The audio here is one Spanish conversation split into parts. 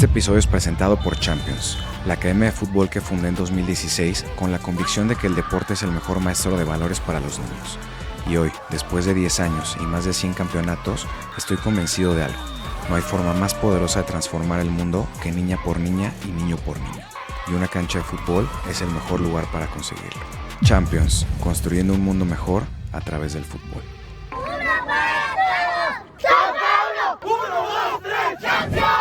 Este episodio es presentado por Champions, la academia de fútbol que fundé en 2016 con la convicción de que el deporte es el mejor maestro de valores para los niños. Y hoy, después de 10 años y más de 100 campeonatos, estoy convencido de algo. No hay forma más poderosa de transformar el mundo que niña por niña y niño por niño. Y una cancha de fútbol es el mejor lugar para conseguirlo. Champions, construyendo un mundo mejor a través del fútbol. ¡Una para todos! ¡Chao, Paulo! ¡1, 2, 3, ¡Champions!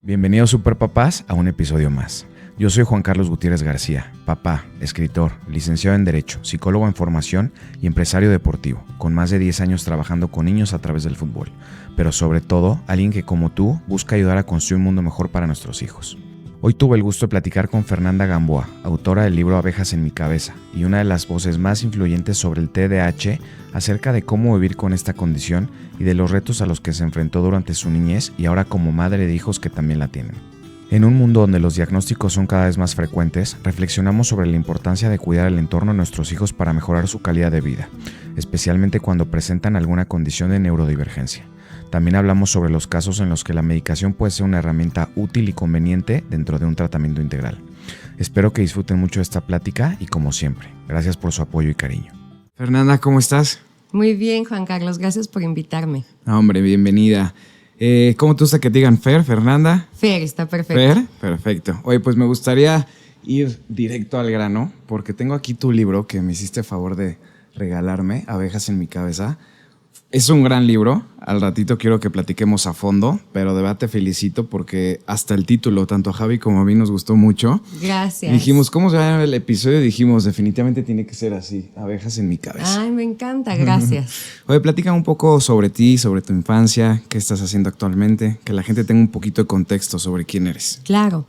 Bienvenidos Superpapás a un episodio más. Yo soy Juan Carlos Gutiérrez García, papá, escritor, licenciado en Derecho, psicólogo en formación y empresario deportivo, con más de 10 años trabajando con niños a través del fútbol, pero sobre todo, alguien que como tú busca ayudar a construir un mundo mejor para nuestros hijos. Hoy tuve el gusto de platicar con Fernanda Gamboa, autora del libro Abejas en mi cabeza y una de las voces más influyentes sobre el TDAH, acerca de cómo vivir con esta condición y de los retos a los que se enfrentó durante su niñez y ahora como madre de hijos que también la tienen. En un mundo donde los diagnósticos son cada vez más frecuentes, reflexionamos sobre la importancia de cuidar el entorno de nuestros hijos para mejorar su calidad de vida, especialmente cuando presentan alguna condición de neurodivergencia. También hablamos sobre los casos en los que la medicación puede ser una herramienta útil y conveniente dentro de un tratamiento integral. Espero que disfruten mucho de esta plática y, como siempre, gracias por su apoyo y cariño. Fernanda, ¿cómo estás? Muy bien, Juan Carlos, gracias por invitarme. Hombre, bienvenida. ¿Cómo te gusta que te digan Fer, Fernanda? Fer, está perfecto. Fer, perfecto. Oye, pues me gustaría ir directo al grano, porque tengo aquí tu libro que me hiciste favor de regalarme, Abejas en mi cabeza. Es un gran libro, al ratito quiero que platiquemos a fondo, pero de verdad te felicito porque hasta el título, tanto a Javi como a mí nos gustó mucho. Gracias. Dijimos, ¿cómo se va a llamar el episodio? Dijimos, definitivamente tiene que ser así, Abejas en mi cabeza. Ay, me encanta, gracias. Oye, platica un poco sobre ti, sobre tu infancia, qué estás haciendo actualmente, que la gente tenga un poquito de contexto sobre quién eres. Claro.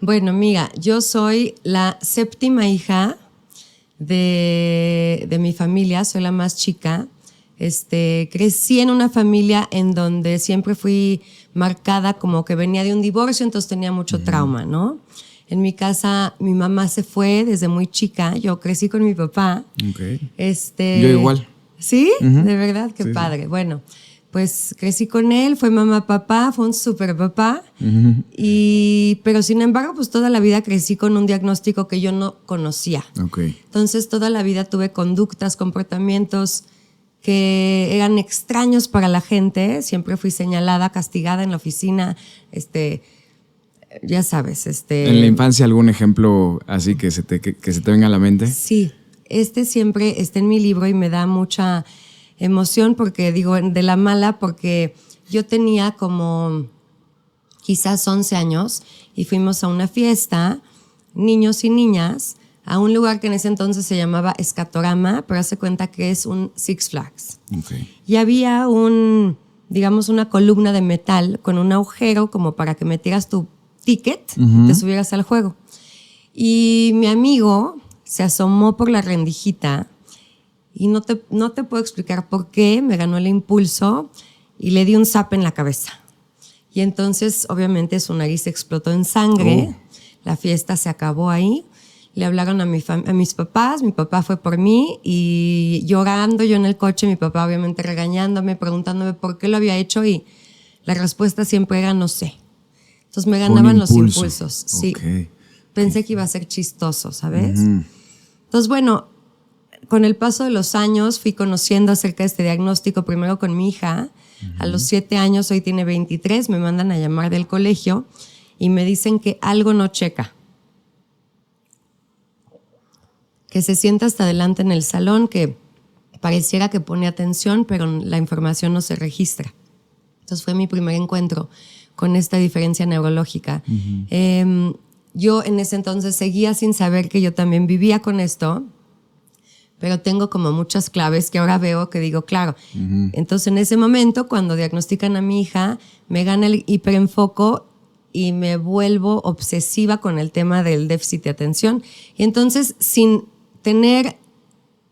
Bueno, mira, yo soy la séptima hija de mi familia, soy la más chica. Crecí en una familia en donde siempre fui marcada como que venía de un divorcio, entonces tenía mucho trauma, ¿no? En mi casa, mi mamá se fue desde muy chica, yo crecí con mi papá. Okay. Yo igual. ¿Sí? De verdad, qué padre. Sí. Bueno, pues crecí con él, fue mamá, papá, fue un super papá, pero sin embargo, pues toda la vida crecí con un diagnóstico que yo no conocía. Okay. Entonces, toda la vida tuve conductas, comportamientos que eran extraños para la gente. Siempre fui señalada, castigada en la oficina, ya sabes. ¿En la infancia algún ejemplo así que se te venga a la mente? Sí, siempre está en mi libro y me da mucha emoción porque digo de la mala, porque yo tenía como quizás 11 años y fuimos a una fiesta, niños y niñas, a un lugar que en ese entonces se llamaba Escatorama, pero hace cuenta que es un Six Flags. Okay. Y había una columna de metal con un agujero como para que metieras tu ticket y te subieras al juego. Y mi amigo se asomó por la rendijita y no te puedo explicar por qué, me ganó el impulso y le di un zape en la cabeza. Y entonces, obviamente, su nariz explotó en sangre, La fiesta se acabó ahí. Le hablaron a mis papás, mi papá fue por mí y llorando yo en el coche, mi papá obviamente regañándome, preguntándome por qué lo había hecho y la respuesta siempre era no sé. Entonces me ganaban los impulsos. Sí. Okay. Pensé que iba a ser chistoso, ¿sabes? Entonces, bueno, con el paso de los años fui conociendo acerca de este diagnóstico, primero con mi hija. A los 7 años, hoy tiene 23, me mandan a llamar del colegio y me dicen que algo no checa. Que se sienta hasta adelante en el salón, que pareciera que pone atención, pero la información no se registra. Entonces fue mi primer encuentro con esta diferencia neurológica. Yo en ese entonces seguía sin saber que yo también vivía con esto, pero tengo como muchas claves que ahora veo que digo, claro. Entonces en ese momento, cuando diagnostican a mi hija, me gana el hiperenfoco y me vuelvo obsesiva con el tema del déficit de atención. Y entonces, sin tener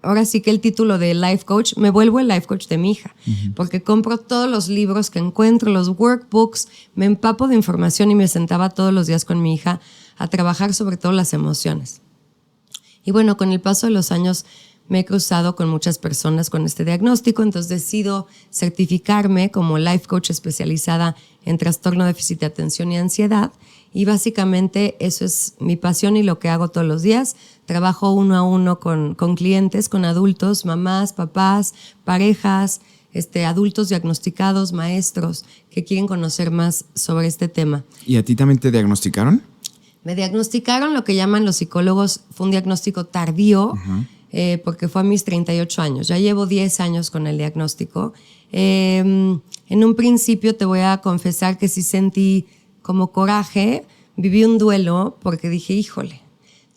ahora sí que el título de life coach, me vuelvo el life coach de mi hija, porque compro todos los libros que encuentro, los workbooks, me empapo de información y me sentaba todos los días con mi hija a trabajar sobre todo las emociones. Y bueno, con el paso de los años me he cruzado con muchas personas con este diagnóstico, entonces decido certificarme como life coach especializada en trastorno, déficit de atención y ansiedad. Y básicamente eso es mi pasión y lo que hago todos los días. Trabajo uno a uno con clientes, con adultos, mamás, papás, parejas, adultos diagnosticados, maestros que quieren conocer más sobre este tema. ¿Y a ti también te diagnosticaron? Me diagnosticaron lo que llaman los psicólogos, fue un diagnóstico tardío, porque fue a mis 38 años. Ya llevo 10 años con el diagnóstico. En un principio te voy a confesar que sí sentí como coraje, viví un duelo porque dije, híjole,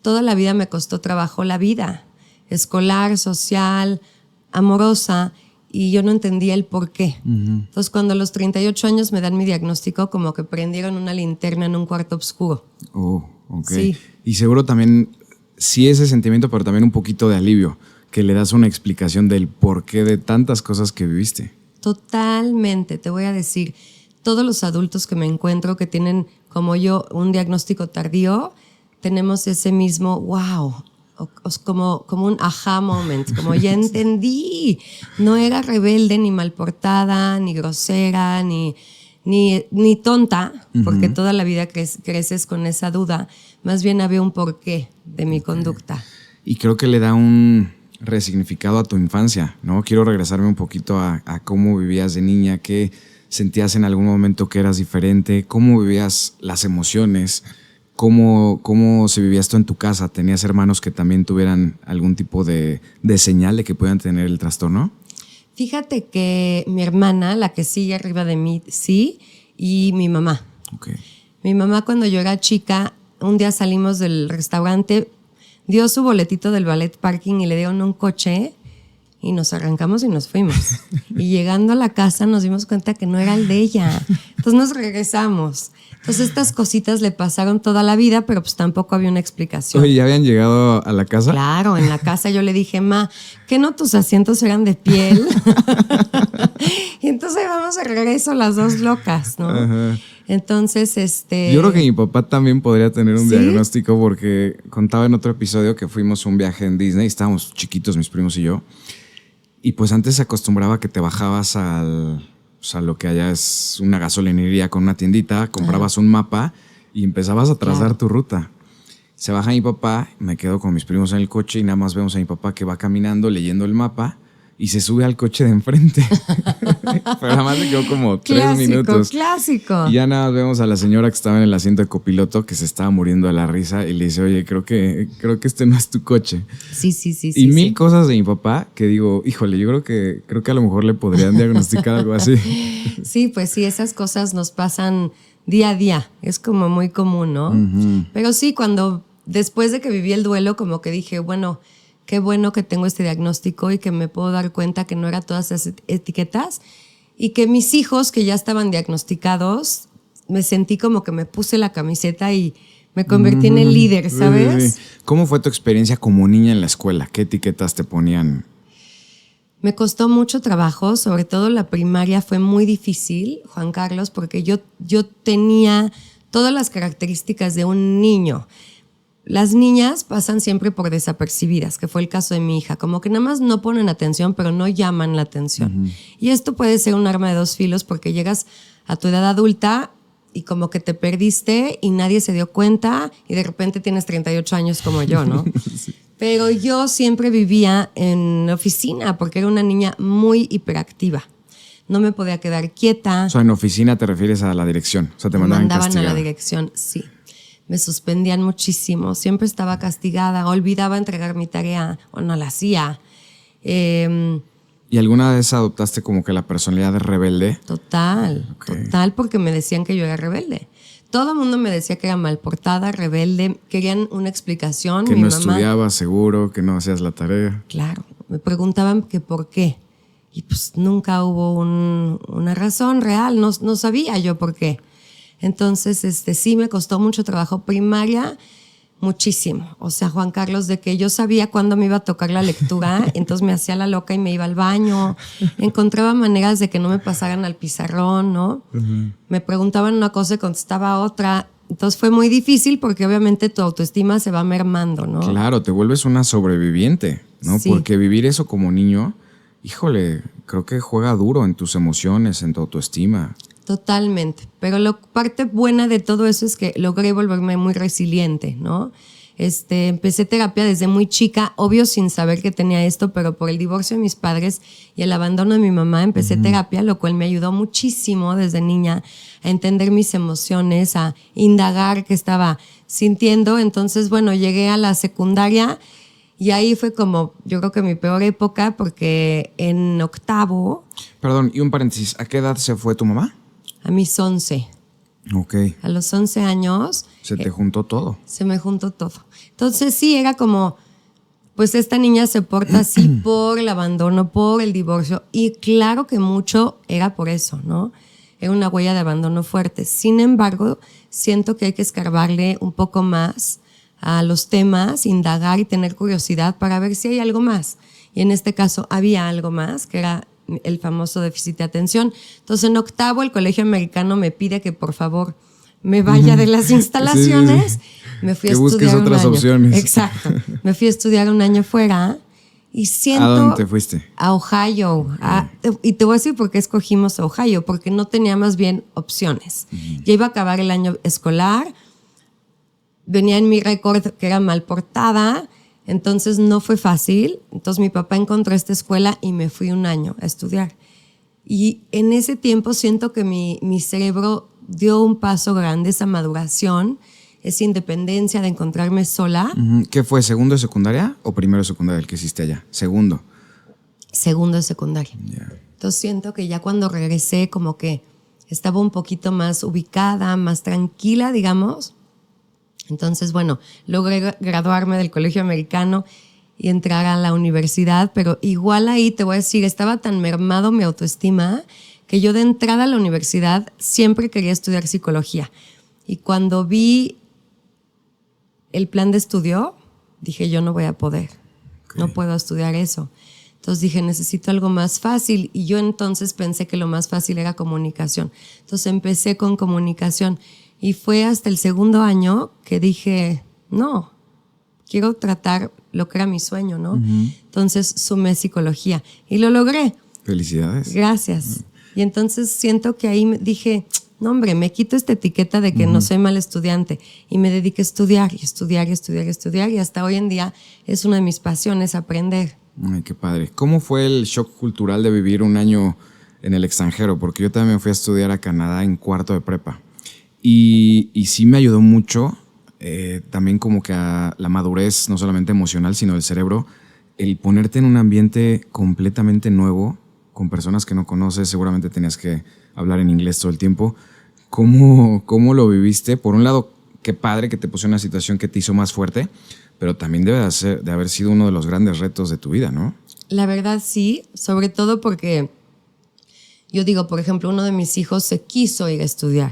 toda la vida me costó trabajo la vida, escolar, social, amorosa, y yo no entendía el por qué. Entonces, cuando a los 38 años me dan mi diagnóstico, como que prendieron una linterna en un cuarto oscuro. Oh, ok. Sí. Y seguro también, sí ese sentimiento, pero también un poquito de alivio, que le das una explicación del porqué de tantas cosas que viviste. Totalmente, te voy a decir, todos los adultos que me encuentro que tienen, como yo, un diagnóstico tardío, tenemos ese mismo wow, como un aha moment, como ya entendí. No era rebelde, ni malportada, ni grosera, ni tonta, porque toda la vida creces con esa duda. Más bien había un porqué de mi conducta. Y creo que le da un resignificado a tu infancia, ¿no? Quiero regresarme un poquito a cómo vivías de niña, qué sentías en algún momento que eras diferente, cómo vivías las emociones, cómo se vivía esto en tu casa. ¿Tenías hermanos que también tuvieran algún tipo de señal de que puedan tener el trastorno? Fíjate que mi hermana, la que sigue arriba de mí, sí, y mi mamá. Okay. Mi mamá, cuando yo era chica, un día salimos del restaurante, dio su boletito del ballet parking y le dieron un coche y nos arrancamos y nos fuimos. Y llegando a la casa nos dimos cuenta que no era el de ella. Entonces nos regresamos. Entonces estas cositas le pasaron toda la vida, pero pues tampoco había una explicación. Oye, ¿ya habían llegado a la casa? Claro, en la casa yo le dije, ma, ¿qué no tus asientos eran de piel? Y entonces vamos de regreso las dos locas, ¿no? Ajá. Entonces, Yo creo que mi papá también podría tener un ¿sí? diagnóstico, porque contaba en otro episodio que fuimos a un viaje en Disney, estábamos chiquitos mis primos y yo, y pues antes se acostumbraba que te bajabas a lo que allá es una gasolinería con una tiendita, comprabas un mapa y empezabas a trazar tu ruta. Se baja mi papá, me quedo con mis primos en el coche y nada más vemos a mi papá que va caminando leyendo el mapa y se sube al coche de enfrente. Pero nada más le quedó como 3 minutos. Clásico. Y ya nada más vemos a la señora que estaba en el asiento de copiloto que se estaba muriendo de la risa y le dice, oye, creo que este no es tu coche. Sí. Y mil cosas de mi papá que digo, híjole, yo creo que a lo mejor le podrían diagnosticar algo así. Sí, pues sí, esas cosas nos pasan día a día. Es como muy común, ¿no? Pero sí, después de que viví el duelo, como que dije, bueno, qué bueno que tengo este diagnóstico y que me puedo dar cuenta que no era todas esas etiquetas y que mis hijos que ya estaban diagnosticados, me sentí como que me puse la camiseta y me convertí en el líder, ¿sabes? Sí. ¿Cómo fue tu experiencia como niña en la escuela? ¿Qué etiquetas te ponían? Me costó mucho trabajo, sobre todo la primaria fue muy difícil, Juan Carlos, porque yo tenía todas las características de un niño. Las niñas pasan siempre por desapercibidas, que fue el caso de mi hija, como que nada más no ponen atención, pero no llaman la atención. Y esto puede ser un arma de dos filos porque llegas a tu edad adulta y como que te perdiste y nadie se dio cuenta y de repente tienes 38 años como yo, ¿no? Sí. Pero yo siempre vivía en la oficina porque era una niña muy hiperactiva. No me podía quedar quieta. O sea, en oficina te refieres a la dirección. O sea, te mandaban castigada. A la dirección, sí. Me suspendían muchísimo, siempre estaba castigada, olvidaba entregar mi tarea o no la hacía. ¿Y alguna vez adoptaste como que la personalidad de rebelde? Total, porque me decían que yo era rebelde. Todo el mundo me decía que era malportada, rebelde, querían una explicación. Que no estudiabas seguro, que no hacías la tarea. Claro, me preguntaban que por qué. Y pues nunca hubo una razón real, no sabía yo por qué. Entonces, sí me costó mucho trabajo. Primaria, Muchísimo. O sea, Juan Carlos, de que yo sabía cuándo me iba a tocar la lectura, entonces me hacía la loca y me iba al baño. Encontraba maneras de que no me pasaran al pizarrón, ¿no? Me preguntaban una cosa y contestaba otra. Entonces fue muy difícil porque obviamente tu autoestima se va mermando, ¿no? Claro, te vuelves una sobreviviente, ¿no? Sí. Porque vivir eso como niño, híjole, creo que juega duro en tus emociones, en tu autoestima. Totalmente. Pero la parte buena de todo eso es que logré volverme muy resiliente, ¿no? Empecé terapia desde muy chica, obvio sin saber que tenía esto, pero por el divorcio de mis padres y el abandono de mi mamá empecé terapia, lo cual me ayudó muchísimo desde niña a entender mis emociones, a indagar qué estaba sintiendo. Entonces, bueno, llegué a la secundaria y ahí fue como, yo creo que mi peor época, porque en octavo, Perdón, y un paréntesis, ¿a qué edad se fue tu mamá? a mis 11, Ok, a los 11 años, se te juntó todo. se me juntó todo. Entonces sí, era como, pues esta niña se porta así por el abandono, por el divorcio, y claro que mucho era por eso, ¿no? Era una huella de abandono fuerte. Sin embargo, siento que hay que escarbarle un poco más a los temas, indagar y tener curiosidad para ver si hay algo más. Y en este caso había algo más, que era el famoso déficit de atención. Entonces en octavo el colegio americano me pide que por favor me vaya de las instalaciones. Sí. Me fui Que a busques estudiar otras un año. opciones. Exacto. Me fui a estudiar un año fuera y siento... ¿A dónde te fuiste? A Ohio. Y te voy a decir por qué escogimos Ohio, porque no tenía más bien opciones. Ya iba a acabar el año escolar, venía en mi récord que era mal portada, entonces no fue fácil. Entonces mi papá encontró esta escuela y me fui un año a estudiar. Y en ese tiempo siento que mi cerebro dio un paso grande, esa maduración, esa independencia de encontrarme sola. ¿Qué fue, segundo de secundaria o primero de secundaria el que hiciste allá? Segundo. Segundo de secundaria. Ya. Entonces siento que ya cuando regresé como que estaba un poquito más ubicada, más tranquila, digamos. Entonces, bueno, logré graduarme del colegio americano y entrar a la universidad, pero igual ahí te voy a decir, estaba tan mermado mi autoestima que yo de entrada a la universidad siempre quería estudiar psicología. Y cuando vi el plan de estudio, dije, yo no voy a poder, no puedo estudiar eso. Entonces dije, necesito algo más fácil. Y yo entonces pensé que lo más fácil era comunicación. Entonces empecé con comunicación. Y fue hasta el segundo año que dije, no, quiero tratar lo que era mi sueño, ¿no? Entonces sumé psicología y lo logré. Felicidades. Gracias. Y entonces siento que ahí dije, no hombre, me quito esta etiqueta de que no soy mal estudiante y me dediqué a estudiar y estudiar y estudiar y estudiar y hasta hoy en día es una de mis pasiones aprender. Ay, qué padre. ¿Cómo fue el shock cultural de vivir un año en el extranjero? Porque yo también me fui a estudiar a Canadá en cuarto de prepa. Y sí me ayudó mucho, también como que a la madurez, no solamente emocional, sino del cerebro, el ponerte en un ambiente completamente nuevo, con personas que no conoces, seguramente tenías que hablar en inglés todo el tiempo. ¿Cómo lo viviste? Por un lado, qué padre que te puso en una situación que te hizo más fuerte, pero también debe de haber sido uno de los grandes retos de tu vida, ¿no? La verdad sí, sobre todo porque yo digo, por ejemplo, uno de mis hijos se quiso ir a estudiar.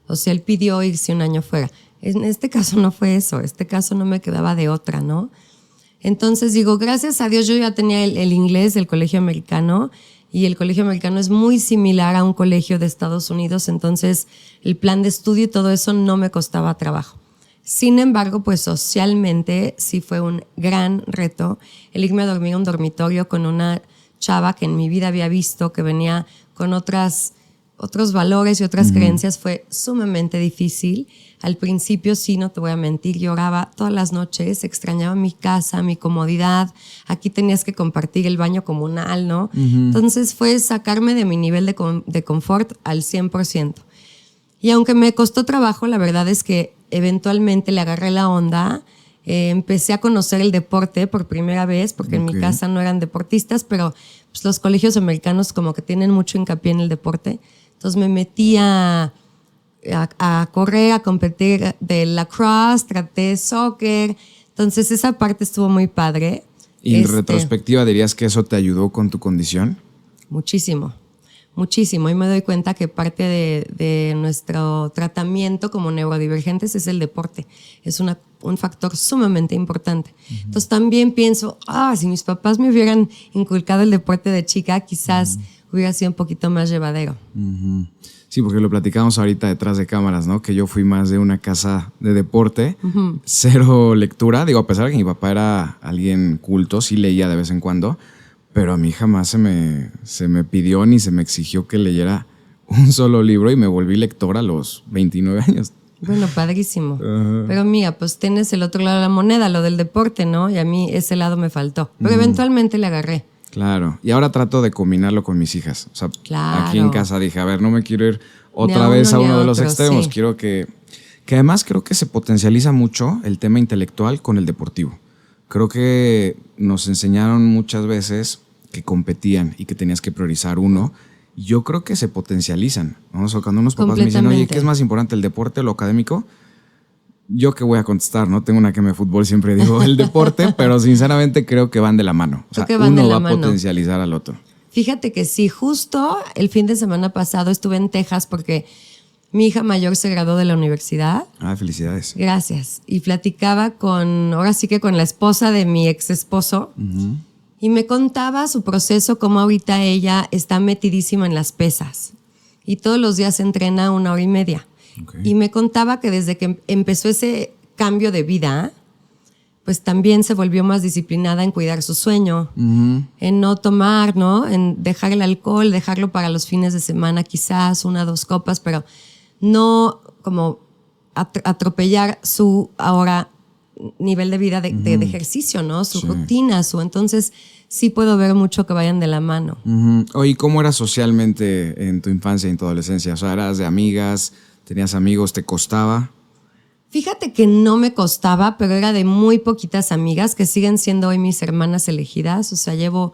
O sea, él pidió irse un año fuera. En este caso no fue eso, este caso no me quedaba de otra, ¿no? Entonces digo, gracias a Dios yo ya tenía el inglés del colegio americano y el colegio americano es muy similar a un colegio de Estados Unidos, entonces el plan de estudio y todo eso no me costaba trabajo. Sin embargo, pues socialmente sí fue un gran reto el irme a dormir a un dormitorio con una chava que en mi vida había visto, que venía con otros valores y otras creencias. Fue sumamente difícil. Al principio, sí, no te voy a mentir, lloraba todas las noches, extrañaba mi casa, mi comodidad. Aquí tenías que compartir el baño comunal, ¿no? Entonces fue sacarme de mi nivel de confort al 100%. Y aunque me costó trabajo, la verdad es que eventualmente le agarré la onda. Empecé a conocer el deporte por primera vez, porque en mi casa no eran deportistas, pero pues, los colegios americanos como que tienen mucho hincapié en el deporte. Entonces me metí a correr, a competir de lacrosse, traté soccer. Entonces esa parte estuvo muy padre. ¿Y en retrospectiva dirías que eso te ayudó con tu condición? Muchísimo, muchísimo. Y me doy cuenta que parte de nuestro tratamiento como neurodivergentes es el deporte. Es un factor sumamente importante. Entonces también pienso, si mis papás me hubieran inculcado el deporte de chica, quizás hubiera sido un poquito más llevadero. Sí, porque lo platicamos ahorita detrás de cámaras, ¿no? Que yo fui más de una casa de deporte, cero lectura. Digo, a pesar de que mi papá era alguien culto, sí leía de vez en cuando, pero a mí jamás se me pidió ni se me exigió que leyera un solo libro y me volví lector a los 29 años. Bueno, padrísimo. Pero mira, pues tienes el otro lado de la moneda, lo del deporte, ¿no? Y a mí ese lado me faltó. Pero eventualmente le agarré. Claro, y ahora trato de combinarlo con mis hijas. O sea, claro. Aquí en casa dije, a ver, no me quiero ir otra vez a uno de los extremos. Sí. Quiero que además creo que se potencializa mucho el tema intelectual con el deportivo. Creo que nos enseñaron muchas veces que competían y que tenías que priorizar uno. Yo creo que se potencializan, ¿no? O sea, cuando unos papás me dicen, oye, ¿qué es más importante, el deporte o lo académico? Yo qué voy a contestar, ¿no? Tengo una que me fútbol, siempre digo el deporte, pero sinceramente creo que van de la mano. O sea, uno va a potencializar al otro. Fíjate que sí, justo el fin de semana pasado estuve en Texas porque mi hija mayor se graduó de la universidad. Felicidades. Gracias. Y platicaba ahora sí que con la esposa de mi ex esposo. Y me contaba su proceso, cómo ahorita ella está metidísima en las pesas. Y todos los días entrena 1 hora y media. Okay. Y me contaba que desde que empezó ese cambio de vida, pues también se volvió más disciplinada en cuidar su sueño, en no tomar, ¿no? En dejar el alcohol, dejarlo para los fines de semana, quizás 1 o 2 copas, pero no como atropellar su ahora nivel de vida de ejercicio, ¿no? Su rutina, entonces sí puedo ver mucho que vayan de la mano. Oye, ¿cómo eras socialmente en tu infancia y en tu adolescencia? O sea, ¿eras de amigas? ¿Tenías amigos? ¿Te costaba? Fíjate que no me costaba, pero era de muy poquitas amigas que siguen siendo hoy mis hermanas elegidas. O sea, llevo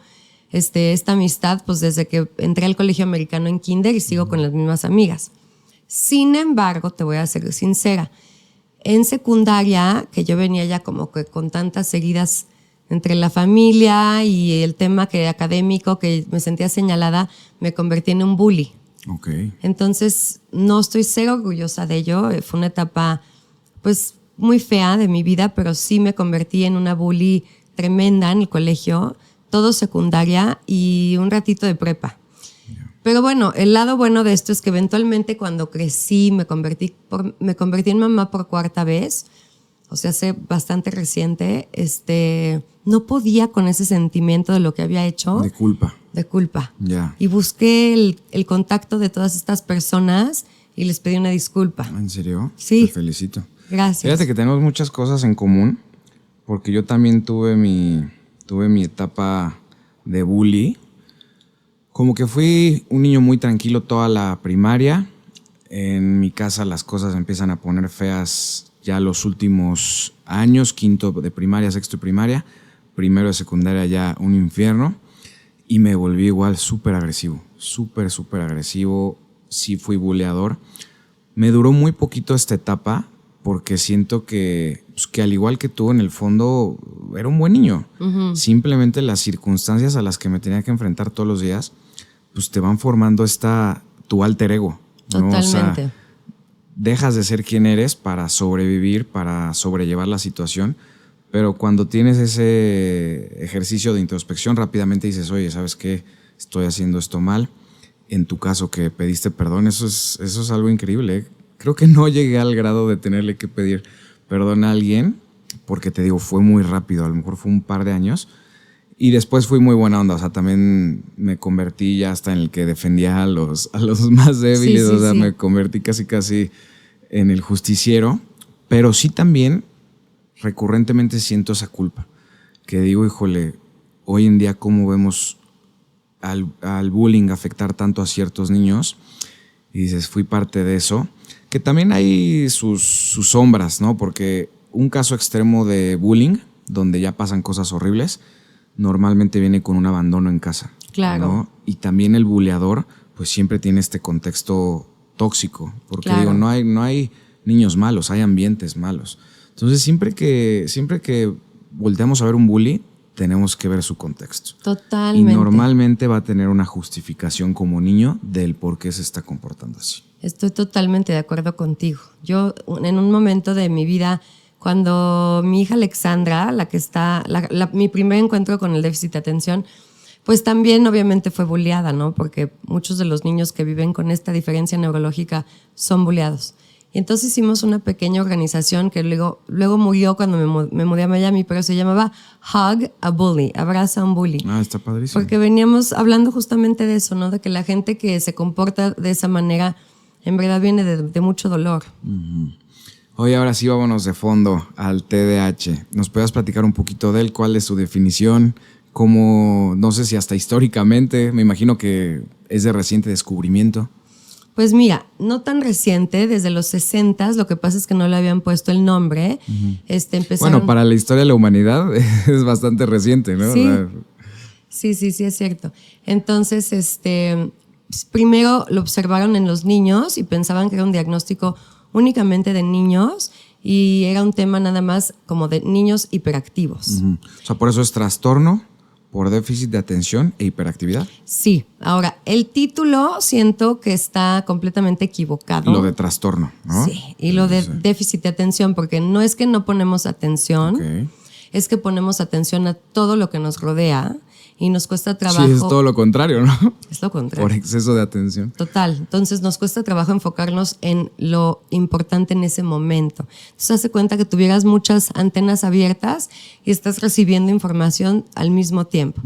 esta amistad pues desde que entré al colegio americano en kinder y sigo con las mismas amigas. Sin embargo, te voy a ser sincera, en secundaria, que yo venía ya como que con tantas heridas entre la familia y el tema académico, que me sentía señalada, me convertí en un bully. Okay. Entonces, no estoy cero orgullosa de ello. Fue una etapa, pues, muy fea de mi vida, pero sí me convertí en una bully tremenda en el colegio, todo secundaria y un ratito de prepa. Yeah. Pero bueno, el lado bueno de esto es que eventualmente cuando crecí, me convertí en mamá por 4ª vez, o sea, hace bastante reciente, no podía con ese sentimiento de lo que había hecho. De culpa. Yeah. Y busqué el contacto de todas estas personas y les pedí una disculpa. ¿En serio? Sí. Te felicito. Gracias. Fíjate que tenemos muchas cosas en común, porque yo también tuve mi etapa de bully. Como que fui un niño muy tranquilo toda la primaria. En mi casa las cosas empiezan a poner feas ya los últimos años, 5º de primaria, 6º de primaria, 1º de secundaria ya un infierno. Y me volví igual súper agresivo, súper agresivo. Sí fui buleador. Me duró muy poquito esta etapa porque siento que al igual que tú, en el fondo era un buen niño. Simplemente las circunstancias a las que me tenía que enfrentar todos los días, pues te van formando tu alter ego, ¿no? Totalmente. O sea, dejas de ser quien eres para sobrevivir, para sobrellevar la situación. Pero cuando tienes ese ejercicio de introspección, rápidamente dices, oye, ¿sabes qué? Estoy haciendo esto mal. En tu caso, que pediste perdón, eso es algo increíble, ¿eh? Creo que no llegué al grado de tenerle que pedir perdón a alguien, porque te digo, fue muy rápido, a lo mejor fue un par de años. Y después fui muy buena onda, o sea, también me convertí ya hasta en el que defendía a los más débiles, sí, o sea, me convertí casi en el justiciero. Pero sí también recurrentemente siento esa culpa, que digo, híjole, hoy en día cómo vemos al bullying afectar tanto a ciertos niños, y dices, fui parte de eso, que también hay sus sombras, ¿no? Porque un caso extremo de bullying, donde ya pasan cosas horribles, normalmente viene con un abandono en casa. Claro. ¿No? Y también el buleador, pues siempre tiene este contexto tóxico, porque digo, no hay niños malos, hay ambientes malos. Entonces, siempre que volteamos a ver un bully, tenemos que ver su contexto. Totalmente. Y normalmente va a tener una justificación como niño del por qué se está comportando así. Estoy totalmente de acuerdo contigo. Yo en un momento de mi vida, cuando mi hija Alexandra, mi primer encuentro con el déficit de atención, pues también obviamente fue bulleada, ¿no? Porque muchos de los niños que viven con esta diferencia neurológica son bulleados. Y entonces hicimos una pequeña organización que luego murió cuando me mudé a Miami, pero se llamaba Hug a Bully, abraza a un bully. Ah, está padrísimo. Porque veníamos hablando justamente de eso, ¿no? De que la gente que se comporta de esa manera en verdad viene de mucho dolor. Oye, ahora sí vámonos de fondo al TDAH. ¿Nos puedes platicar un poquito de él? ¿Cuál es su definición? ¿Cómo, no sé si hasta históricamente, me imagino que es de reciente descubrimiento? Pues mira, no tan reciente, desde los 60s, lo que pasa es que no le habían puesto el nombre. Empezaron... Bueno, para la historia de la humanidad es bastante reciente, ¿no? Sí, es cierto. Entonces, primero lo observaron en los niños y pensaban que era un diagnóstico únicamente de niños y era un tema nada más como de niños hiperactivos. O sea, por eso es trastorno por déficit de atención e hiperactividad. Sí. Ahora, el título siento que está completamente equivocado. Lo de trastorno, ¿no? Sí, y lo de déficit de atención, porque no es que no ponemos atención, es que ponemos atención a todo lo que nos rodea y nos cuesta trabajo. Sí, es todo lo contrario, ¿no? Es lo contrario. Por exceso de atención. Total. Entonces nos cuesta trabajo enfocarnos en lo importante en ese momento. Entonces hace cuenta que tuvieras muchas antenas abiertas y estás recibiendo información al mismo tiempo.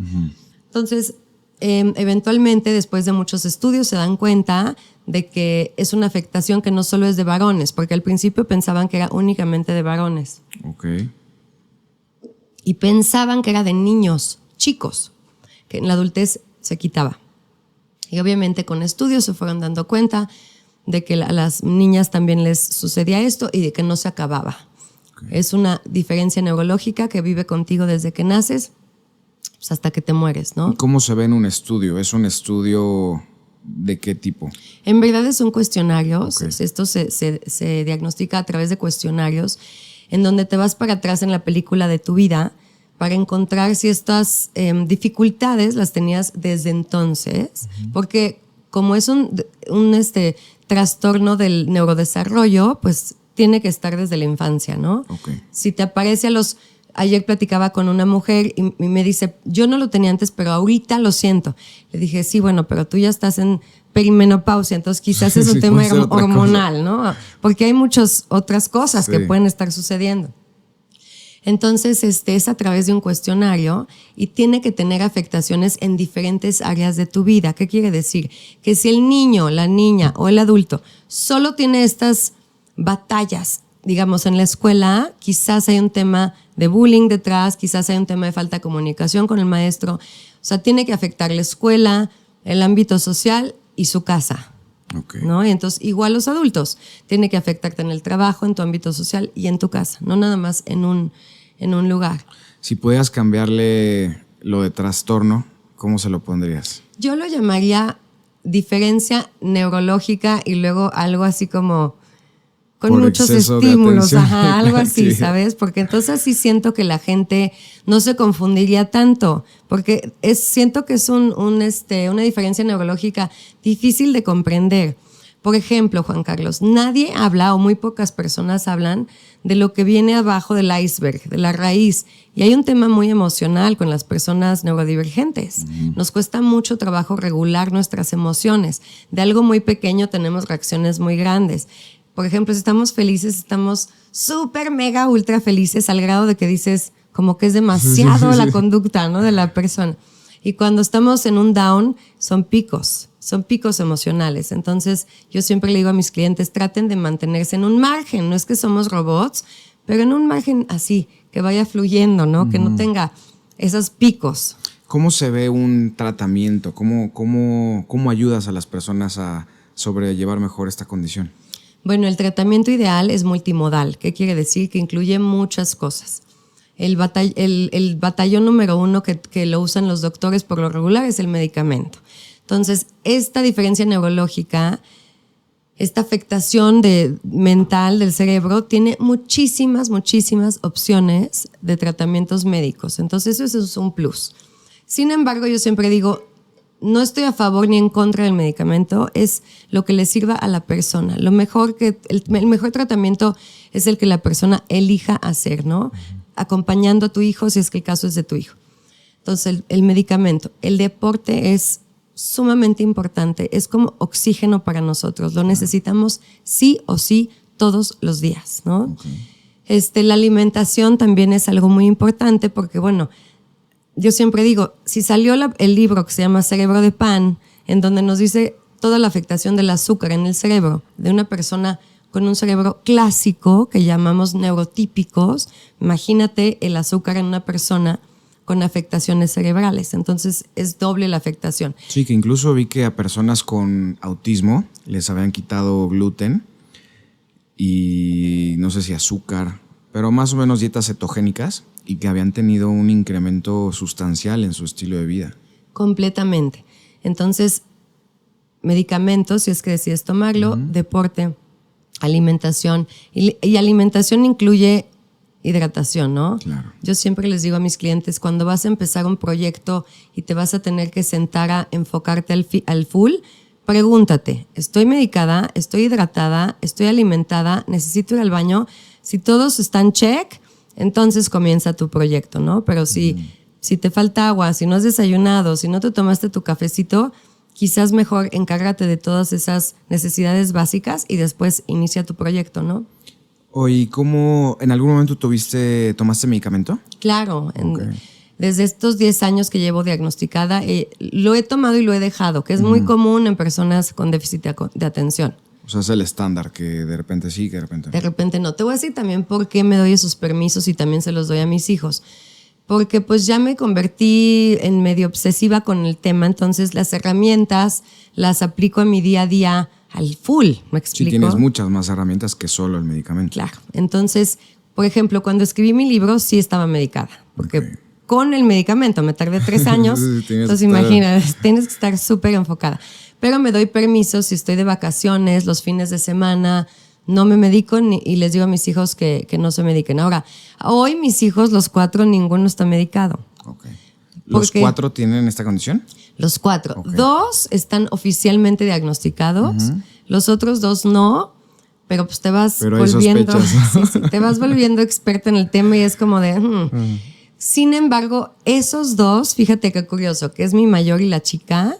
Entonces, eventualmente, después de muchos estudios, se dan cuenta de que es una afectación que no solo es de varones, porque al principio pensaban que era únicamente de varones. Ok. Y pensaban que era de niños chicos, que en la adultez se quitaba. Y obviamente con estudios se fueron dando cuenta de que a las niñas también les sucedía esto y de que no se acababa. Es una diferencia neurológica que vive contigo desde que naces pues hasta que te mueres, ¿no? ¿Cómo se ve en un estudio? ¿Es un estudio de qué tipo? En verdad son cuestionarios. Esto se diagnostica a través de cuestionarios en donde te vas para atrás en la película de tu vida para encontrar si estas dificultades las tenías desde entonces, porque como es un trastorno del neurodesarrollo, pues tiene que estar desde la infancia, ¿no? Si te aparece ayer platicaba con una mujer y me dice, yo no lo tenía antes, pero ahorita lo siento. Le dije, sí, bueno, pero tú ya estás en perimenopausia, entonces quizás es un tema hormonal, ¿no? Porque hay muchas otras cosas que pueden estar sucediendo. Entonces, es a través de un cuestionario y tiene que tener afectaciones en diferentes áreas de tu vida. ¿Qué quiere decir? Que si el niño, la niña o el adulto solo tiene estas batallas, digamos, en la escuela, quizás hay un tema de bullying detrás, quizás hay un tema de falta de comunicación con el maestro. O sea, tiene que afectar la escuela, el ámbito social y su casa. ¿No? Y entonces, igual los adultos, tiene que afectarte en el trabajo, en tu ámbito social y en tu casa, no nada más en un lugar. Si pudieras cambiarle lo de trastorno, ¿cómo se lo pondrías? Yo lo llamaría diferencia neurológica y luego algo así como con por muchos estímulos, algo así, ¿sabes? Porque entonces sí siento que la gente no se confundiría tanto, porque siento que es una diferencia neurológica difícil de comprender. Por ejemplo, Juan Carlos, nadie habla o muy pocas personas hablan de lo que viene abajo del iceberg, de la raíz. Y hay un tema muy emocional con las personas neurodivergentes. Nos cuesta mucho trabajo regular nuestras emociones. De algo muy pequeño tenemos reacciones muy grandes. Por ejemplo, si estamos felices, estamos súper, mega, ultra felices al grado de que dices como que es demasiado la conducta, ¿no? de la persona. Y cuando estamos en un down, son picos emocionales. Entonces, yo siempre le digo a mis clientes, traten de mantenerse en un margen. No es que somos robots, pero en un margen así, que vaya fluyendo, ¿no? Que no tenga esos picos. ¿Cómo se ve un tratamiento? ¿Cómo ayudas a las personas a sobrellevar mejor esta condición? Bueno, el tratamiento ideal es multimodal. ¿Qué quiere decir? Que incluye muchas cosas. El batallón número 1 que lo usan los doctores por lo regular es el medicamento. Entonces, esta diferencia neurológica esta afectación mental del cerebro, tiene muchísimas opciones de tratamientos médicos. Entonces eso es un plus. Sin embargo, yo siempre digo, no estoy a favor ni en contra del medicamento, es lo que le sirva a la persona. El mejor tratamiento es el que la persona elija hacer, ¿no? Acompañando a tu hijo, si es que el caso es de tu hijo. Entonces, el medicamento. El deporte es sumamente importante, es como oxígeno para nosotros, lo necesitamos sí o sí todos los días, ¿no? Okay. La alimentación también es algo muy importante porque, bueno, yo siempre digo, si salió el libro que se llama Cerebro de Pan, en donde nos dice toda la afectación del azúcar en el cerebro de una persona con un cerebro clásico, que llamamos neurotípicos, imagínate el azúcar en una persona con afectaciones cerebrales. Entonces es doble la afectación. Sí, que incluso vi que a personas con autismo les habían quitado gluten y no sé si azúcar, pero más o menos dietas cetogénicas y que habían tenido un incremento sustancial en su estilo de vida. Completamente. Entonces, medicamentos, si es que decides tomarlo, deporte, alimentación. Y alimentación incluye hidratación, ¿no? Claro. Yo siempre les digo a mis clientes, cuando vas a empezar un proyecto y te vas a tener que sentar a enfocarte al full, pregúntate, ¿estoy medicada? ¿Estoy hidratada? ¿Estoy alimentada? ¿Necesito ir al baño? Si todos están check, entonces comienza tu proyecto, ¿no? Pero si te falta agua, si no has desayunado, si no te tomaste tu cafecito, quizás mejor encárgate de todas esas necesidades básicas y después inicia tu proyecto, ¿no? Oye, ¿cómo en algún momento tomaste medicamento? Claro, desde estos 10 años que llevo diagnosticada, lo he tomado y lo he dejado, que es muy común en personas con déficit de atención. O sea, es el estándar, que de repente sí, que de repente no. De repente no. Te voy a decir también por qué me doy esos permisos y también se los doy a mis hijos. Porque pues ya me convertí en medio obsesiva con el tema, entonces las herramientas las aplico en mi día a día al full, ¿me explico? Sí, tienes muchas más herramientas que solo el medicamento. Claro. Entonces, por ejemplo, cuando escribí mi libro sí estaba medicada, porque con el medicamento me tardé 3 años, entonces imagínate, tienes que estar súper enfocada. Pero me doy permiso si estoy de vacaciones, los fines de semana, no me medico y les digo a mis hijos que no se mediquen. Ahora, hoy mis hijos, los 4, ninguno está medicado. Okay. ¿Los 4 tienen esta condición? Los 4. 2 están oficialmente diagnosticados, los otros 2 no, pero pues te vas volviendo, te vas volviendo experta en el tema y es como de... Sin embargo, esos 2, fíjate qué curioso, que es mi mayor y la chica,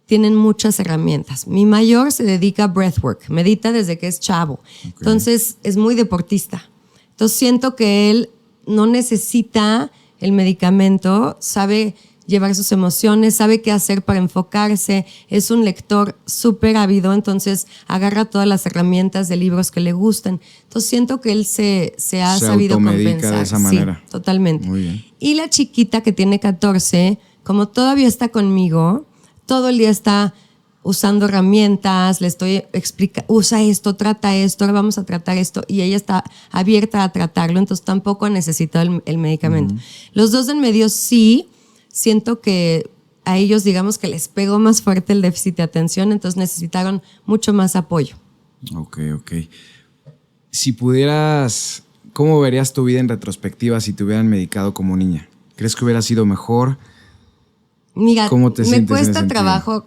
tienen muchas herramientas. Mi mayor se dedica a breathwork, medita desde que es chavo. Entonces es muy deportista. Entonces siento que él no necesita el medicamento, sabe llevar sus emociones, sabe qué hacer para enfocarse, es un lector súper ávido, entonces agarra todas las herramientas de libros que le gustan. Entonces siento que él se ha sabido compensar. De esa manera. Sí, totalmente. Muy bien. Y la chiquita que tiene 14, como todavía está conmigo, todo el día está usando herramientas, le estoy explicando, usa esto, trata esto, ahora vamos a tratar esto, y ella está abierta a tratarlo, entonces tampoco ha necesitado el medicamento. Los 2 del medio sí, siento que a ellos, digamos que les pegó más fuerte el déficit de atención, entonces necesitaron mucho más apoyo. Ok. Si pudieras, ¿cómo verías tu vida en retrospectiva si te hubieran medicado como niña? ¿Crees que hubiera sido mejor? Mira, ¿Cómo te sientes me cuesta trabajo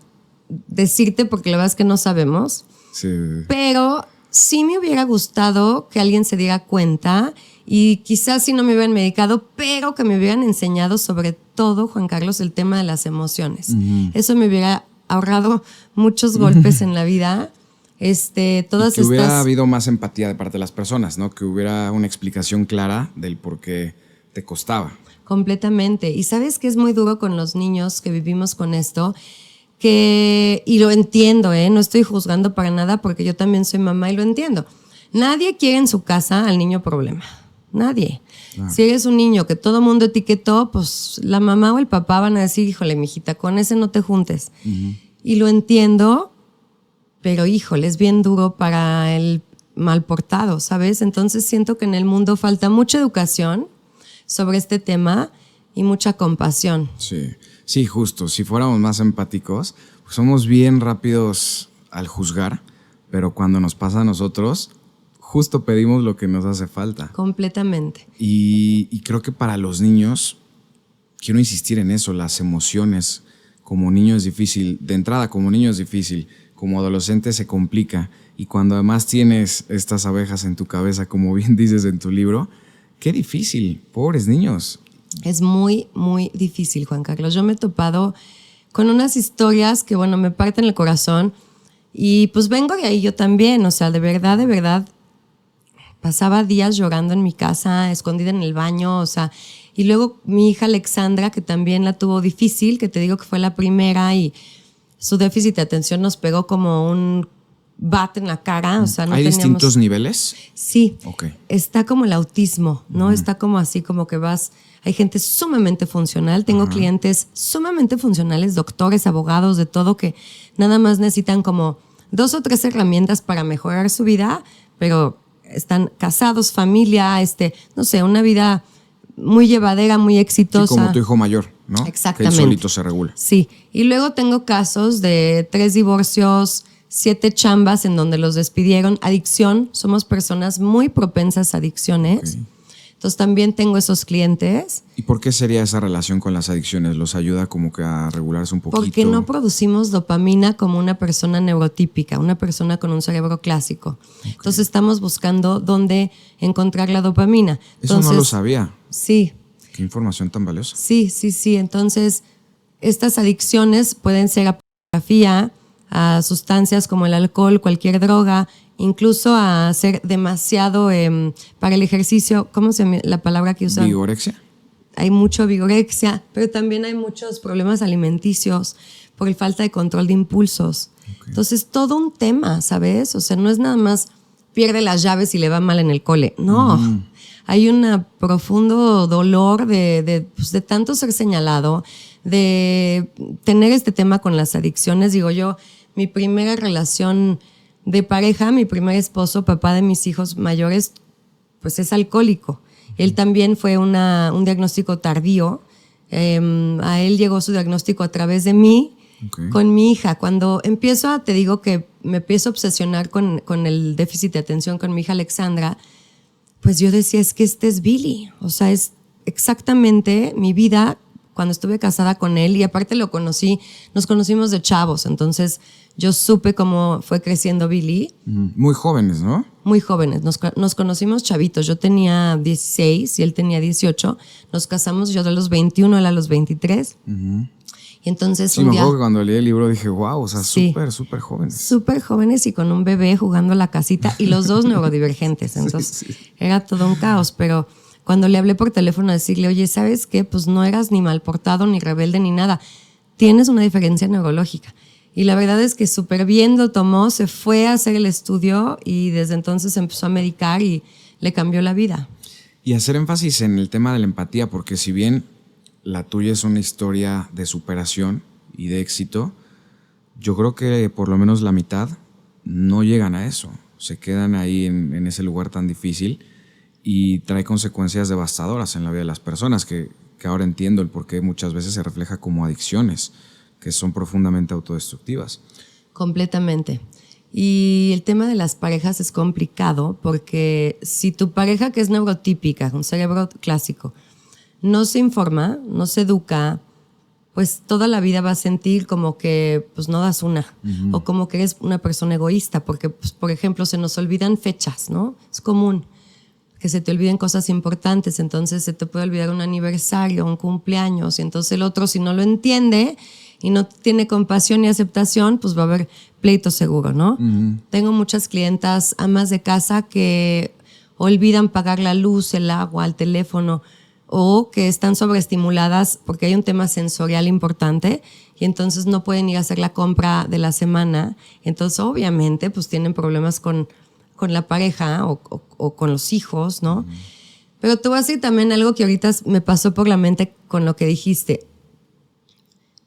decirte porque la verdad es que no sabemos. Sí. Pero sí me hubiera gustado que alguien se diera cuenta y quizás sí no me hubieran medicado, pero que me hubieran enseñado sobre todo, Juan Carlos, el tema de las emociones. Eso me hubiera ahorrado muchos golpes en la vida. Todas y que hubiera habido más empatía de parte de las personas, ¿no? Que hubiera una explicación clara del por qué te costaba. Completamente. Y sabes que es muy duro con los niños que vivimos con esto, y lo entiendo, no estoy juzgando para nada porque yo también soy mamá y lo entiendo. Nadie quiere en su casa al niño problema. Nadie. Claro. Si eres un niño que todo mundo etiquetó, pues la mamá o el papá van a decir, híjole, mijita, con ese no te juntes. Y lo entiendo, pero híjole, es bien duro para el mal portado, ¿sabes? Entonces siento que en el mundo falta mucha educación sobre este tema y mucha compasión. Sí, justo. Si fuéramos más empáticos, pues somos bien rápidos al juzgar, pero cuando nos pasa a nosotros, justo pedimos lo que nos hace falta. Completamente. Y creo que para los niños, quiero insistir en eso, las emociones. Como niño es difícil, de entrada como niño es difícil, como adolescente se complica. Y cuando además tienes estas abejas en tu cabeza, como bien dices en tu libro, qué difícil, pobres niños. Es muy, muy difícil, Juan Carlos. Yo me he topado con unas historias que, bueno, me parten el corazón. Y pues vengo de ahí yo también. O sea, de verdad, pasaba días llorando en mi casa, escondida en el baño, o sea. Y luego mi hija Alexandra, que también la tuvo difícil, que te digo que fue la primera, y su déficit de atención nos pegó como un bat en la cara. O sea, no ¿Hay teníamos... distintos niveles? Sí. Okay. Está como el autismo, ¿no? Está como así, como que vas... Hay gente sumamente funcional. Tengo clientes sumamente funcionales, doctores, abogados, de todo, que nada más necesitan como 2 o 3 herramientas para mejorar su vida, pero están casados, familia, no sé, una vida muy llevadera, muy exitosa. Sí, como tu hijo mayor, ¿no? Exactamente. Que él solito se regula. Sí. Y luego tengo casos de 3 divorcios, 7 chambas en donde los despidieron. Adicción, somos personas muy propensas a adicciones. Okay. Entonces también tengo esos clientes. ¿Y por qué sería esa relación con las adicciones? ¿Los ayuda como que a regularse un poquito? Porque no producimos dopamina como una persona neurotípica, una persona con un cerebro clásico. Okay. Entonces estamos buscando dónde encontrar la dopamina. Entonces, eso no lo sabía. Sí. Qué información tan valiosa. Sí. Entonces, estas adicciones pueden ser a pornografía, a sustancias como el alcohol, cualquier droga, incluso a ser demasiado para el ejercicio. ¿Cómo se llama la palabra que usan? ¿Vigorexia? Hay mucho vigorexia, pero también hay muchos problemas alimenticios por el falta de control de impulsos. Okay. Entonces, todo un tema, ¿sabes? O sea, no es nada más pierde las llaves y le va mal en el cole. No, hay un profundo dolor de tanto ser señalado, de tener este tema con las adicciones. Digo yo, mi primera relación de pareja, mi primer esposo, papá de mis hijos mayores, pues es alcohólico. Él también fue un diagnóstico tardío. A él llegó su diagnóstico a través de mí, okay, con mi hija. Cuando te digo que me empiezo a obsesionar con el déficit de atención con mi hija Alexandra, pues yo decía, es que este es Billy. O sea, es exactamente mi vida cuando estuve casada con él, y aparte nos conocimos de chavos, entonces yo supe cómo fue creciendo Billy. Muy jóvenes, ¿no? Muy jóvenes, nos conocimos chavitos, yo tenía 16 y él tenía 18, nos casamos yo de los 21, él a los 23. Y entonces sí, un día... me acuerdo que cuando leí el libro dije, wow, o sea, sí, súper jóvenes. Súper jóvenes y con un bebé jugando a la casita, y los dos neurodivergentes, entonces sí. Era todo un caos, pero... Cuando le hablé por teléfono a decirle, oye, ¿sabes qué? Pues no eras ni mal portado, ni rebelde, ni nada. Tienes una diferencia neurológica. Y la verdad es que súper bien lo tomó, se fue a hacer el estudio y desde entonces empezó a medicar y le cambió la vida. Y hacer énfasis en el tema de la empatía, porque si bien la tuya es una historia de superación y de éxito, yo creo que por lo menos la mitad no llegan a eso. Se quedan ahí en ese lugar tan difícil. Y trae consecuencias devastadoras en la vida de las personas, que ahora entiendo el por qué muchas veces se refleja como adicciones, que son profundamente autodestructivas. Completamente. Y el tema de las parejas es complicado, porque si tu pareja, que es neurotípica, un cerebro clásico, no se informa, no se educa, pues toda la vida va a sentir como que pues no das una, o como que eres una persona egoísta, porque, pues, por ejemplo, se nos olvidan fechas, ¿no? Es común que se te olviden cosas importantes, entonces se te puede olvidar un aniversario, un cumpleaños, y entonces el otro, si no lo entiende y no tiene compasión y aceptación, pues va a haber pleito seguro, ¿no? Tengo muchas clientas, amas de casa, que olvidan pagar la luz, el agua, el teléfono, o que están sobreestimuladas porque hay un tema sensorial importante y entonces no pueden ir a hacer la compra de la semana. Entonces, obviamente, pues tienen problemas con la pareja o con los hijos, ¿no? Pero te voy a decir también algo que ahorita me pasó por la mente con lo que dijiste.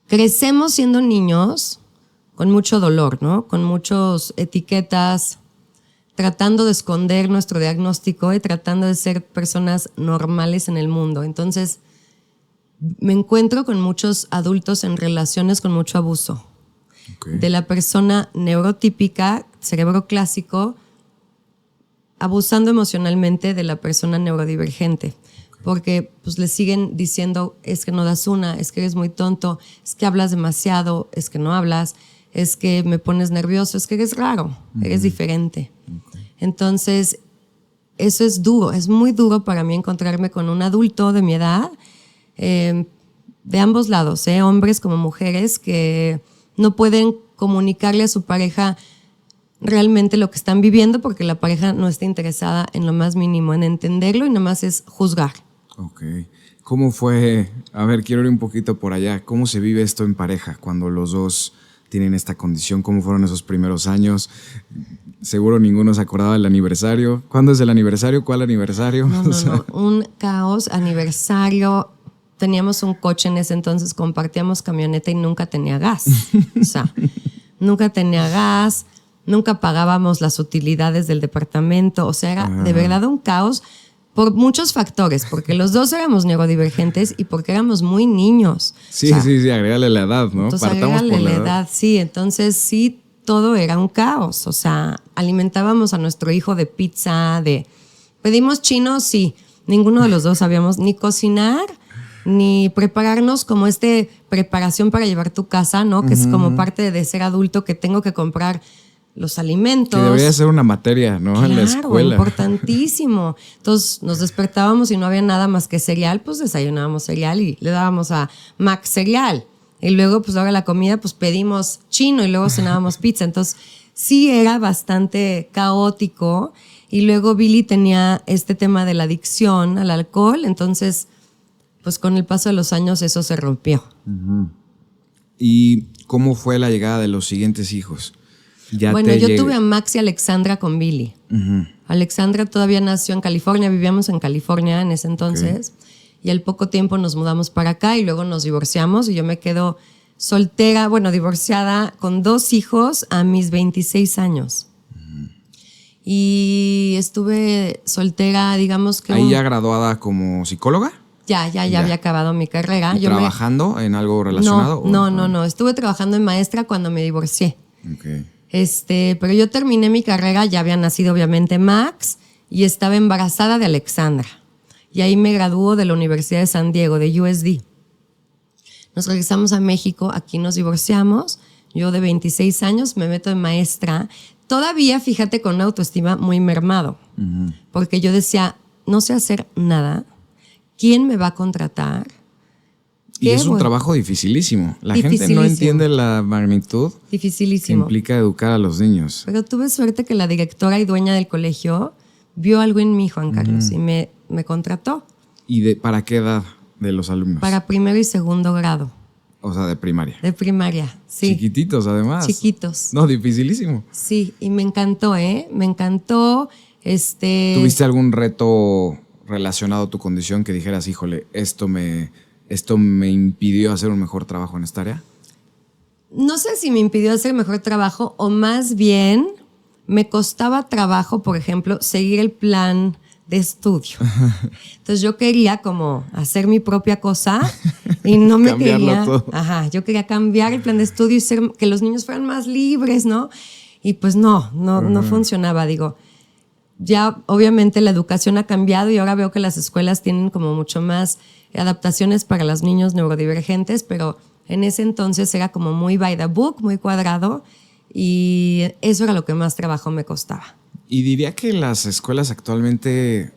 Crecemos siendo niños con mucho dolor, ¿no? Con muchas etiquetas, tratando de esconder nuestro diagnóstico y tratando de ser personas normales en el mundo. Entonces, me encuentro con muchos adultos en relaciones con mucho abuso. de la persona neurotípica, cerebro clásico, abusando emocionalmente de la persona neurodivergente. Porque pues le siguen diciendo, es que no das una, es que eres muy tonto, es que hablas demasiado, es que no hablas, es que me pones nervioso, es que eres raro, eres diferente. Entonces, eso es duro, es muy duro para mí encontrarme con un adulto de mi edad, de ambos lados, hombres como mujeres, que no pueden comunicarle a su pareja realmente lo que están viviendo porque la pareja no está interesada en lo más mínimo, en entenderlo y nada más es juzgar. Ok. ¿Cómo fue? A ver, quiero ir un poquito por allá. ¿Cómo se vive esto en pareja cuando los dos tienen esta condición? ¿Cómo fueron esos primeros años? Seguro ninguno se acordaba del aniversario. ¿Cuándo es el aniversario? ¿Cuál aniversario? No, un caos, aniversario. Teníamos un coche en ese entonces, compartíamos camioneta y nunca tenía gas. O sea, nunca tenía gas, nunca pagábamos las utilidades del departamento. O sea, era de verdad un caos por muchos factores, porque los dos éramos neurodivergentes y porque éramos muy niños. Sí, o sea, sí, agrégale la edad, ¿no? Entonces, Partamos agrégale por la edad, sí. Entonces, sí, todo era un caos. O sea, alimentábamos a nuestro hijo de pizza, pedimos chino, sí. Ninguno de los dos sabíamos ni cocinar, ni prepararnos como preparación para llevar tu casa, ¿no? Que es como parte de ser adulto, que tengo que comprar los alimentos. Que debería ser una materia, ¿no? Claro, en la escuela. Importantísimo. Entonces nos despertábamos y no había nada más que cereal, pues desayunábamos cereal y le dábamos a Max cereal. Y luego, pues ahora la comida, pues pedimos chino y luego cenábamos pizza. Entonces sí era bastante caótico. Y luego Billy tenía este tema de la adicción al alcohol. Entonces, pues con el paso de los años eso se rompió. ¿Y cómo fue la llegada de los siguientes hijos? Bueno, yo tuve a Max y Alexandra con Billy. Alexandra todavía nació en California, vivíamos en California en ese entonces. Y al poco tiempo nos mudamos para acá y luego nos divorciamos y yo me quedo soltera, bueno, divorciada con 2 hijos a mis 26 años. Y estuve soltera, digamos que... ¿Ahí ya graduada como psicóloga? Ya había acabado mi carrera. ¿Y trabajando en algo relacionado? No. Estuve trabajando en maestra cuando me divorcié. Okay. Pero yo terminé mi carrera, ya había nacido obviamente Max y estaba embarazada de Alexandra. Y ahí me graduó de la Universidad de San Diego, de USD. Nos regresamos a México, aquí nos divorciamos. Yo de 26 años me meto en maestra. Todavía, fíjate, con una autoestima muy mermado. Porque yo decía, no sé hacer nada. ¿Quién me va a contratar? Y es un trabajo dificilísimo. La gente no entiende la magnitud que implica educar a los niños. Pero tuve suerte que la directora y dueña del colegio vio algo en mí, Juan Carlos, y me contrató. ¿Y para qué edad de los alumnos? Para 1º y 2º grado. O sea, de primaria. De primaria, sí. Chiquititos, además. Chiquitos. No, dificilísimo. Sí, y me encantó, Me encantó. ¿Tuviste algún reto relacionado a tu condición que dijeras, híjole, esto me impidió hacer un mejor trabajo en esta área? No sé si me impidió hacer mejor trabajo o más bien me costaba trabajo, por ejemplo, seguir el plan de estudio. Entonces yo quería como hacer mi propia cosa y no me quería... todo. Yo quería cambiar el plan de estudio y que los niños fueran más libres, ¿no? Y pues no funcionaba, digo. Ya obviamente la educación ha cambiado y ahora veo que las escuelas tienen como mucho más adaptaciones para los niños neurodivergentes, pero en ese entonces era como muy by the book, muy cuadrado, y eso era lo que más trabajo me costaba. Y diría que las escuelas actualmente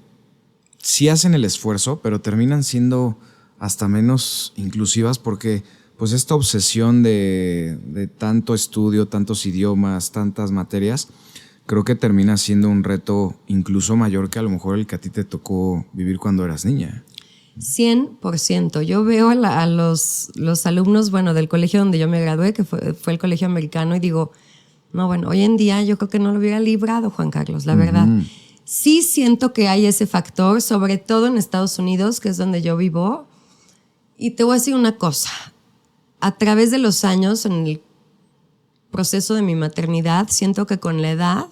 sí hacen el esfuerzo, pero terminan siendo hasta menos inclusivas porque pues esta obsesión de tanto estudio, tantos idiomas, tantas materias, creo que termina siendo un reto incluso mayor que a lo mejor el que a ti te tocó vivir cuando eras niña. 100%. Yo veo a los alumnos, del colegio donde yo me gradué, que fue el colegio americano, y digo, no, hoy en día yo creo que no lo hubiera librado, Juan Carlos, la verdad. Sí siento que hay ese factor, sobre todo en Estados Unidos, que es donde yo vivo. Y te voy a decir una cosa. A través de los años, en el proceso de mi maternidad, siento que con la edad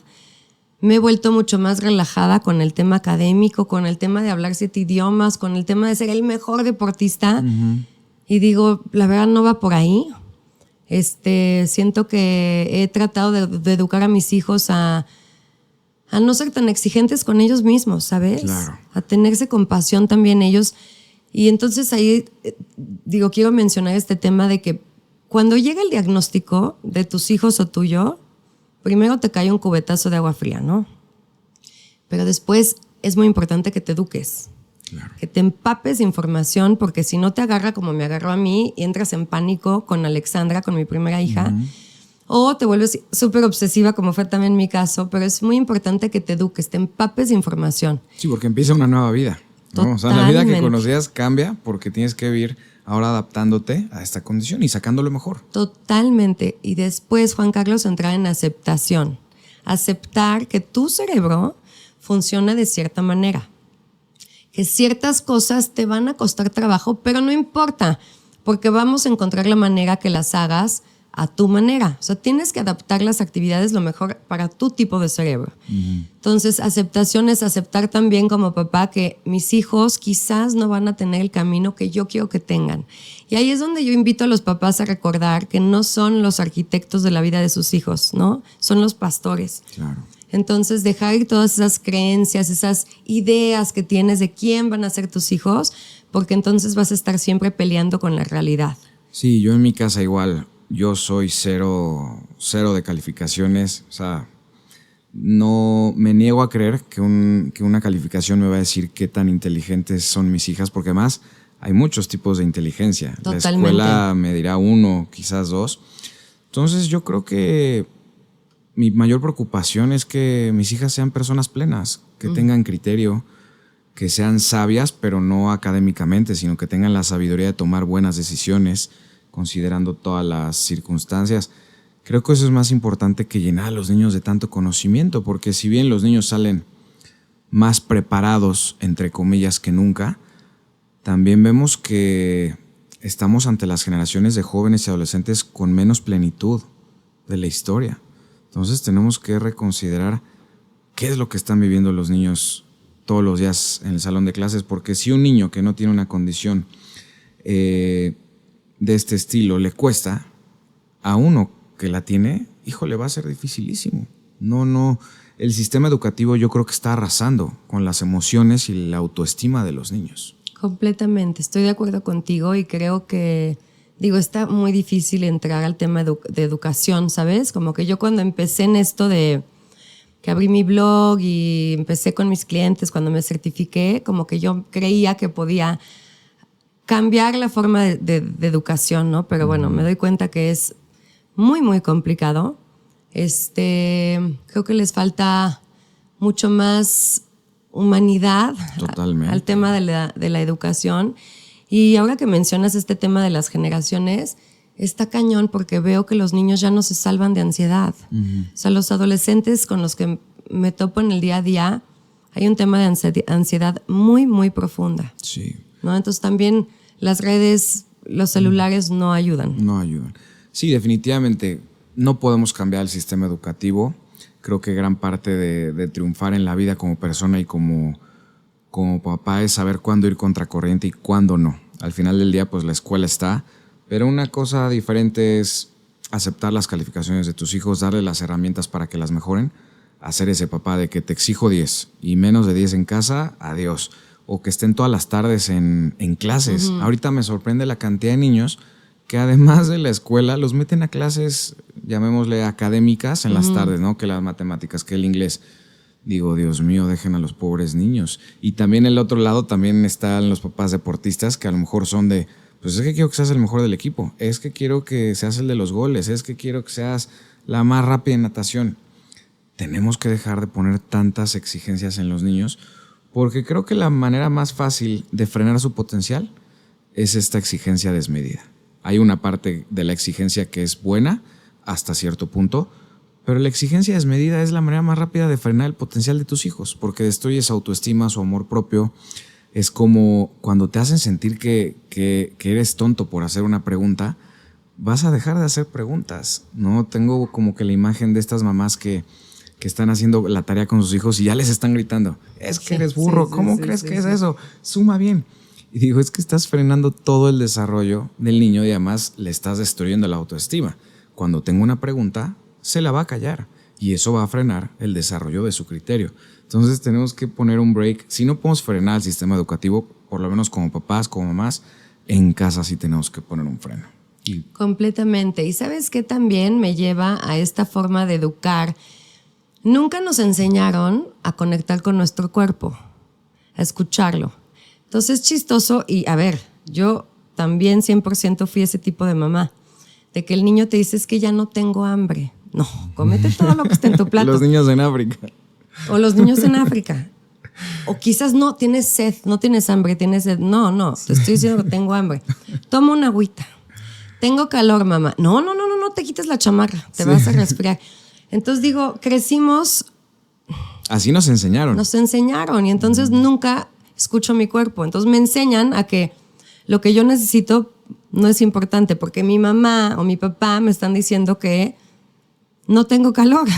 me he vuelto mucho más relajada con el tema académico, con el tema de hablar 7 idiomas, con el tema de ser el mejor deportista. Y digo, la verdad no va por ahí. Siento que he tratado de educar a mis hijos a no ser tan exigentes con ellos mismos, ¿sabes? Claro. A tenerse compasión también ellos. Y entonces ahí, quiero mencionar este tema de que cuando llega el diagnóstico de tus hijos o tuyo, primero te cae un cubetazo de agua fría, ¿no? Pero después es muy importante que te eduques. Claro. Que te empapes de información, porque si no te agarra como me agarró a mí y entras en pánico con Alexandra, con mi primera hija, o te vuelves súper obsesiva, como fue también mi caso, pero es muy importante que te eduques, te empapes de información. Sí, porque empieza una nueva vida, ¿no? O sea, la vida que conocías cambia porque tienes que vivir ahora adaptándote a esta condición y sacando lo mejor. Totalmente. Y después, Juan Carlos, entrar en aceptación. Aceptar que tu cerebro funciona de cierta manera. Que ciertas cosas te van a costar trabajo, pero no importa, porque vamos a encontrar la manera que las hagas a tu manera. O sea, tienes que adaptar las actividades lo mejor para tu tipo de cerebro. Entonces, aceptación es aceptar también como papá que mis hijos quizás no van a tener el camino que yo quiero que tengan. Y ahí es donde yo invito a los papás a recordar que no son los arquitectos de la vida de sus hijos, ¿no? Son los pastores. Claro. Entonces, dejar ir todas esas creencias, esas ideas que tienes de quién van a ser tus hijos, porque entonces vas a estar siempre peleando con la realidad. Sí, yo en mi casa igual, yo soy cero de calificaciones, o sea, no me niego a creer que una calificación me va a decir qué tan inteligentes son mis hijas, porque además hay muchos tipos de inteligencia. Totalmente. La escuela me dirá 1, quizás 2. Entonces yo creo que mi mayor preocupación es que mis hijas sean personas plenas, que tengan criterio, que sean sabias, pero no académicamente, sino que tengan la sabiduría de tomar buenas decisiones, considerando todas las circunstancias. Creo que eso es más importante que llenar a los niños de tanto conocimiento, porque si bien los niños salen más preparados, entre comillas, que nunca, también vemos que estamos ante las generaciones de jóvenes y adolescentes con menos plenitud de la historia. Entonces tenemos que reconsiderar qué es lo que están viviendo los niños todos los días en el salón de clases, porque si un niño que no tiene una condición de este estilo le cuesta, a uno que la tiene, híjole, va a ser dificilísimo. No, el sistema educativo yo creo que está arrasando con las emociones y la autoestima de los niños. Completamente, estoy de acuerdo contigo y creo que, está muy difícil entrar al tema de educación, ¿sabes? Como que yo cuando empecé en esto de que abrí mi blog y empecé con mis clientes, cuando me certifiqué, como que yo creía que podía cambiar la forma de educación, ¿no? Pero bueno, me doy cuenta que es muy, muy complicado. Creo que les falta mucho más humanidad al tema de la educación. Y ahora que mencionas este tema de las generaciones, está cañón porque veo que los niños ya no se salvan de ansiedad. O sea, los adolescentes con los que me topo en el día a día, hay un tema de ansiedad muy, muy profunda. Sí. ¿No? Entonces también las redes, los celulares no ayudan. No ayudan. Sí, definitivamente no podemos cambiar el sistema educativo. Creo que gran parte de triunfar en la vida como persona y como papá es saber cuándo ir contracorriente y cuándo no. Al final del día, pues la escuela está, pero una cosa diferente es aceptar las calificaciones de tus hijos, darles las herramientas para que las mejoren, hacer ese papá de que te exijo 10 y menos de 10 en casa, adiós. O que estén todas las tardes en clases. Ahorita me sorprende la cantidad de niños que además de la escuela los meten a clases, llamémosle académicas, en las tardes, ¿no? Que las matemáticas, que el inglés. Digo, Dios mío, dejen a los pobres niños. Y también el otro lado también están los papás deportistas que a lo mejor son de, pues es que quiero que seas el mejor del equipo, es que quiero que seas el de los goles, es que quiero que seas la más rápida en natación. Tenemos que dejar de poner tantas exigencias en los niños, porque creo que la manera más fácil de frenar su potencial es esta exigencia desmedida. Hay una parte de la exigencia que es buena hasta cierto punto, pero la exigencia desmedida es la manera más rápida de frenar el potencial de tus hijos, porque destruyes autoestima, su amor propio. Es como cuando te hacen sentir que eres tonto por hacer una pregunta, vas a dejar de hacer preguntas, ¿no? Tengo como que la imagen de estas mamás que están haciendo la tarea con sus hijos y ya les están gritando, es que eres burro, ¿cómo crees que es eso? Suma bien. Y digo, es que estás frenando todo el desarrollo del niño y además le estás destruyendo la autoestima. Cuando tenga una pregunta, se la va a callar y eso va a frenar el desarrollo de su criterio. Entonces tenemos que poner un break. Si no podemos frenar el sistema educativo, por lo menos como papás, como mamás, en casa sí tenemos que poner un freno. Completamente. Y ¿sabes qué también me lleva a esta forma de educar? Nunca nos enseñaron a conectar con nuestro cuerpo, a escucharlo. Entonces es chistoso y a ver, yo también 100% fui ese tipo de mamá, de que el niño te dice es que ya no tengo hambre. No, cómete todo lo que está en tu plato. Los niños en África. O los niños en África. O quizás no, tienes sed, no tienes hambre, tienes sed. No, te estoy diciendo que tengo hambre. Toma una agüita. Tengo calor, mamá. No te quites la chamarra, te vas a resfriar. Entonces digo, crecimos. Así nos enseñaron. Nos enseñaron y entonces nunca escucho mi cuerpo. Entonces me enseñan a que lo que yo necesito no es importante porque mi mamá o mi papá me están diciendo que no tengo calor,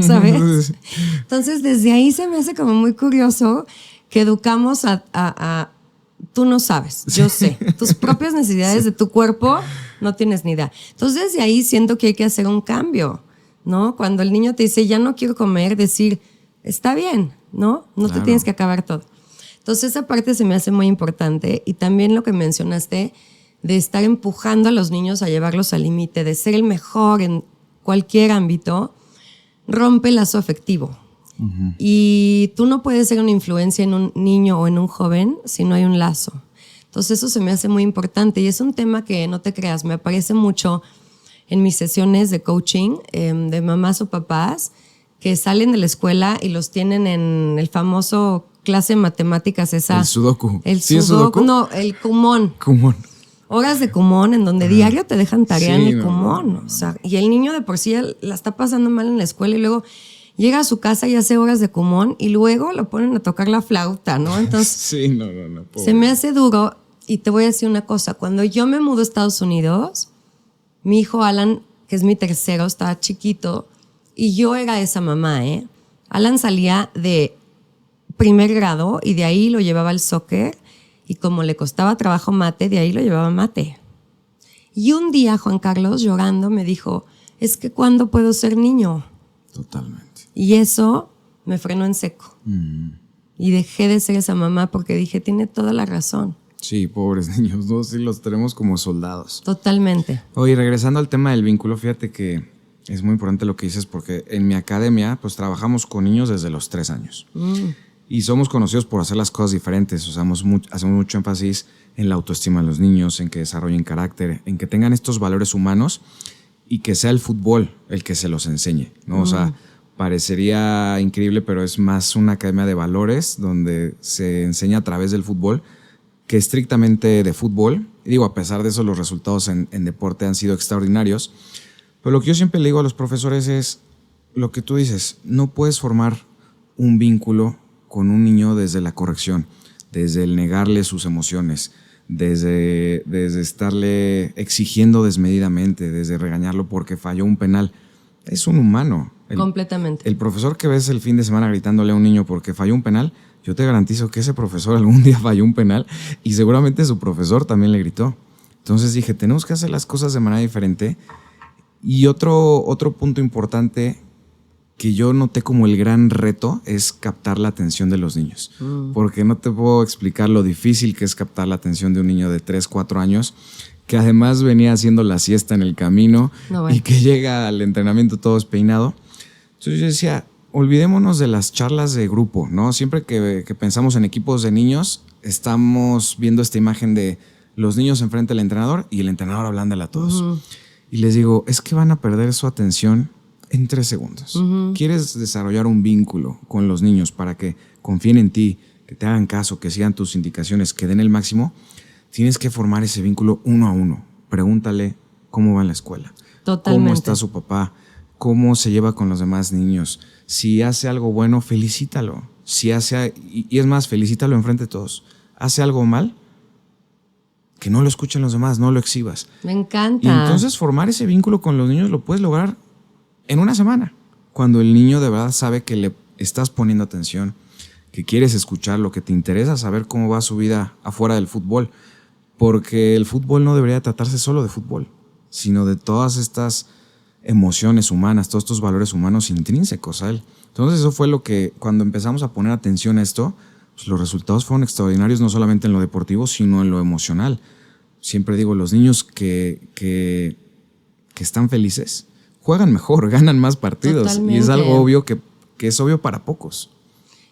¿sabes? Entonces desde ahí se me hace como muy curioso que educamos a tú no sabes, yo sé. Tus propias necesidades de tu cuerpo no tienes ni idea. Entonces desde ahí siento que hay que hacer un cambio, ¿no? Cuando el niño te dice, ya no quiero comer, decir, está bien, ¿no? No Claro. te tienes que acabar todo. Entonces esa parte se me hace muy importante y también lo que mencionaste de estar empujando a los niños a llevarlos al límite, de ser el mejor en cualquier ámbito, rompe el lazo afectivo. Uh-huh. Y tú no puedes ser una influencia en un niño o en un joven si no hay un lazo. Entonces eso se me hace muy importante y es un tema que, no te creas, me aparece mucho en mis sesiones de coaching de mamás o papás que salen de la escuela y los tienen en el famoso clase de matemáticas esa. El sudoku. ¿Sí es sudoku? No, el kumon. Kumon. Horas de kumon en donde diario te dejan tarea en el kumon. O sea, y el niño de por sí la está pasando mal en la escuela y luego llega a su casa y hace horas de kumon y luego lo ponen a tocar la flauta, ¿no? Entonces, sí, no. Se me hace duro y te voy a decir una cosa. Cuando yo me mudo a Estados Unidos, mi hijo Alan, que es mi tercero, estaba chiquito y yo era esa mamá, ¿eh? Alan salía de primer grado y de ahí lo llevaba al soccer y como le costaba trabajo mate, de ahí lo llevaba a mate. Y un día Juan Carlos llorando me dijo, es que ¿cuándo puedo ser niño? Totalmente. Y eso me frenó en seco. Y dejé de ser esa mamá porque dije, tiene toda la razón. Sí, pobres niños, ¿no? Sí los tenemos como soldados. Totalmente. Oye, regresando al tema del vínculo, fíjate que es muy importante lo que dices porque en mi academia pues trabajamos con niños desde los 3 años. Y somos conocidos por hacer las cosas diferentes. O sea, hacemos mucho énfasis en la autoestima de los niños, en que desarrollen carácter, en que tengan estos valores humanos y que sea el fútbol el que se los enseñe, ¿no? O sea, parecería increíble, pero es más una academia de valores donde se enseña a través del fútbol que estrictamente de fútbol. Y digo, a pesar de eso, los resultados en deporte han sido extraordinarios. Pero lo que yo siempre le digo a los profesores es lo que tú dices, no puedes formar un vínculo con un niño desde la corrección, desde el negarle sus emociones, desde estarle exigiendo desmedidamente, desde regañarlo porque falló un penal. Es un humano. Completamente. El profesor que ves el fin de semana gritándole a un niño porque falló un penal, yo te garantizo que ese profesor algún día falló un penal y seguramente su profesor también le gritó. Entonces dije, tenemos que hacer las cosas de manera diferente. Y otro punto importante que yo noté como el gran reto es captar la atención de los niños. Porque no te puedo explicar lo difícil que es captar la atención de un niño de 3, 4 años, que además venía haciendo la siesta en el camino y que llega al entrenamiento todo despeinado. Entonces yo decía, olvidémonos de las charlas de grupo, ¿no? Siempre que pensamos en equipos de niños, estamos viendo esta imagen de los niños enfrente del entrenador y el entrenador hablándole a todos. Y les digo, es que van a perder su atención en 3 segundos. ¿Quieres desarrollar un vínculo con los niños para que confíen en ti, que te hagan caso, que sigan tus indicaciones, que den el máximo? Tienes que formar ese vínculo 1 a 1. Pregúntale cómo va en la escuela. Totalmente. ¿Cómo está su papá? ¿Cómo se lleva con los demás niños? Si hace algo bueno, felicítalo. Si hace, y es más, felicítalo enfrente de todos. ¿Hace algo mal? Que no lo escuchen los demás, no lo exhibas. Me encanta. Y entonces formar ese vínculo con los niños lo puedes lograr en una semana. Cuando el niño de verdad sabe que le estás poniendo atención, que quieres escucharlo, que te interesa saber cómo va su vida afuera del fútbol. Porque el fútbol no debería tratarse solo de fútbol, sino de todas estas emociones humanas, todos estos valores humanos intrínsecos a él. Entonces eso fue lo que, cuando empezamos a poner atención a esto, pues los resultados fueron extraordinarios, no solamente en lo deportivo, sino en lo emocional. Siempre digo, los niños que están felices juegan mejor, ganan más partidos. Totalmente. Y es algo obvio que es obvio para pocos.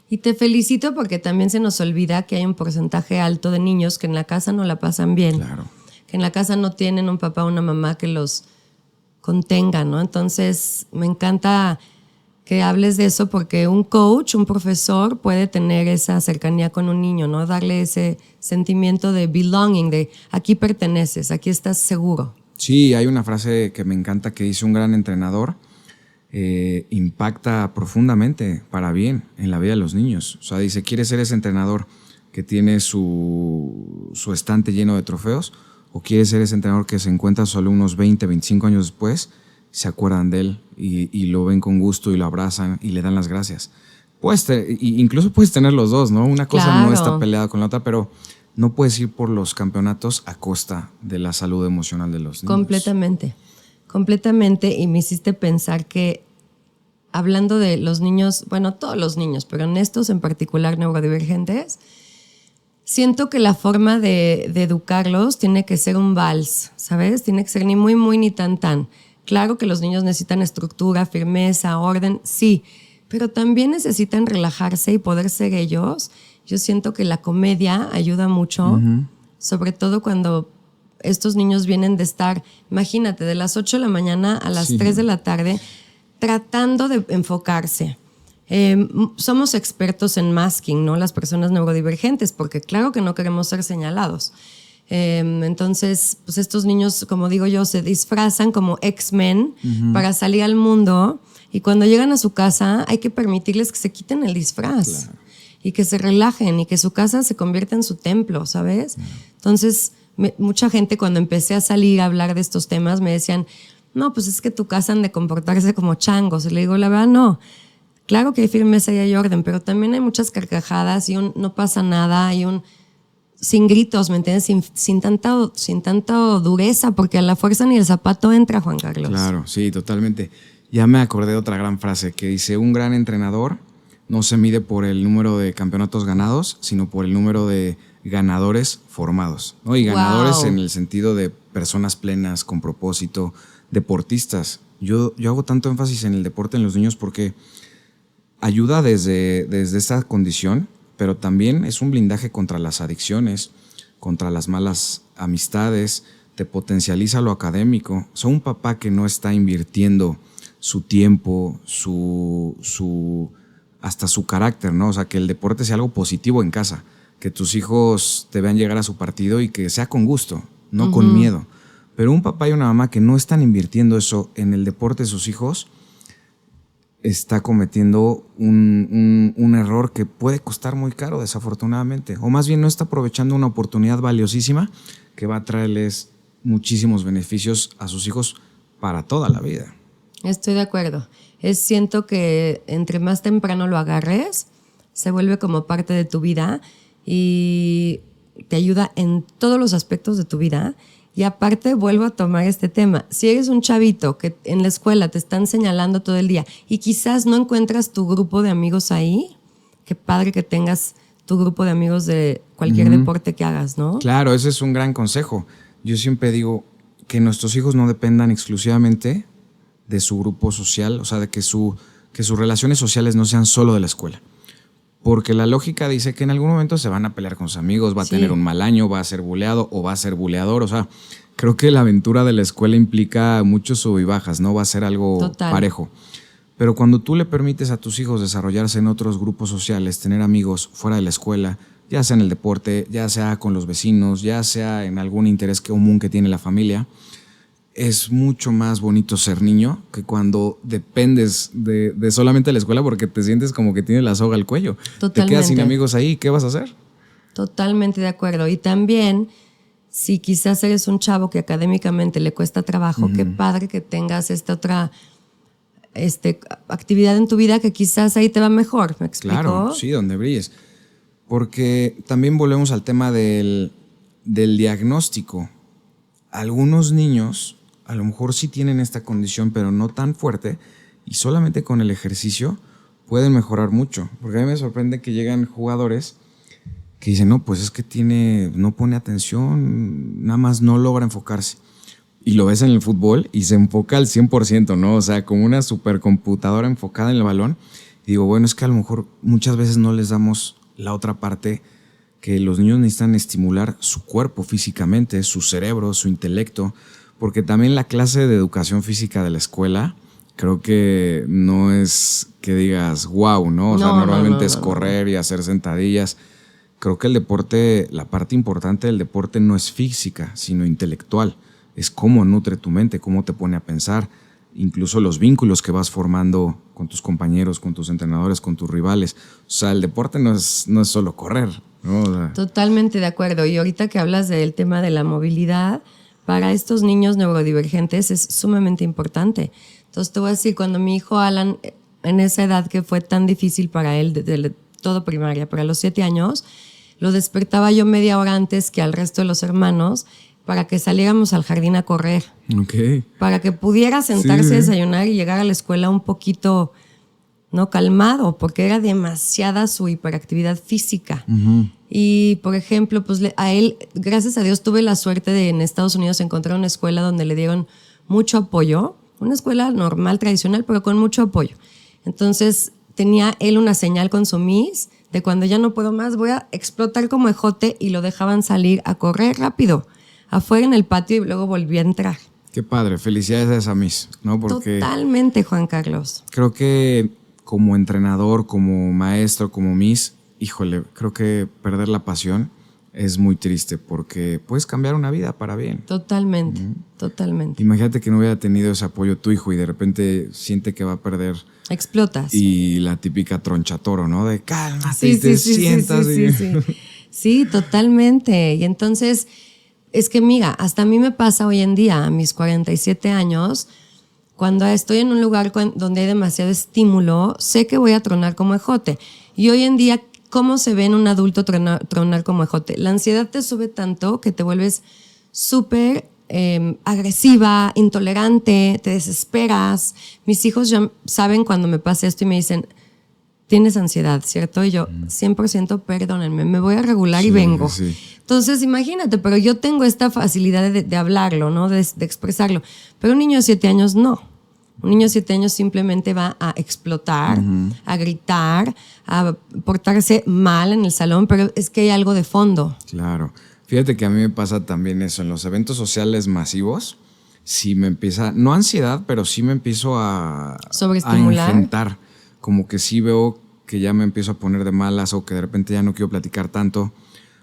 Y te felicito porque también se nos olvida que hay un porcentaje alto de niños que en la casa no la pasan bien. Claro. Que en la casa no tienen un papá o una mamá que los contenga, ¿no? Entonces, me encanta que hables de eso porque un coach, un profesor puede tener esa cercanía con un niño, ¿no? Darle ese sentimiento de belonging, de aquí perteneces, aquí estás seguro. Sí, hay una frase que me encanta que dice: un gran entrenador impacta profundamente para bien en la vida de los niños. O sea, dice, ¿quieres ser ese entrenador que tiene su estante lleno de trofeos? ¿O quieres ser ese entrenador que se encuentra solo unos 20, 25 años después, se acuerdan de él y lo ven con gusto y lo abrazan y le dan las gracias? Incluso puedes tener los dos, ¿no? Una cosa no está peleada con la otra, pero no puedes ir por los campeonatos a costa de la salud emocional de los niños. Completamente, y me hiciste pensar que hablando de los niños, bueno, todos los niños, pero en estos en particular neurodivergentes, siento que la forma de educarlos tiene que ser un vals, ¿sabes? Tiene que ser ni muy, muy, ni tan, tan. Claro que los niños necesitan estructura, firmeza, orden, sí, pero también necesitan relajarse y poder ser ellos. Yo siento que la comedia ayuda mucho, sobre todo cuando estos niños vienen de estar, imagínate, de las 8 de la mañana a las 3 de la tarde, tratando de enfocarse. Somos expertos en masking, ¿no? Las personas neurodivergentes, porque claro que no queremos ser señalados. Entonces, pues estos niños, como digo yo, se disfrazan como X-Men para salir al mundo, y cuando llegan a su casa hay que permitirles que se quiten el disfraz. Claro. Y que se relajen y que su casa se convierta en su templo, ¿sabes? Entonces, mucha gente cuando empecé a salir a hablar de estos temas me decían, no, pues es que tu casa han de comportarse como changos. Y le digo, la verdad, no. Claro que hay firmeza y hay orden, pero también hay muchas carcajadas y no pasa nada, y sin gritos, ¿me entiendes? Sin tanta dureza, porque a la fuerza ni el zapato entra, Juan Carlos. Claro, sí, totalmente. Ya me acordé de otra gran frase que dice: un gran entrenador no se mide por el número de campeonatos ganados, sino por el número de ganadores formados, ¿no? Y ganadores en el sentido de personas plenas, con propósito, deportistas. Yo hago tanto énfasis en el deporte en los niños porque ayuda desde esta condición, pero también es un blindaje contra las adicciones, contra las malas amistades, te potencializa lo académico. O sea, un papá que no está invirtiendo su tiempo, hasta su carácter, ¿no? O sea, que el deporte sea algo positivo en casa, que tus hijos te vean llegar a su partido y que sea con gusto, no con miedo. Pero un papá y una mamá que no están invirtiendo eso en el deporte de sus hijos, está cometiendo un error que puede costar muy caro, desafortunadamente. O más bien no está aprovechando una oportunidad valiosísima que va a traerles muchísimos beneficios a sus hijos para toda la vida. Estoy de acuerdo. Siento que entre más temprano lo agarres, se vuelve como parte de tu vida y te ayuda en todos los aspectos de tu vida. Y aparte vuelvo a tomar este tema. Si eres un chavito que en la escuela te están señalando todo el día y quizás no encuentras tu grupo de amigos ahí, qué padre que tengas tu grupo de amigos de cualquier deporte que hagas, ¿no? Claro, ese es un gran consejo. Yo siempre digo que nuestros hijos no dependan exclusivamente de su grupo social, o sea, de que sus relaciones sociales no sean solo de la escuela. Porque la lógica dice que en algún momento se van a pelear con sus amigos, va a tener un mal año, va a ser buleado o va a ser buleador. O sea, creo que la aventura de la escuela implica muchos sub y bajas, no va a ser algo parejo. Pero cuando tú le permites a tus hijos desarrollarse en otros grupos sociales, tener amigos fuera de la escuela, ya sea en el deporte, ya sea con los vecinos, ya sea en algún interés común que tiene la familia, es mucho más bonito ser niño que cuando dependes de solamente la escuela, porque te sientes como que tienes la soga al cuello. Totalmente. Te quedas sin amigos ahí, ¿qué vas a hacer? Totalmente de acuerdo. Y también, si quizás eres un chavo que académicamente le cuesta trabajo, qué padre que tengas esta otra actividad en tu vida que quizás ahí te va mejor, ¿me explico? Claro, sí, donde brilles. Porque también volvemos al tema del diagnóstico. Algunos niños a lo mejor sí tienen esta condición, pero no tan fuerte, y solamente con el ejercicio pueden mejorar mucho. Porque a mí me sorprende que llegan jugadores que dicen, no, pues es que no pone atención, nada más no logra enfocarse. Y lo ves en el fútbol y se enfoca al 100%, ¿no? O sea, como una supercomputadora enfocada en el balón. Y digo, bueno, es que a lo mejor muchas veces no les damos la otra parte, que los niños necesitan estimular su cuerpo físicamente, su cerebro, su intelecto, porque también la clase de educación física de la escuela creo que no es que digas wow, ¿no? O sea, normalmente es correr y hacer sentadillas. Creo que el deporte, la parte importante del deporte no es física, sino intelectual. Es cómo nutre tu mente, cómo te pone a pensar, incluso los vínculos que vas formando con tus compañeros, con tus entrenadores, con tus rivales. O sea, el deporte no es solo correr, ¿no? O sea, totalmente de acuerdo. Y ahorita que hablas del tema de la movilidad, para estos niños neurodivergentes es sumamente importante. Entonces te voy a decir, cuando mi hijo Alan, en esa edad que fue tan difícil para él, desde todo primaria, para los 7 años, lo despertaba yo media hora antes que al resto de los hermanos para que saliéramos al jardín a correr. Okay. Para que pudiera sentarse a desayunar y llegar a la escuela un poquito, ¿no?, calmado, porque era demasiada su hiperactividad física. Uh-huh. Y, por ejemplo, pues a él, gracias a Dios, tuve la suerte de en Estados Unidos encontrar una escuela donde le dieron mucho apoyo, una escuela normal, tradicional, pero con mucho apoyo. Entonces, tenía él una señal con su Miss de cuando ya no puedo más, voy a explotar como ejote, y lo dejaban salir a correr rápido, afuera en el patio, y luego volví a entrar. Qué padre, felicidades a esa Miss, ¿no? Porque totalmente, Juan Carlos. Creo que como entrenador, como maestro, como Miss, híjole, creo que perder la pasión es muy triste porque puedes cambiar una vida para bien. Totalmente, totalmente. Imagínate que no hubiera tenido ese apoyo tu hijo y de repente siente que va a perder. Explotas. Y la típica tronchatoro, ¿no? De cálmate y te sientas. Sí, totalmente. Y entonces, es que mira, hasta a mí me pasa hoy en día, a mis 47 años, cuando estoy en un lugar donde hay demasiado estímulo, sé que voy a tronar como ejote. Y hoy en día, ¿cómo se ve en un adulto tronar como ejote? La ansiedad te sube tanto que te vuelves súper agresiva, intolerante, te desesperas. Mis hijos ya saben cuando me pasa esto y me dicen, tienes ansiedad, ¿cierto? Y yo, 100% perdónenme, me voy a regular y vengo. Sí. Entonces, imagínate, pero yo tengo esta facilidad de hablarlo, ¿no? De expresarlo. Pero un niño de 7 años no. Un niño de 7 años simplemente va a explotar, a gritar, a portarse mal en el salón, pero es que hay algo de fondo. Claro. Fíjate que a mí me pasa también eso. En los eventos sociales masivos, sí me empieza, no ansiedad, pero sí me empiezo a engentar. Como que sí veo que ya me empiezo a poner de malas o que de repente ya no quiero platicar tanto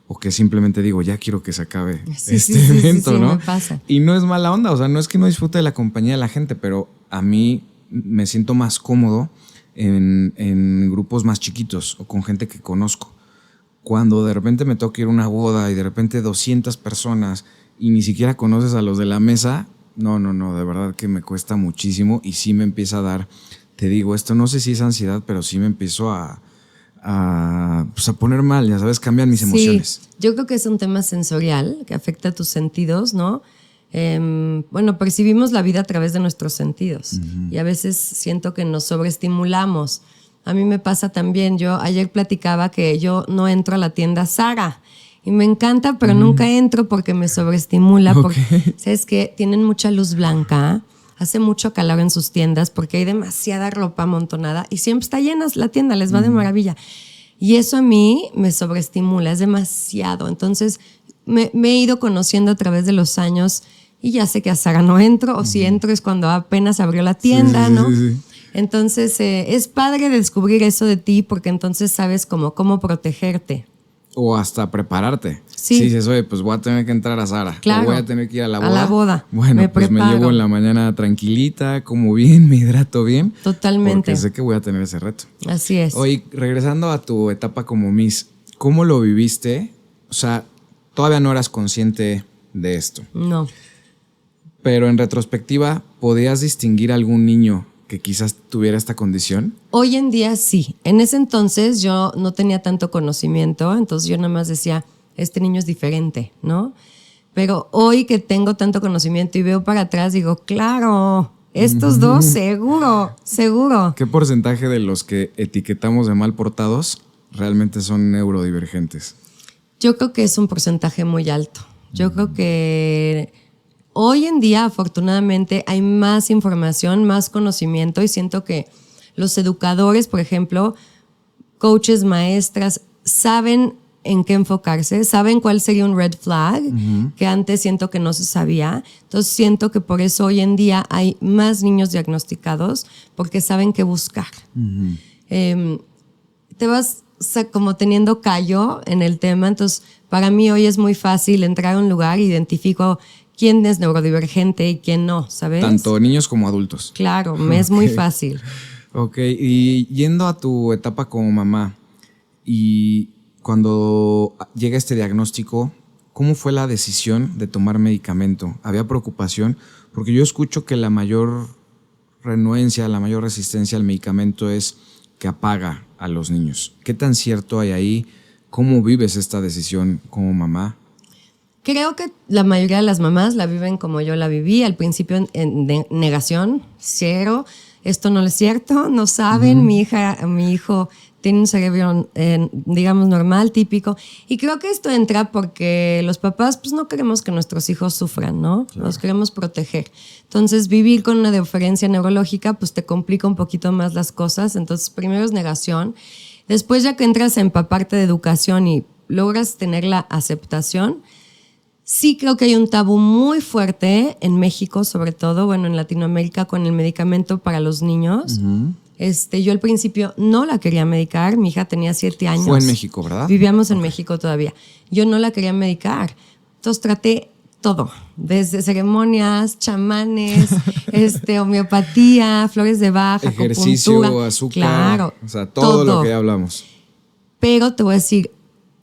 o que simplemente digo, ya quiero que se acabe evento, ¿no? Me pasa. Y no es mala onda, o sea, no es que no disfrute de la compañía de la gente, pero a mí me siento más cómodo en grupos más chiquitos o con gente que conozco. Cuando de repente me toca ir a una boda y de repente 200 personas y ni siquiera conoces a los de la mesa, no, de verdad que me cuesta muchísimo y sí me empieza a dar, te digo, esto no sé si es ansiedad, pero sí me empiezo a poner mal, ya sabes, cambian mis emociones. Sí, yo creo que es un tema sensorial que afecta a tus sentidos, ¿no? Bueno, percibimos la vida a través de nuestros sentidos y a veces siento que nos sobreestimulamos. A mí me pasa también, yo ayer platicaba que yo no entro a la tienda Zara y me encanta, pero nunca entro porque me sobreestimula, porque sabes que tienen mucha luz blanca, hace mucho calor en sus tiendas porque hay demasiada ropa amontonada y siempre está llena la tienda, les va de maravilla. Y eso a mí me sobreestimula, es demasiado. Entonces me he ido conociendo a través de los años y ya sé que a Zara no entro, o si entro es cuando apenas abrió la tienda, ¿no? Sí. Entonces es padre descubrir eso de ti porque entonces sabes cómo protegerte. O hasta prepararte. Sí. Dices, oye, pues voy a tener que entrar a Zara. Claro. O voy a tener que ir a la boda. A la boda. Bueno, pues me llevo en la mañana tranquilita, como bien, me hidrato bien. Totalmente. Porque sé que voy a tener ese reto. Así es. Oye, regresando a tu etapa como Miss, ¿cómo lo viviste? O sea, todavía no eras consciente de esto. No. Pero en retrospectiva, ¿podías distinguir a algún niño que quizás tuviera esta condición? Hoy en día sí. En ese entonces yo no tenía tanto conocimiento, entonces yo nada más decía, este niño es diferente, ¿no? Pero hoy que tengo tanto conocimiento y veo para atrás, digo, claro, estos dos seguro. ¿Qué porcentaje de los que etiquetamos de mal portados realmente son neurodivergentes? Yo creo que es un porcentaje muy alto. Yo creo que hoy en día, afortunadamente, hay más información, más conocimiento y siento que los educadores, por ejemplo, coaches, maestras, saben en qué enfocarse, saben cuál sería un red flag, que antes siento que no se sabía. Entonces siento que por eso hoy en día hay más niños diagnosticados porque saben qué buscar. Te vas como teniendo callo en el tema, entonces para mí hoy es muy fácil entrar a un lugar, identifico quién es neurodivergente y quién no, ¿sabes? Tanto niños como adultos. Claro, me es muy fácil. Ok, y yendo a tu etapa como mamá, y cuando llega este diagnóstico, ¿cómo fue la decisión de tomar medicamento? ¿Había preocupación? Porque yo escucho que la mayor renuencia, la mayor resistencia al medicamento es que apaga a los niños. ¿Qué tan cierto hay ahí? ¿Cómo vives esta decisión como mamá? Creo que la mayoría de las mamás la viven como yo la viví, al principio en negación, cero, esto no es cierto, no saben, mi hijo tiene un cerebro, digamos, normal, típico, y creo que esto entra porque los papás pues no queremos que nuestros hijos sufran, ¿no? Claro. Los queremos proteger. Entonces, vivir con una diferencia neurológica pues te complica un poquito más las cosas, entonces primero es negación, después ya que entras a empaparte de educación y logras tener la aceptación. Sí creo que hay un tabú muy fuerte en México, sobre todo, bueno, en Latinoamérica, con el medicamento para los niños. Yo al principio no la quería medicar, mi hija tenía 7 años. Fue en México, ¿verdad? Vivíamos en México todavía. Yo no la quería medicar. Entonces traté todo, desde ceremonias, chamanes, homeopatía, flores de Bach, ejercicio, acupuntura. azúcar, claro, o sea, todo lo que ya hablamos. Pero te voy a decir,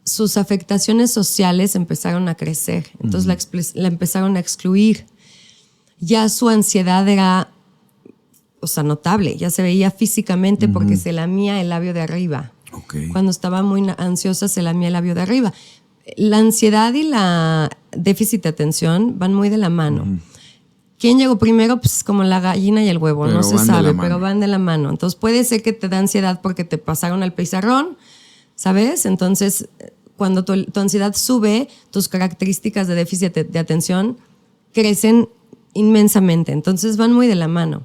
sus afectaciones sociales empezaron a crecer, entonces la empezaron a excluir. Ya su ansiedad era, notable, ya se veía físicamente porque se lamía el labio de arriba. Okay. Cuando estaba muy ansiosa se lamía el labio de arriba. La ansiedad y la déficit de atención van muy de la mano. ¿Quién llegó primero? Pues como la gallina y el huevo, pero no se sabe, pero van de la mano. Entonces puede ser que te da ansiedad porque te pasaron al pizarrón, ¿sabes? Entonces, cuando tu ansiedad sube, tus características de déficit de atención crecen inmensamente. Entonces, van muy de la mano.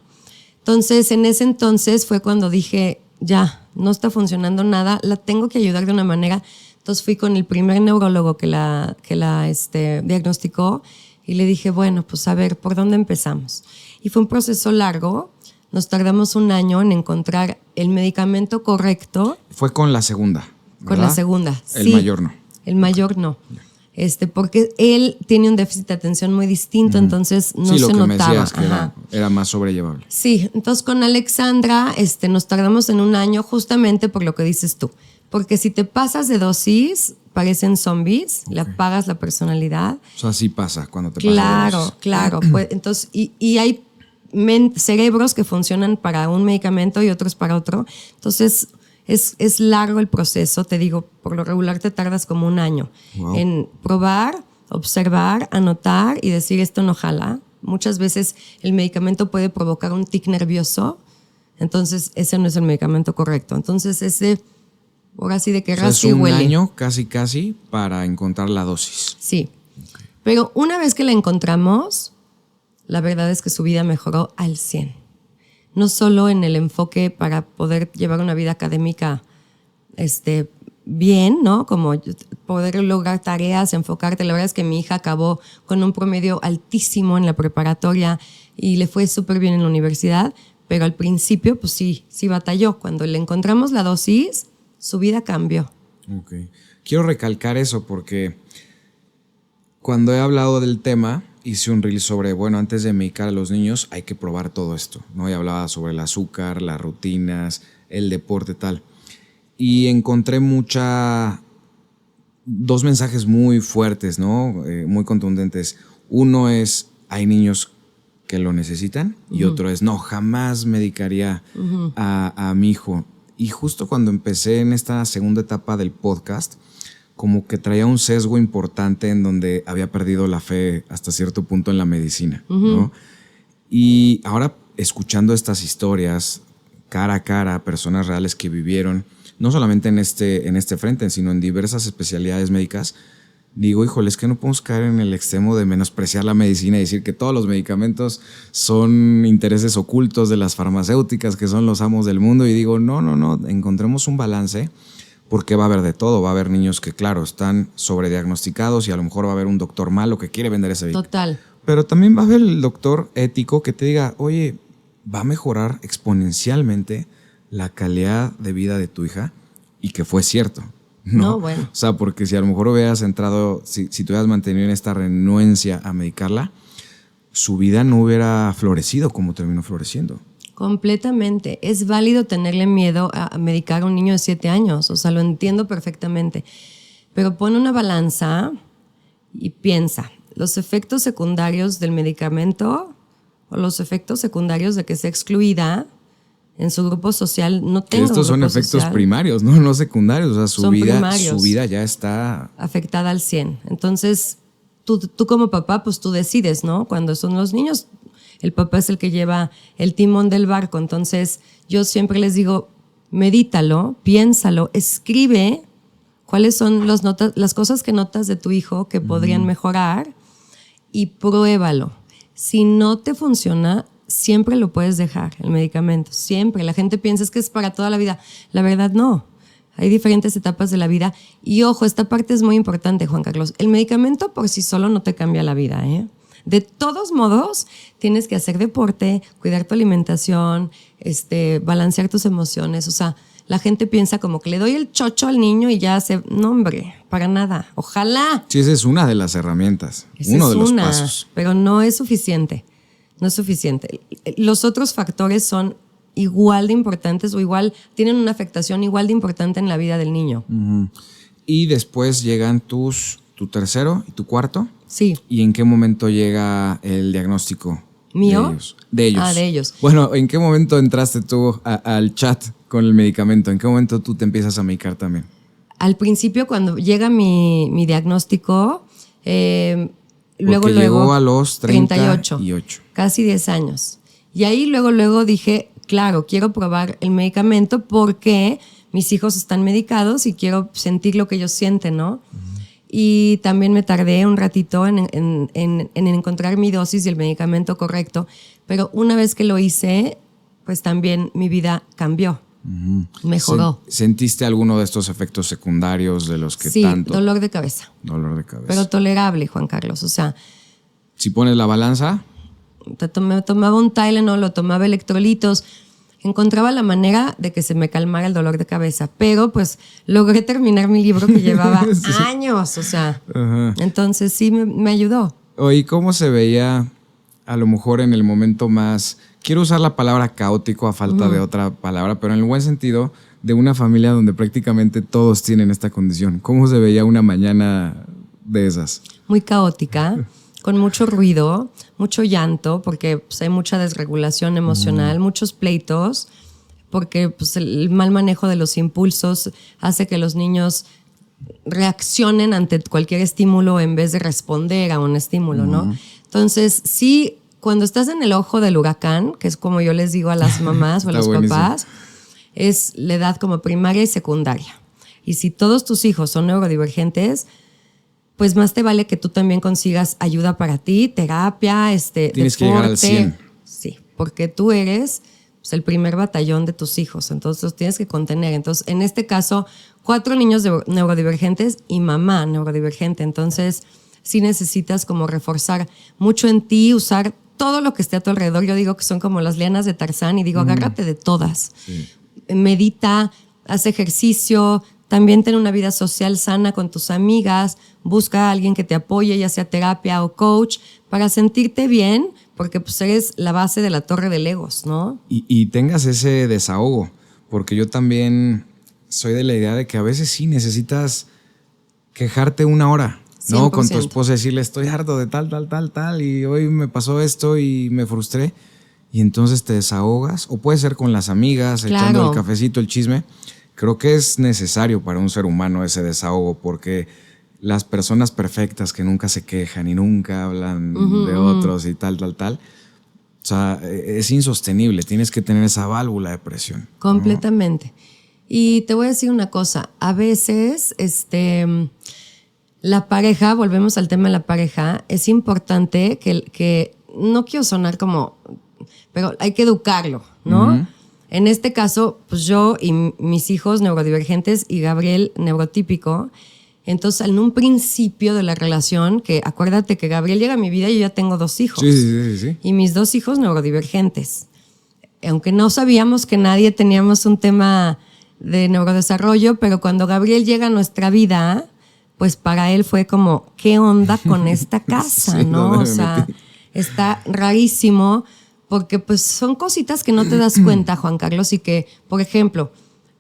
Entonces, en ese entonces fue cuando dije, ya, no está funcionando nada, la tengo que ayudar de una manera. Entonces, fui con el primer neurólogo que la diagnosticó y le dije, bueno, pues a ver, ¿por dónde empezamos? Y fue un proceso largo. Nos tardamos 1 año en encontrar el medicamento correcto. Fue con la segunda, ¿verdad? Con la segunda, El sí. mayor no. El mayor no. Porque él tiene un déficit de atención muy distinto, entonces no se notaba. Sí, lo que me decías, que era más sobrellevable. Sí, entonces con Alexandra nos tardamos en 1 año justamente por lo que dices tú. Porque si te pasas de dosis, parecen zombies, le apagas la personalidad. O sea, sí pasa cuando te pasas de dosis. Claro. Pues, entonces, y hay cerebros que funcionan para un medicamento y otros para otro. Entonces, es largo el proceso, te digo, por lo regular te tardas como 1 año en probar, observar, anotar y decir esto no jala. Muchas veces el medicamento puede provocar un tic nervioso, entonces ese no es el medicamento correcto. Entonces ahora sí de que rasca y huele. Es 1 año casi para encontrar la dosis. Sí, pero una vez que la encontramos, la verdad es que su vida mejoró al 100%. No solo en el enfoque para poder llevar una vida académica bien, ¿no? Como poder lograr tareas, enfocarte. La verdad es que mi hija acabó con un promedio altísimo en la preparatoria y le fue súper bien en la universidad, pero al principio, pues sí batalló. Cuando le encontramos la dosis, su vida cambió. Okay. Quiero recalcar eso porque cuando he hablado del tema, hice un reel sobre, antes de medicar a los niños hay que probar todo esto, ¿no? Y hablaba sobre el azúcar, las rutinas, el deporte, tal. Y encontré 2 mensajes muy fuertes, ¿no? Muy contundentes. Uno es, hay niños que lo necesitan y otro es, no, jamás medicaría a mi hijo. Y justo cuando empecé en esta segunda etapa del podcast, como que traía un sesgo importante en donde había perdido la fe hasta cierto punto en la medicina, ¿no? Y ahora escuchando estas historias cara a cara, personas reales que vivieron, no solamente en este frente, sino en diversas especialidades médicas, digo, híjole, es que no podemos caer en el extremo de menospreciar la medicina y decir que todos los medicamentos son intereses ocultos de las farmacéuticas, que son los amos del mundo. Y digo, no, encontremos un balance, porque va a haber de todo. Va a haber niños que, claro, están sobrediagnosticados y a lo mejor va a haber un doctor malo que quiere vender ese medicamento. Total. Pero también va a haber el doctor ético que te diga, oye, va a mejorar exponencialmente la calidad de vida de tu hija, y que fue cierto. No, bueno. O sea, porque si a lo mejor hubieras entrado, si te hubieras mantenido en esta renuencia a medicarla, su vida no hubiera florecido como terminó floreciendo. Completamente. Es válido tenerle miedo a medicar a un niño de 7 años. O sea, lo entiendo perfectamente. Pero pon una balanza y piensa, ¿los efectos secundarios del medicamento o los efectos secundarios de que sea excluida en su grupo social no tenga Estos son efectos primarios, no secundarios. O sea, su vida ya está afectada al 100. Entonces, tú como papá, pues tú decides, ¿no? Cuando son los niños, el papá es el que lleva el timón del barco. Entonces, yo siempre les digo, medítalo, piénsalo, escribe cuáles son las cosas que notas de tu hijo que podrían mejorar y pruébalo. Si no te funciona, siempre lo puedes dejar, el medicamento, siempre. La gente piensa es que es para toda la vida. La verdad, no. Hay diferentes etapas de la vida. Y ojo, esta parte es muy importante, Juan Carlos. El medicamento por sí solo no te cambia la vida, ¿eh? De todos modos, tienes que hacer deporte, cuidar tu alimentación, balancear tus emociones. O sea, la gente piensa como que le doy el chocho al niño y ya se... No, hombre, para nada. Ojalá. Sí, esa es una de las herramientas, uno de los pasos. Pero no es suficiente. No es suficiente. Los otros factores son igual de importantes o tienen una afectación igual de importante en la vida del niño. Y después llegan tu tercero y tu cuarto. Sí. ¿Y en qué momento llega el diagnóstico? ¿Mío? De ellos. Ah, de ellos. Bueno, ¿en qué momento entraste tú al chat con el medicamento? ¿En qué momento tú te empiezas a medicar también? Al principio, cuando llega mi diagnóstico, luego llegó a los 38. Casi 10 años. Y ahí luego dije, claro, quiero probar el medicamento porque mis hijos están medicados y quiero sentir lo que ellos sienten, ¿no? Y también me tardé un ratito en encontrar mi dosis y el medicamento correcto, pero una vez que lo hice, pues también mi vida cambió, mejoró. ¿Sentiste alguno de estos efectos secundarios de los que tanto? Sí, dolor de cabeza. Dolor de cabeza. Pero tolerable, Juan Carlos, o sea... Si pones la balanza... Me tomaba un Tylenol, lo tomaba electrolitos, encontraba la manera de que se me calmara el dolor de cabeza, pero pues logré terminar mi libro que llevaba años, o sea, entonces sí me ayudó. Oye, ¿cómo se veía a lo mejor en el momento más, quiero usar la palabra caótico a falta de otra palabra, pero en el buen sentido, de una familia donde prácticamente todos tienen esta condición? ¿Cómo se veía una mañana de esas? Muy caótica, con mucho ruido, mucho llanto, porque pues, hay mucha desregulación emocional, muchos pleitos, porque pues, el mal manejo de los impulsos hace que los niños reaccionen ante cualquier estímulo en vez de responder a un estímulo, ¿no? Entonces, sí, cuando estás en el ojo del huracán, que es como yo les digo a las mamás o a los papás, es la edad como primaria y secundaria. Y si todos tus hijos son neurodivergentes, pues más te vale que tú también consigas ayuda para ti, terapia, Tienes deporte. que llegar al 100. Sí, porque tú eres pues, el primer batallón de tus hijos, entonces los tienes que contener. Entonces, en este caso, 4 niños neurodivergentes y mamá neurodivergente. Entonces, sí necesitas como reforzar mucho en ti, usar todo lo que esté a tu alrededor. Yo digo que son como las lianas de Tarzán y digo, agárrate de todas. Sí. Medita, haz ejercicio, también ten una vida social sana con tus amigas, busca a alguien que te apoye, ya sea terapia o coach, para sentirte bien, porque pues eres la base de la torre de Legos, ¿no? Y tengas ese desahogo, porque yo también soy de la idea de que a veces sí necesitas quejarte 1 hora, ¿no? Con tu esposa decirle, estoy harto de tal, y hoy me pasó esto y me frustré. Y entonces te desahogas. O puede ser con las amigas, echando el cafecito, el chisme. Creo que es necesario para un ser humano ese desahogo, porque las personas perfectas que nunca se quejan y nunca hablan de otros y tal. O sea, es insostenible. Tienes que tener esa válvula de presión. Completamente. ¿No? Y te voy a decir una cosa. A veces, la pareja, volvemos al tema de la pareja, es importante que no quiero sonar como, pero hay que educarlo, ¿no? En este caso, pues yo y mis hijos neurodivergentes y Gabriel neurotípico. Entonces, en un principio de la relación, que acuérdate que Gabriel llega a mi vida y yo ya tengo 2 hijos. Sí. Y mis 2 hijos neurodivergentes. Aunque no sabíamos que nadie teníamos un tema de neurodesarrollo, pero cuando Gabriel llega a nuestra vida, pues para él fue como, ¿qué onda con esta casa? ¿No? O sea, está rarísimo, porque pues son cositas que no te das cuenta, Juan Carlos, y que, por ejemplo,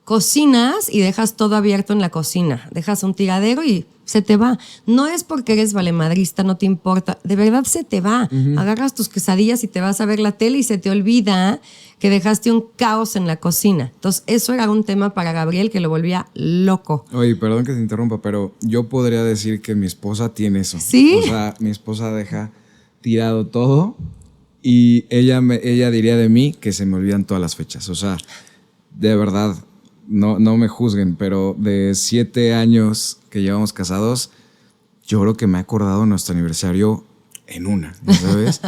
cocinas y dejas todo abierto en la cocina, dejas un tiradero y se te va. No es porque eres valemadrista, no te importa, de verdad se te va. Agarras tus quesadillas y te vas a ver la tele y se te olvida que dejaste un caos en la cocina. Entonces, eso era un tema para Gabriel que lo volvía loco. Oye, perdón que te interrumpa, pero yo podría decir que mi esposa tiene eso. ¿Sí? O sea, mi esposa deja tirado todo y ella diría de mí que se me olvidan todas las fechas. O sea, de verdad, no me juzguen, pero de 7 años que llevamos casados, yo creo que me he acordado nuestro aniversario en una, ¿sabes?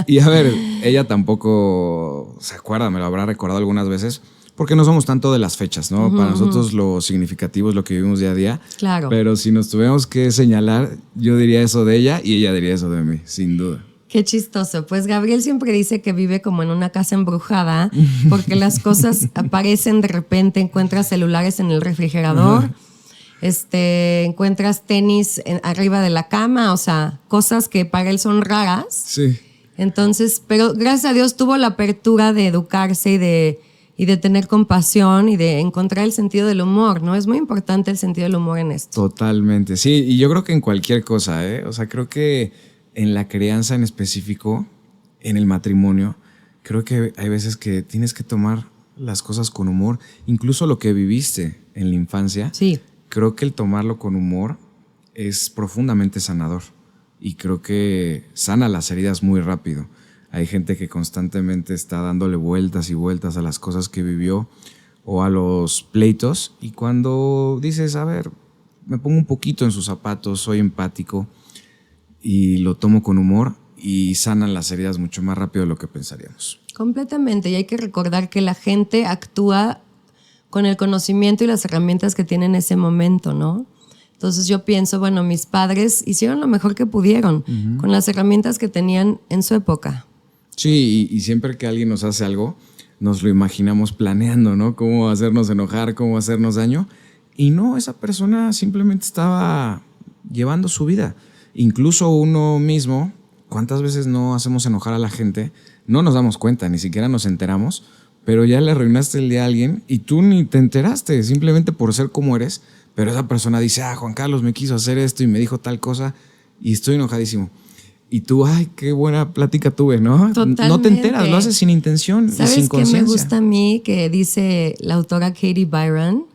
Y a ver, ella tampoco se acuerda, me lo habrá recordado algunas veces, porque no somos tanto de las fechas, ¿no? Para nosotros lo significativo es lo que vivimos día a día. Claro. Pero si nos tuviéramos que señalar, yo diría eso de ella y ella diría eso de mí, sin duda. Qué chistoso. Pues Gabriel siempre dice que vive como en una casa embrujada porque las cosas aparecen de repente, encuentras celulares en el refrigerador, encuentras tenis arriba de la cama, o sea, cosas que para él son raras. Sí. Entonces, pero gracias a Dios tuvo la apertura de educarse y de tener compasión y de encontrar el sentido del humor, ¿no? Es muy importante el sentido del humor en esto. Totalmente, sí. Y yo creo que en cualquier cosa, ¿eh? O sea, creo que en la crianza en específico, en el matrimonio, creo que hay veces que tienes que tomar las cosas con humor, incluso lo que viviste en la infancia. Sí. Creo que el tomarlo con humor es profundamente sanador y creo que sana las heridas muy rápido. Hay gente que constantemente está dándole vueltas y vueltas a las cosas que vivió o a los pleitos, y cuando dices, a ver, me pongo un poquito en sus zapatos, soy empático y lo tomo con humor, y sanan las heridas mucho más rápido de lo que pensaríamos. Completamente, y hay que recordar que la gente actúa con el conocimiento y las herramientas que tiene en ese momento, ¿no? Entonces yo pienso, bueno, mis padres hicieron lo mejor que pudieron con las herramientas que tenían en su época. Sí, y siempre que alguien nos hace algo, nos lo imaginamos planeando, ¿no? Cómo hacernos enojar, cómo hacernos daño. Y no, esa persona simplemente estaba llevando su vida. Incluso uno mismo, ¿cuántas veces no hacemos enojar a la gente? No nos damos cuenta, ni siquiera nos enteramos, pero ya le arruinaste el día a alguien y tú ni te enteraste, simplemente por ser como eres. Pero esa persona dice, Juan Carlos me quiso hacer esto y me dijo tal cosa y estoy enojadísimo. Y tú, ay, qué buena plática tuve, ¿no? Totalmente. No te enteras, lo haces sin intención y sin conciencia. ¿Sabes qué me gusta a mí? Que dice la autora Katie Byron,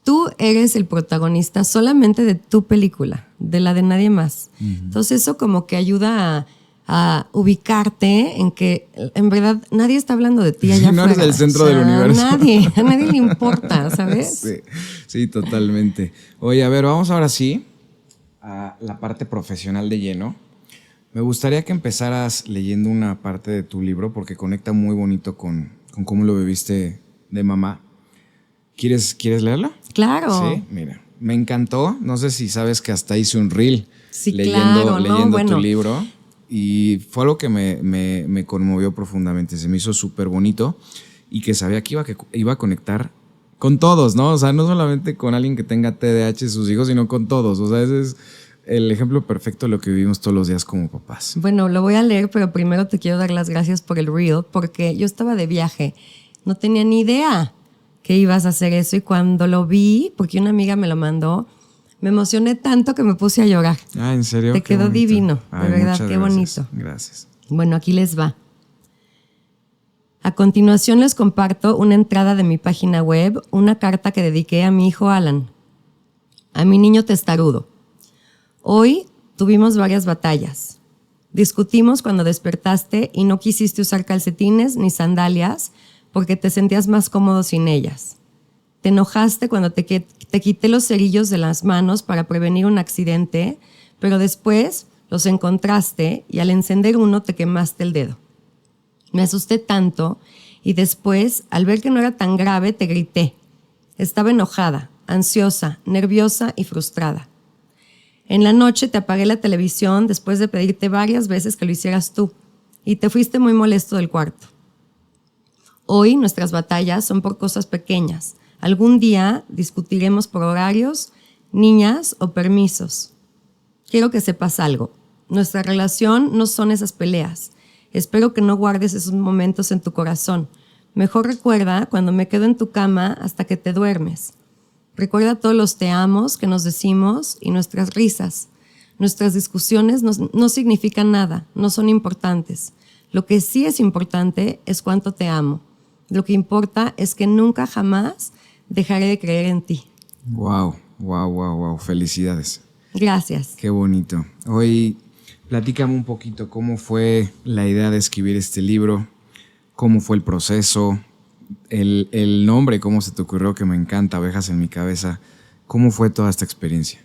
tú eres el protagonista solamente de tu película, de la de nadie más. Entonces eso como que ayuda a ubicarte en que en verdad nadie está hablando de ti allá no afuera. eres el centro del universo. A nadie le importa, ¿sabes? Sí, totalmente. Oye, a ver, vamos ahora sí a la parte profesional de lleno. Me gustaría que empezaras leyendo una parte de tu libro porque conecta muy bonito con cómo lo viviste de mamá. ¿Quieres leerlo? Claro. Sí, mira, me encantó. No sé si sabes que hasta hice un reel leyendo tu libro. Y fue algo que me conmovió profundamente. Se me hizo súper bonito y que sabía que iba a conectar con todos, ¿no? O sea, no solamente con alguien que tenga TDAH y sus hijos, sino con todos. O sea, ese es el ejemplo perfecto de lo que vivimos todos los días como papás. Bueno, lo voy a leer, pero primero te quiero dar las gracias por el reel, porque yo estaba de viaje. No tenía ni idea que ibas a hacer eso y cuando lo vi, porque una amiga me lo mandó, Me emocioné tanto que me puse a llorar. Ah, ¿en serio? Te Qué quedó bonito. divino, Ay, de verdad, muchas qué gracias. bonito. Gracias. Bueno, aquí les va. A continuación les comparto una entrada de mi página web, una carta que dediqué a mi hijo Alan, a mi niño testarudo. Hoy tuvimos varias batallas. Discutimos cuando despertaste y no quisiste usar calcetines ni sandalias porque te sentías más cómodo sin ellas. Te enojaste cuando te quité los cerillos de las manos para prevenir un accidente, pero después los encontraste y al encender uno te quemaste el dedo. Me asusté tanto y después, al ver que no era tan grave, te grité. Estaba enojada, ansiosa, nerviosa y frustrada. En la noche te apagué la televisión después de pedirte varias veces que lo hicieras tú y te fuiste muy molesto del cuarto. Hoy nuestras batallas son por cosas pequeñas. Algún día discutiremos por horarios, niñas o permisos. Quiero que sepas algo. Nuestra relación no son esas peleas. Espero que no guardes esos momentos en tu corazón. Mejor recuerda cuando me quedo en tu cama hasta que te duermes. Recuerda todos los te amos que nos decimos y nuestras risas. Nuestras discusiones no significan nada, no son importantes. Lo que sí es importante es cuánto te amo. Lo que importa es que nunca jamás dejaré de creer en ti. Wow. Felicidades. Gracias. Qué bonito. Hoy platícame un poquito cómo fue la idea de escribir este libro, cómo fue el proceso, el nombre, cómo se te ocurrió, que me encanta, Abejas en mi cabeza. ¿Cómo fue toda esta experiencia?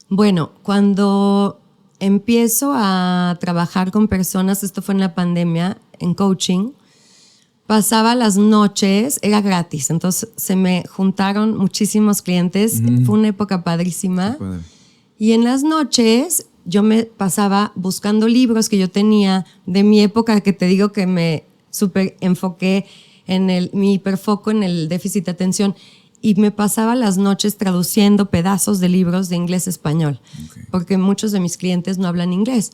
Bueno, cuando empiezo a trabajar con personas, esto fue en la pandemia, en coaching, pasaba las noches, era gratis, entonces se me juntaron muchísimos clientes, fue una época padrísima. Y en las noches yo me pasaba buscando libros que yo tenía de mi época, que te digo que me súper enfoqué en mi hiperfoco en el déficit de atención, y me pasaba las noches traduciendo pedazos de libros de inglés a español, porque muchos de mis clientes no hablan inglés.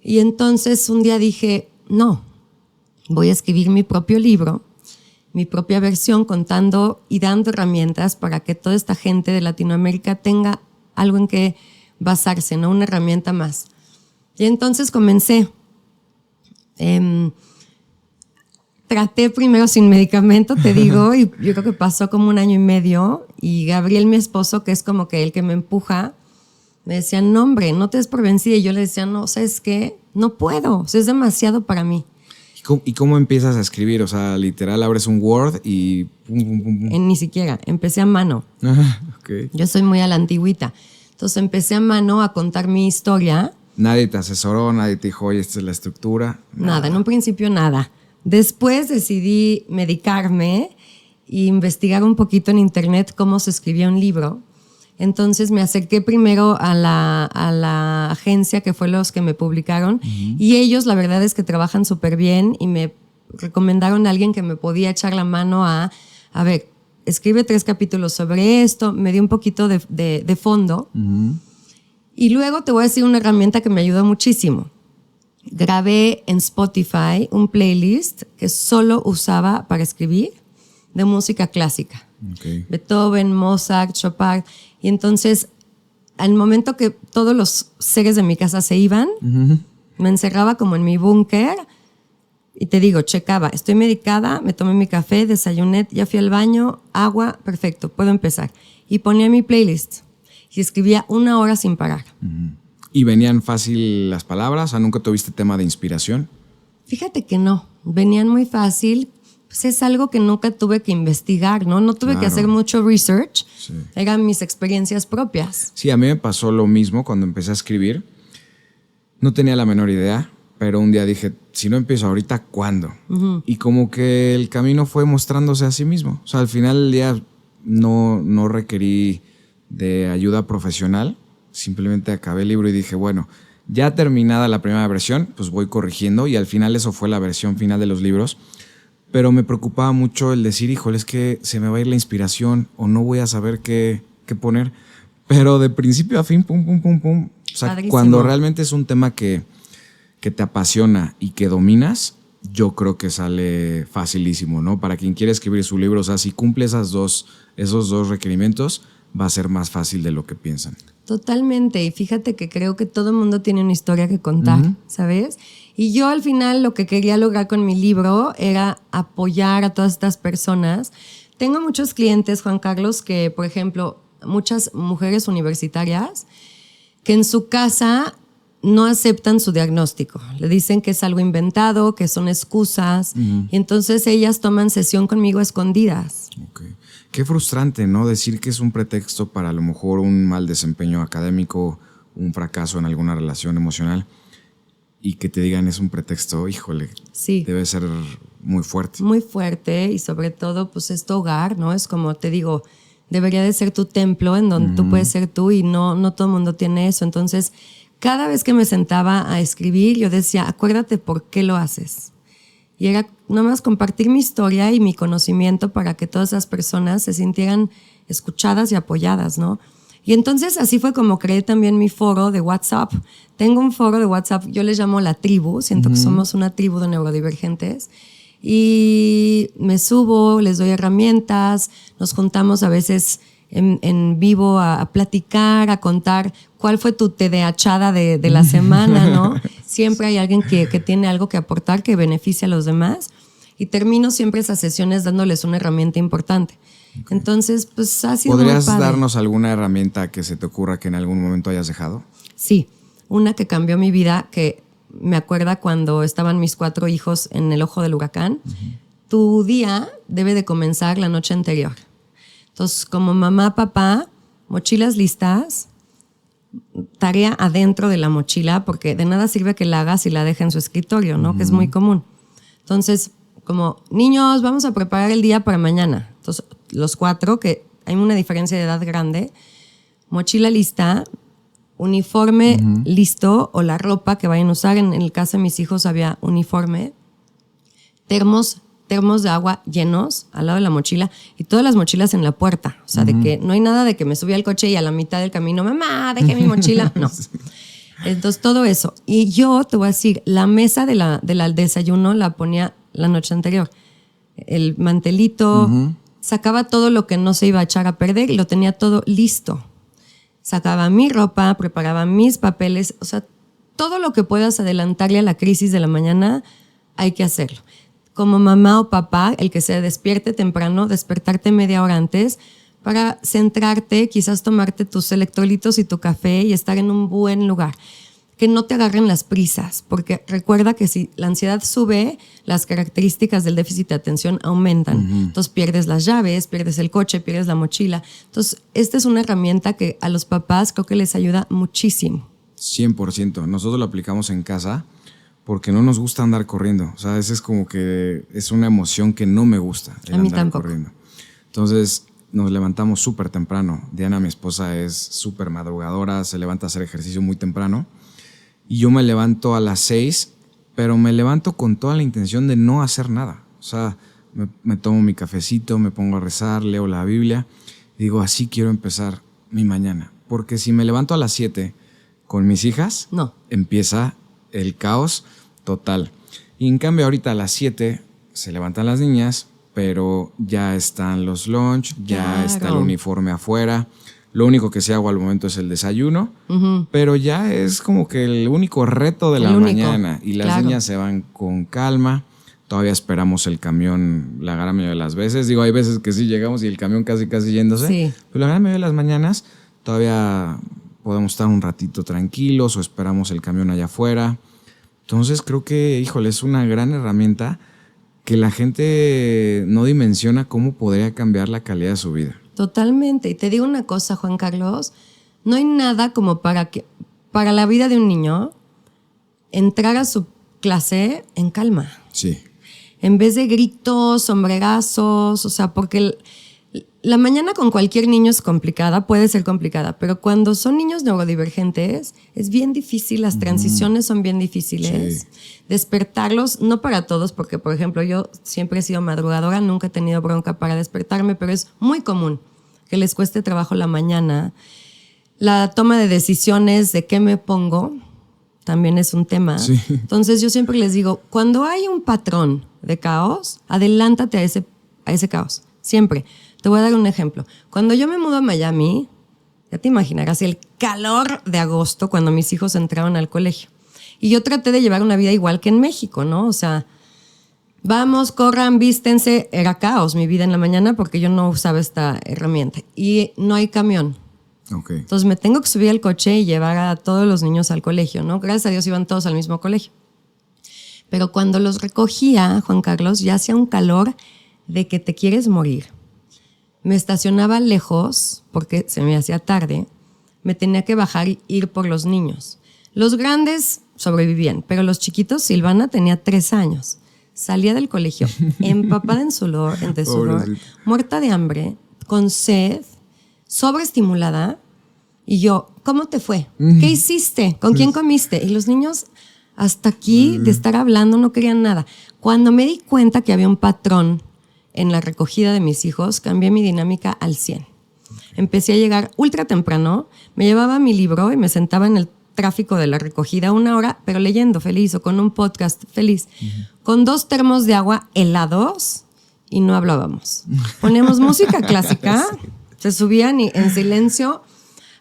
Y entonces un día dije, no, voy a escribir mi propio libro, mi propia versión, contando y dando herramientas para que toda esta gente de Latinoamérica tenga algo en que basarse, ¿no? Una herramienta más. Y entonces comencé. Traté primero sin medicamento, te digo, y yo creo que pasó como 1 año y medio, y Gabriel, mi esposo, que es como que el que me empuja, me decía, no hombre, no te des por vencida. Y yo le decía, no, ¿sabes qué? No puedo, o sea, es demasiado para mí. ¿Y cómo empiezas a escribir? O sea, literal, abres un Word y pum. Ni siquiera, empecé a mano. Okay. Yo soy muy a la antigüita. Entonces empecé a mano a contar mi historia. Nadie te asesoró, nadie te dijo, oye, esta es la estructura. Nada, en un principio nada. Después decidí medicarme e investigar un poquito en internet cómo se escribía un libro. Entonces me acerqué primero a la agencia que fue los que me publicaron, y ellos la verdad es que trabajan súper bien y me recomendaron a alguien que me podía echar la mano a ver, escribe 3 capítulos sobre esto, me dio un poquito de fondo. Y luego te voy a decir una herramienta que me ayudó muchísimo. Grabé en Spotify un playlist que solo usaba para escribir de música clásica. Beethoven, Mozart, Chopin. Y entonces, al momento que todos los seres de mi casa se iban, me encerraba como en mi búnker y te digo, checaba, estoy medicada, me tomé mi café, desayuné, ya fui al baño, agua, perfecto, puedo empezar. Y ponía mi playlist y escribía 1 hora sin parar. ¿Y venían fácil las palabras? O sea, ¿nunca tuviste tema de inspiración? Fíjate que no, venían muy fácil. Pues es algo que nunca tuve que investigar, ¿no? No tuve que hacer mucho research. Sí. Eran mis experiencias propias. Sí, a mí me pasó lo mismo cuando empecé a escribir. No tenía la menor idea, pero un día dije, si no empiezo ahorita, ¿cuándo? Y como que el camino fue mostrándose a sí mismo. O sea, al final del día no requerí de ayuda profesional. Simplemente acabé el libro y dije, bueno, ya terminada la primera versión, pues voy corrigiendo, y al final eso fue la versión final de los libros. Pero me preocupaba mucho el decir, híjole, es que se me va a ir la inspiración o no voy a saber qué poner. Pero de principio a fin, pum. O sea, padrísimo. Cuando realmente es un tema que te apasiona y que dominas, yo creo que sale facilísimo, ¿no? Para quien quiere escribir su libro, o sea, si cumple esos dos requerimientos, va a ser más fácil de lo que piensan. Totalmente. Y fíjate que creo que todo el mundo tiene una historia que contar, ¿sabes? Y yo al final lo que quería lograr con mi libro era apoyar a todas estas personas. Tengo muchos clientes, Juan Carlos, que, por ejemplo, muchas mujeres universitarias que en su casa no aceptan su diagnóstico. Le dicen que es algo inventado, que son excusas. Y entonces ellas toman sesión conmigo a escondidas. Okay. Qué frustrante, ¿no? Decir que es un pretexto para a lo mejor un mal desempeño académico, un fracaso en alguna relación emocional, y que te digan es un pretexto, híjole, sí, debe ser muy fuerte. Muy fuerte, y sobre todo pues es tu hogar, ¿no? Es como te digo, debería de ser tu templo en donde tú puedes ser tú, y no todo el mundo tiene eso. Entonces, cada vez que me sentaba a escribir, yo decía, acuérdate por qué lo haces. Y era nomás compartir mi historia y mi conocimiento para que todas esas personas se sintieran escuchadas y apoyadas, ¿no? Y entonces así fue como creé también mi foro de WhatsApp. Tengo un foro de WhatsApp, yo les llamo La Tribu, siento que somos una tribu de neurodivergentes. Y me subo, les doy herramientas, nos juntamos a veces en vivo a platicar, a contar cuál fue tu TDAHada de la semana, ¿no? Siempre hay alguien que tiene algo que aportar, que beneficia a los demás. Y termino siempre esas sesiones dándoles una herramienta importante. Okay. Entonces, pues ha sido muy padre. ¿Podrías darnos alguna herramienta que se te ocurra que en algún momento hayas dejado? Sí, una que cambió mi vida, que me acuerda cuando estaban mis 4 hijos en el ojo del huracán. Tu día debe de comenzar la noche anterior. Entonces, como mamá, papá, mochilas listas, tarea adentro de la mochila, porque de nada sirve que la hagas y la dejes en su escritorio, ¿no? Que es muy común. Entonces, como, niños, vamos a preparar el día para mañana. Entonces, los 4, que hay una diferencia de edad grande, mochila lista, uniforme listo, o la ropa que vayan a usar. En el caso de mis hijos había uniforme, termos de agua llenos al lado de la mochila, y todas las mochilas en la puerta. O sea, de que no hay nada de que me subí al coche y a la mitad del camino, mamá, dejé mi mochila. No. Entonces, todo eso. Y yo te voy a decir, la mesa del desayuno la ponía la noche anterior. El mantelito, sacaba todo lo que no se iba a echar a perder y lo tenía todo listo. Sacaba mi ropa, preparaba mis papeles. O sea, todo lo que puedas adelantarle a la crisis de la mañana, hay que hacerlo. Como mamá o papá, el que se despierte temprano, despertarte media hora antes para centrarte, quizás tomarte tus electrolitos y tu café y estar en un buen lugar. Que no te agarren las prisas, porque recuerda que si la ansiedad sube, las características del déficit de atención aumentan. Entonces pierdes las llaves, pierdes el coche, pierdes la mochila. Entonces, esta es una herramienta que a los papás creo que les ayuda muchísimo. 100%. Nosotros lo aplicamos en casa porque no nos gusta andar corriendo. O sea, ese es como que es una emoción que no me gusta. A mí tampoco. Corriendo. Entonces, nos levantamos súper temprano. Diana, mi esposa, es súper madrugadora, se levanta a hacer ejercicio muy temprano. Y yo me levanto a las 6, pero me levanto con toda la intención de no hacer nada. O sea, me tomo mi cafecito, me pongo a rezar, leo la Biblia. Y digo, así quiero empezar mi mañana. Porque si me levanto a las 7 con mis hijas, empieza el caos total. Y en cambio ahorita a las 7 se levantan las niñas, pero ya están los lunch, ya está el uniforme afuera. Lo único que se hago al momento es el desayuno, pero ya es como que el único reto de la mañana. Y las niñas se van con calma. Todavía esperamos el camión la gran mayoría de las veces. Digo, hay veces que sí llegamos y el camión casi yéndose. Sí. Pero la gran mayoría de las mañanas todavía podemos estar un ratito tranquilos o esperamos el camión allá afuera. Entonces creo que, híjole, es una gran herramienta que la gente no dimensiona cómo podría cambiar la calidad de su vida. Totalmente. Y te digo una cosa, Juan Carlos, no hay nada como para la vida de un niño entrar a su clase en calma. Sí. En vez de gritos, sombrerazos, o sea, porque la mañana con cualquier niño es complicada, puede ser complicada, pero cuando son niños neurodivergentes es bien difícil, las transiciones son bien difíciles. Sí. Despertarlos, no para todos, porque por ejemplo yo siempre he sido madrugadora, nunca he tenido bronca para despertarme, pero es muy común que les cueste trabajo la mañana. La toma de decisiones de qué me pongo también es un tema. Sí. Entonces yo siempre les digo, cuando hay un patrón de caos, adelántate a ese caos, siempre. Te voy a dar un ejemplo. Cuando yo me mudo a Miami, ya te imaginarás el calor de agosto cuando mis hijos entraron al colegio. Y yo traté de llevar una vida igual que en México, ¿no? O sea, vamos, corran, vístense. Era caos mi vida en la mañana porque yo no usaba esta herramienta. Y no hay camión. Okay. Entonces me tengo que subir al coche y llevar a todos los niños al colegio, ¿no? Gracias a Dios iban todos al mismo colegio. Pero cuando los recogía, Juan Carlos, ya hacía un calor de que te quieres morir. Me estacionaba lejos porque se me hacía tarde. Me tenía que bajar y ir por los niños. Los grandes sobrevivían, pero los chiquitos, Silvana tenía 3 años. Salía del colegio empapada en sudor, muerta de hambre, con sed, sobreestimulada. Y yo, ¿cómo te fue? ¿Qué hiciste? ¿Con quién comiste? Y los niños, hasta aquí de estar hablando, no querían nada. Cuando me di cuenta que había un patrón en la recogida de mis hijos, cambié mi dinámica al 100. Empecé a llegar ultra temprano, me llevaba mi libro y me sentaba en el tráfico de la recogida 1 hora, pero leyendo feliz o con un podcast feliz, con 2 termos de agua helados y no hablábamos. Poníamos música clásica, se subían y en silencio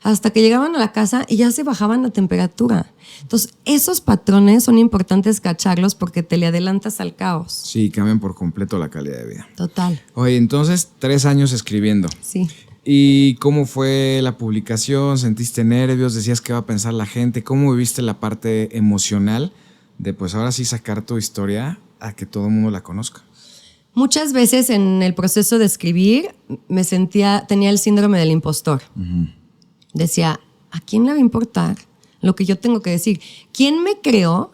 hasta que llegaban a la casa y ya se bajaban la temperatura. Entonces, esos patrones son importantes cacharlos porque te le adelantas al caos. Sí, cambian por completo la calidad de vida. Total. Oye, entonces 3 años escribiendo. Sí. ¿Y cómo fue la publicación? ¿Sentiste nervios? ¿Decías qué va a pensar la gente? ¿Cómo viviste la parte emocional de pues ahora sí sacar tu historia a que todo el mundo la conozca? Muchas veces en el proceso de escribir tenía el síndrome del impostor. Decía, ¿a quién le va a importar lo que yo tengo que decir? ¿Quién me creó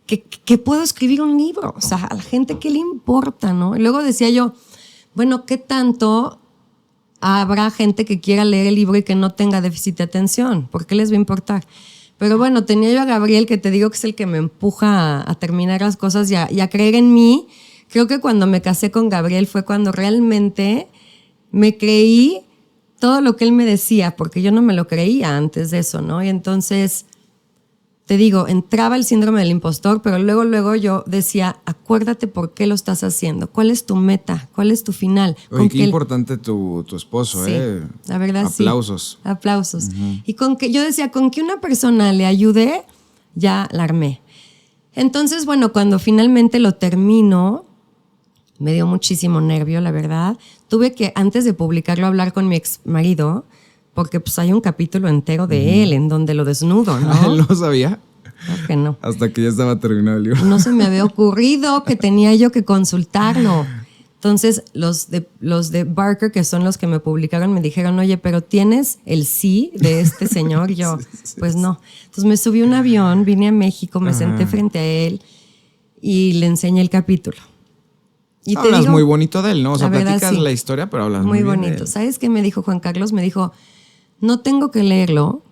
que puedo escribir un libro? O sea, a la gente, ¿qué le importa, no? Y luego decía yo, bueno, ¿qué tanto habrá gente que quiera leer el libro y que no tenga déficit de atención? ¿Por qué les va a importar? Pero bueno, tenía yo a Gabriel, que te digo que es el que me empuja a terminar las cosas y a creer en mí. Creo que cuando me casé con Gabriel fue cuando realmente me creí todo lo que él me decía, porque yo no me lo creía antes de eso, ¿no? Y entonces, te digo, entraba el síndrome del impostor, pero luego yo decía, acuérdate por qué lo estás haciendo, cuál es tu meta, cuál es tu final. Oye, qué importante tu esposo, sí, la verdad. Aplausos. Sí, aplausos. Y yo decía, con que una persona le ayude, ya la armé. Entonces, bueno, cuando finalmente lo termino, me dio muchísimo nervio, la verdad. Tuve que, antes de publicarlo, hablar con mi ex marido, porque pues hay un capítulo entero de él en donde lo desnudo, ¿no? ¿Él no sabía? Creo que no. Hasta que ya estaba terminado el libro. No se me había ocurrido que tenía yo que consultarlo. Entonces, los de Barker, que son los que me publicaron, me dijeron, oye, pero ¿tienes el sí de este señor? Y yo, pues no. Entonces me subí a un avión, vine a México, me senté frente a él y le enseñé el capítulo. Y hablas muy bonito de él, ¿no? O sea, platicas sí, la historia, pero hablas muy bien bonito. de él. ¿Sabes qué me dijo Juan Carlos? Me dijo, no tengo que leerlo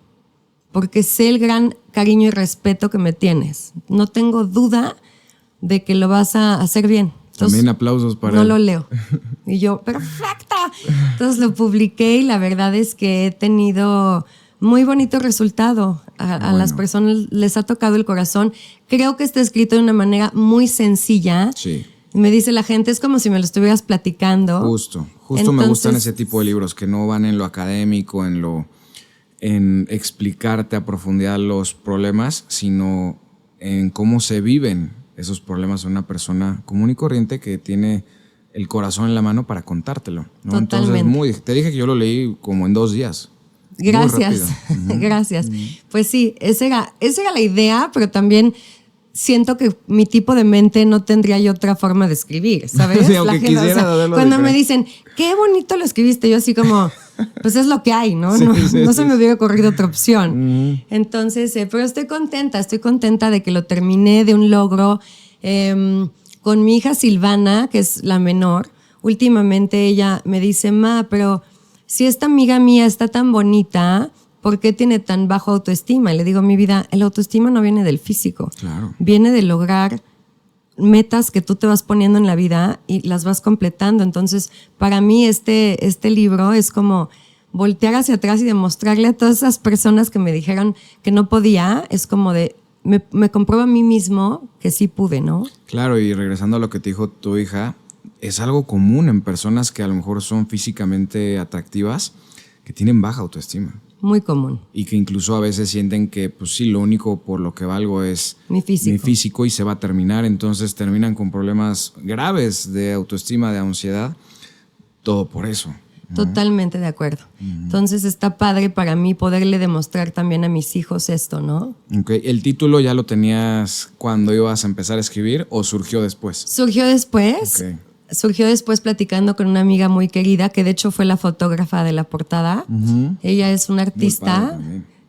porque sé el gran cariño y respeto que me tienes. No tengo duda de que lo vas a hacer bien. Entonces, también aplausos para él. No lo leo. Y yo, ¡perfecta! Entonces lo publiqué y la verdad es que he tenido muy bonito resultado. A las personas les ha tocado el corazón. Creo que está escrito de una manera muy sencilla. Sí. Me dice la gente, es como si me lo estuvieras platicando. Justo me gustan ese tipo de libros que no van en lo académico, en explicarte a profundidad los problemas, sino en cómo se viven esos problemas de una persona común y corriente que tiene el corazón en la mano para contártelo, ¿no? Totalmente. Entonces, te dije que yo lo leí como en 2 días. Gracias, gracias. Pues sí, esa era la idea, pero también siento que mi tipo de mente no tendría yo otra forma de escribir, ¿sabes? Sí, aunque quisiera cuando me dicen, qué bonito lo escribiste, yo así como, pues es lo que hay, ¿no? No se me hubiera ocurrido otra opción. Entonces, pero estoy contenta de que lo terminé, de un logro. Con mi hija Silvana, que es la menor, últimamente ella me dice, ma, pero si esta amiga mía está tan bonita, ¿por qué tiene tan bajo autoestima? Y le digo, mi vida, el autoestima no viene del físico. Claro. Viene de lograr metas que tú te vas poniendo en la vida y las vas completando. Entonces, para mí este libro es como voltear hacia atrás y demostrarle a todas esas personas que me dijeron que no podía, es como de, me compruebo a mí mismo que sí pude, ¿no? Claro, y regresando a lo que te dijo tu hija, es algo común en personas que a lo mejor son físicamente atractivas, que tienen baja autoestima. Muy común. Y que incluso a veces sienten que, pues sí, lo único por lo que valgo es mi físico y se va a terminar. Entonces terminan con problemas graves de autoestima, de ansiedad. Todo por eso. Totalmente de acuerdo. Entonces está padre para mí poderle demostrar también a mis hijos esto, ¿no? Okay. ¿El título ya lo tenías cuando ibas a empezar a escribir o surgió después? Surgió después. Okay. Surgió después platicando con una amiga muy querida, que de hecho fue la fotógrafa de la portada. Ella es una artista.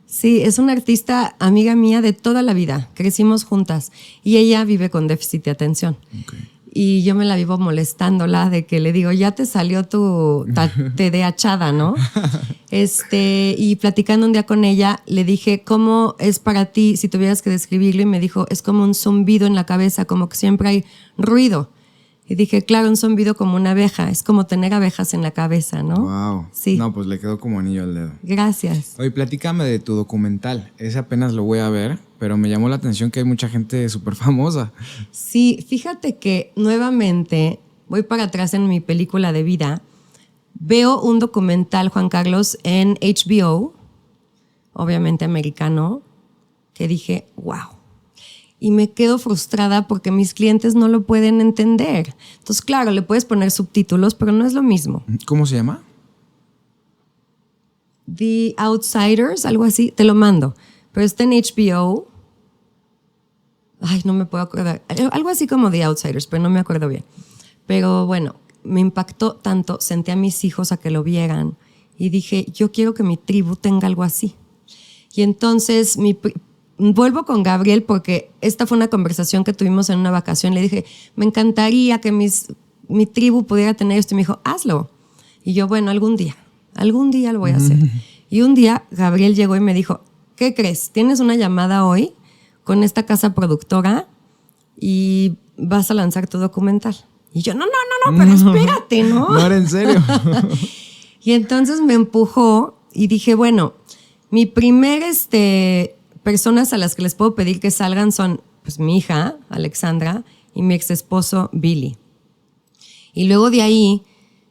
Sí, es una artista amiga mía de toda la vida. Crecimos juntas. Y ella vive con déficit de atención. Okay. Y yo me la vivo molestándola de que le digo, ya te salió tu TDAHada, ¿no? Y platicando un día con ella, le dije, ¿cómo es para ti si tuvieras que describirlo? Y me dijo, es como un zumbido en la cabeza, como que siempre hay ruido. Y dije, claro, un zumbido como una abeja, es como tener abejas en la cabeza, ¿no? Wow. Sí. No, pues le quedó como anillo al dedo. Gracias. Oye, platícame de tu documental. Ese apenas lo voy a ver, pero me llamó la atención que hay mucha gente súper famosa. Sí, fíjate que nuevamente voy para atrás en mi película de vida. Veo un documental, Juan Carlos, en HBO, obviamente americano, que dije, wow. Y me quedo frustrada porque mis clientes no lo pueden entender. Entonces, claro, le puedes poner subtítulos, pero no es lo mismo. ¿Cómo se llama? The Outsiders, algo así. Te lo mando. Pero está en HBO. Ay, no me puedo acordar. Algo así como The Outsiders, pero no me acuerdo bien. Pero bueno, me impactó tanto. Senté a mis hijos a que lo vieran. Y dije, yo quiero que mi tribu tenga algo así. Y entonces vuelvo con Gabriel porque esta fue una conversación que tuvimos en una vacación. Le dije, me encantaría que mi tribu pudiera tener esto. Y me dijo, hazlo. Y yo, bueno, algún día lo voy a hacer. Y un día Gabriel llegó y me dijo, ¿qué crees? Tienes una llamada hoy con esta casa productora y vas a lanzar tu documental. Y yo, no, pero espérate, ¿no? No era en serio. Y entonces me empujó y dije, bueno, mi primer personas a las que les puedo pedir que salgan son pues mi hija, Alexandra, y mi ex esposo, Billy. Y luego de ahí,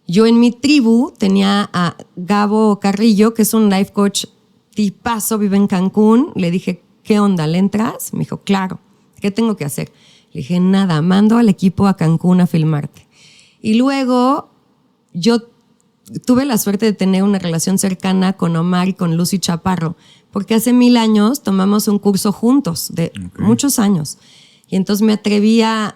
yo en mi tribu tenía a Gabo Carrillo, que es un life coach tipazo, vive en Cancún. Le dije, ¿qué onda? ¿Le entras? Me dijo, claro. ¿Qué tengo que hacer? Le dije, nada, mando al equipo a Cancún a filmarte. Y luego yo tuve la suerte de tener una relación cercana con Omar y con Lucy Chaparro, porque hace 1000 años tomamos un curso juntos, de muchos años. Y entonces me atreví a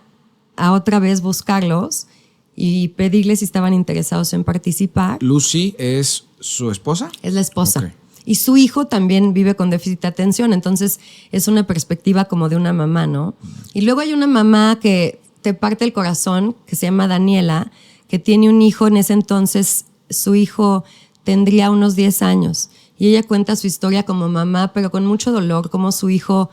otra vez buscarlos y pedirles si estaban interesados en participar. ¿Lucy es su esposa? Es la esposa. Okay. Y su hijo también vive con déficit de atención, entonces es una perspectiva como de una mamá, ¿no? Y luego hay una mamá que te parte el corazón, que se llama Daniela, que tiene un hijo. En ese entonces su hijo tendría unos 10 años. Y ella cuenta su historia como mamá, pero con mucho dolor, como su hijo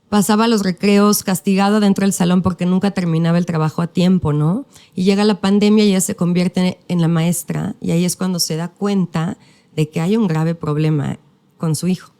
pasaba los recreos castigado dentro del salón porque nunca terminaba el trabajo a tiempo, ¿no? Y llega la pandemia y ella se convierte en la maestra, y ahí es cuando se da cuenta de que hay un grave problema con su hijo.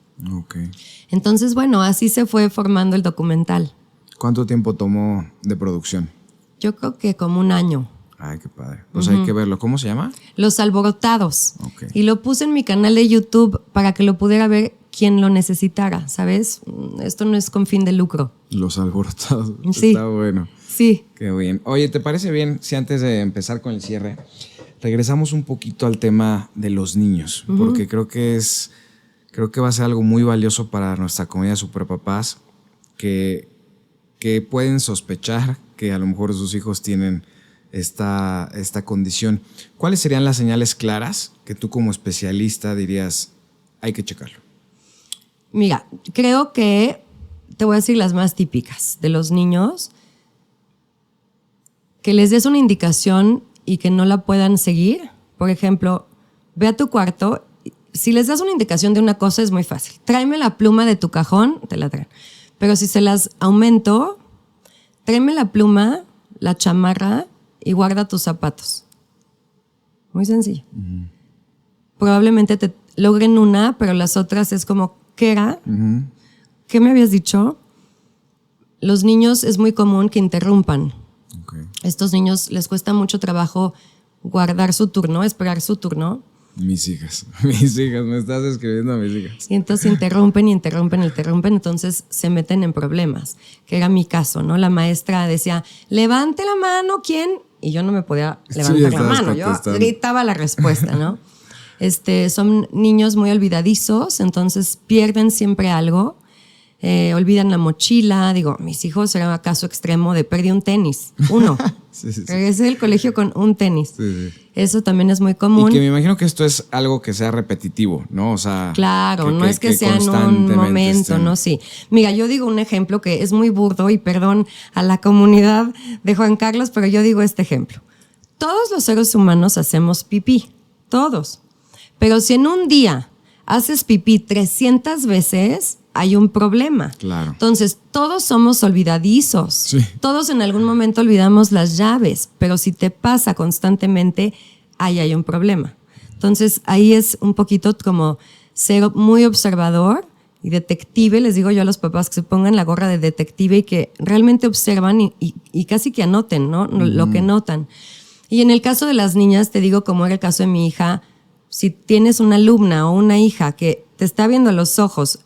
Okay. Entonces, bueno, así se fue formando el documental. ¿Cuánto tiempo tomó de producción? Yo creo que como 1 año. Ay, qué padre. Pues hay que verlo. ¿Cómo se llama? Los Alborotados. Okay. Y lo puse en mi canal de YouTube para que lo pudiera ver quien lo necesitara, ¿sabes? Esto no es con fin de lucro. Los Alborotados. Sí. Está bueno. Sí. Qué bien. Oye, ¿te parece bien si antes de empezar con el cierre regresamos un poquito al tema de los niños? Porque creo que va a ser algo muy valioso para nuestra comunidad de superpapás que pueden sospechar que a lo mejor sus hijos tienen esta condición. ¿Cuáles serían las señales claras que tú como especialista dirías hay que checarlo? Mira, creo que te voy a decir las más típicas de los niños. Que les des una indicación y que no la puedan seguir. Por ejemplo, ve a tu cuarto. Si les das una indicación de una cosa es muy fácil. Tráeme la pluma de tu cajón, te la traen. Pero si se las aumento, tráeme la pluma, la chamarra y guarda tus zapatos. Muy sencillo. Probablemente te logren una, pero las otras es como, ¿qué era? ¿Qué me habías dicho? Los niños es muy común que interrumpan. Okay. Estos niños les cuesta mucho trabajo guardar su turno, esperar su turno. Mis hijas, me estás escribiendo a mis hijas. Y entonces interrumpen, entonces se meten en problemas, que era mi caso, ¿no? La maestra decía, levante la mano, ¿quién? Y yo no me podía levantar la mano, yo gritaba la respuesta, ¿no? Son niños muy olvidadizos, entonces pierden siempre algo, olvidan la mochila. Digo, mis hijos era caso extremo de perdí un tenis, uno. Sí. Regresé del colegio con un tenis. Sí. Eso también es muy común. Y que me imagino que esto es algo que sea repetitivo, ¿no? O sea, claro, no es que sea en un momento, ¿no? Sí. Mira, yo digo un ejemplo que es muy burdo y perdón a la comunidad de Juan Carlos, pero yo digo este ejemplo. Todos los seres humanos hacemos pipí, todos. Pero si en un día haces pipí 300 veces, hay un problema. Claro. Entonces, todos somos olvidadizos. Sí. Todos en algún momento olvidamos las llaves, pero si te pasa constantemente, ahí hay un problema. Entonces, ahí es un poquito como ser muy observador y detective. Les digo yo a los papás que se pongan la gorra de detective y que realmente observan y casi que anoten, ¿no? Lo que notan. Y en el caso de las niñas, te digo, como era el caso de mi hija, si tienes una alumna o una hija que te está viendo a los ojos,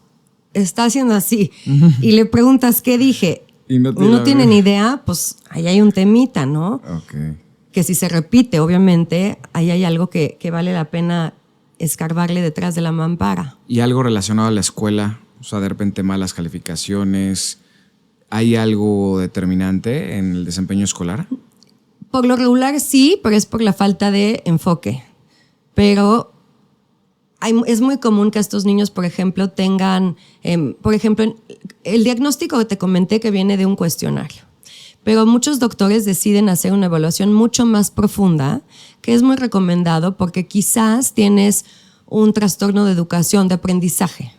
está haciendo así y le preguntas qué dije y no tiene ni idea, pues ahí hay un temita, ¿no? Okay. Que si se repite, obviamente, ahí hay algo que vale la pena escarbarle detrás de la mampara. ¿Y algo relacionado a la escuela? O sea, de repente malas calificaciones. ¿Hay algo determinante en el desempeño escolar? Por lo regular sí, pero es por la falta de enfoque. Pero es muy común que estos niños, por ejemplo, tengan, por ejemplo, el diagnóstico que te comenté que viene de un cuestionario. Pero muchos doctores deciden hacer una evaluación mucho más profunda, que es muy recomendado porque quizás tienes un trastorno de educación, de aprendizaje.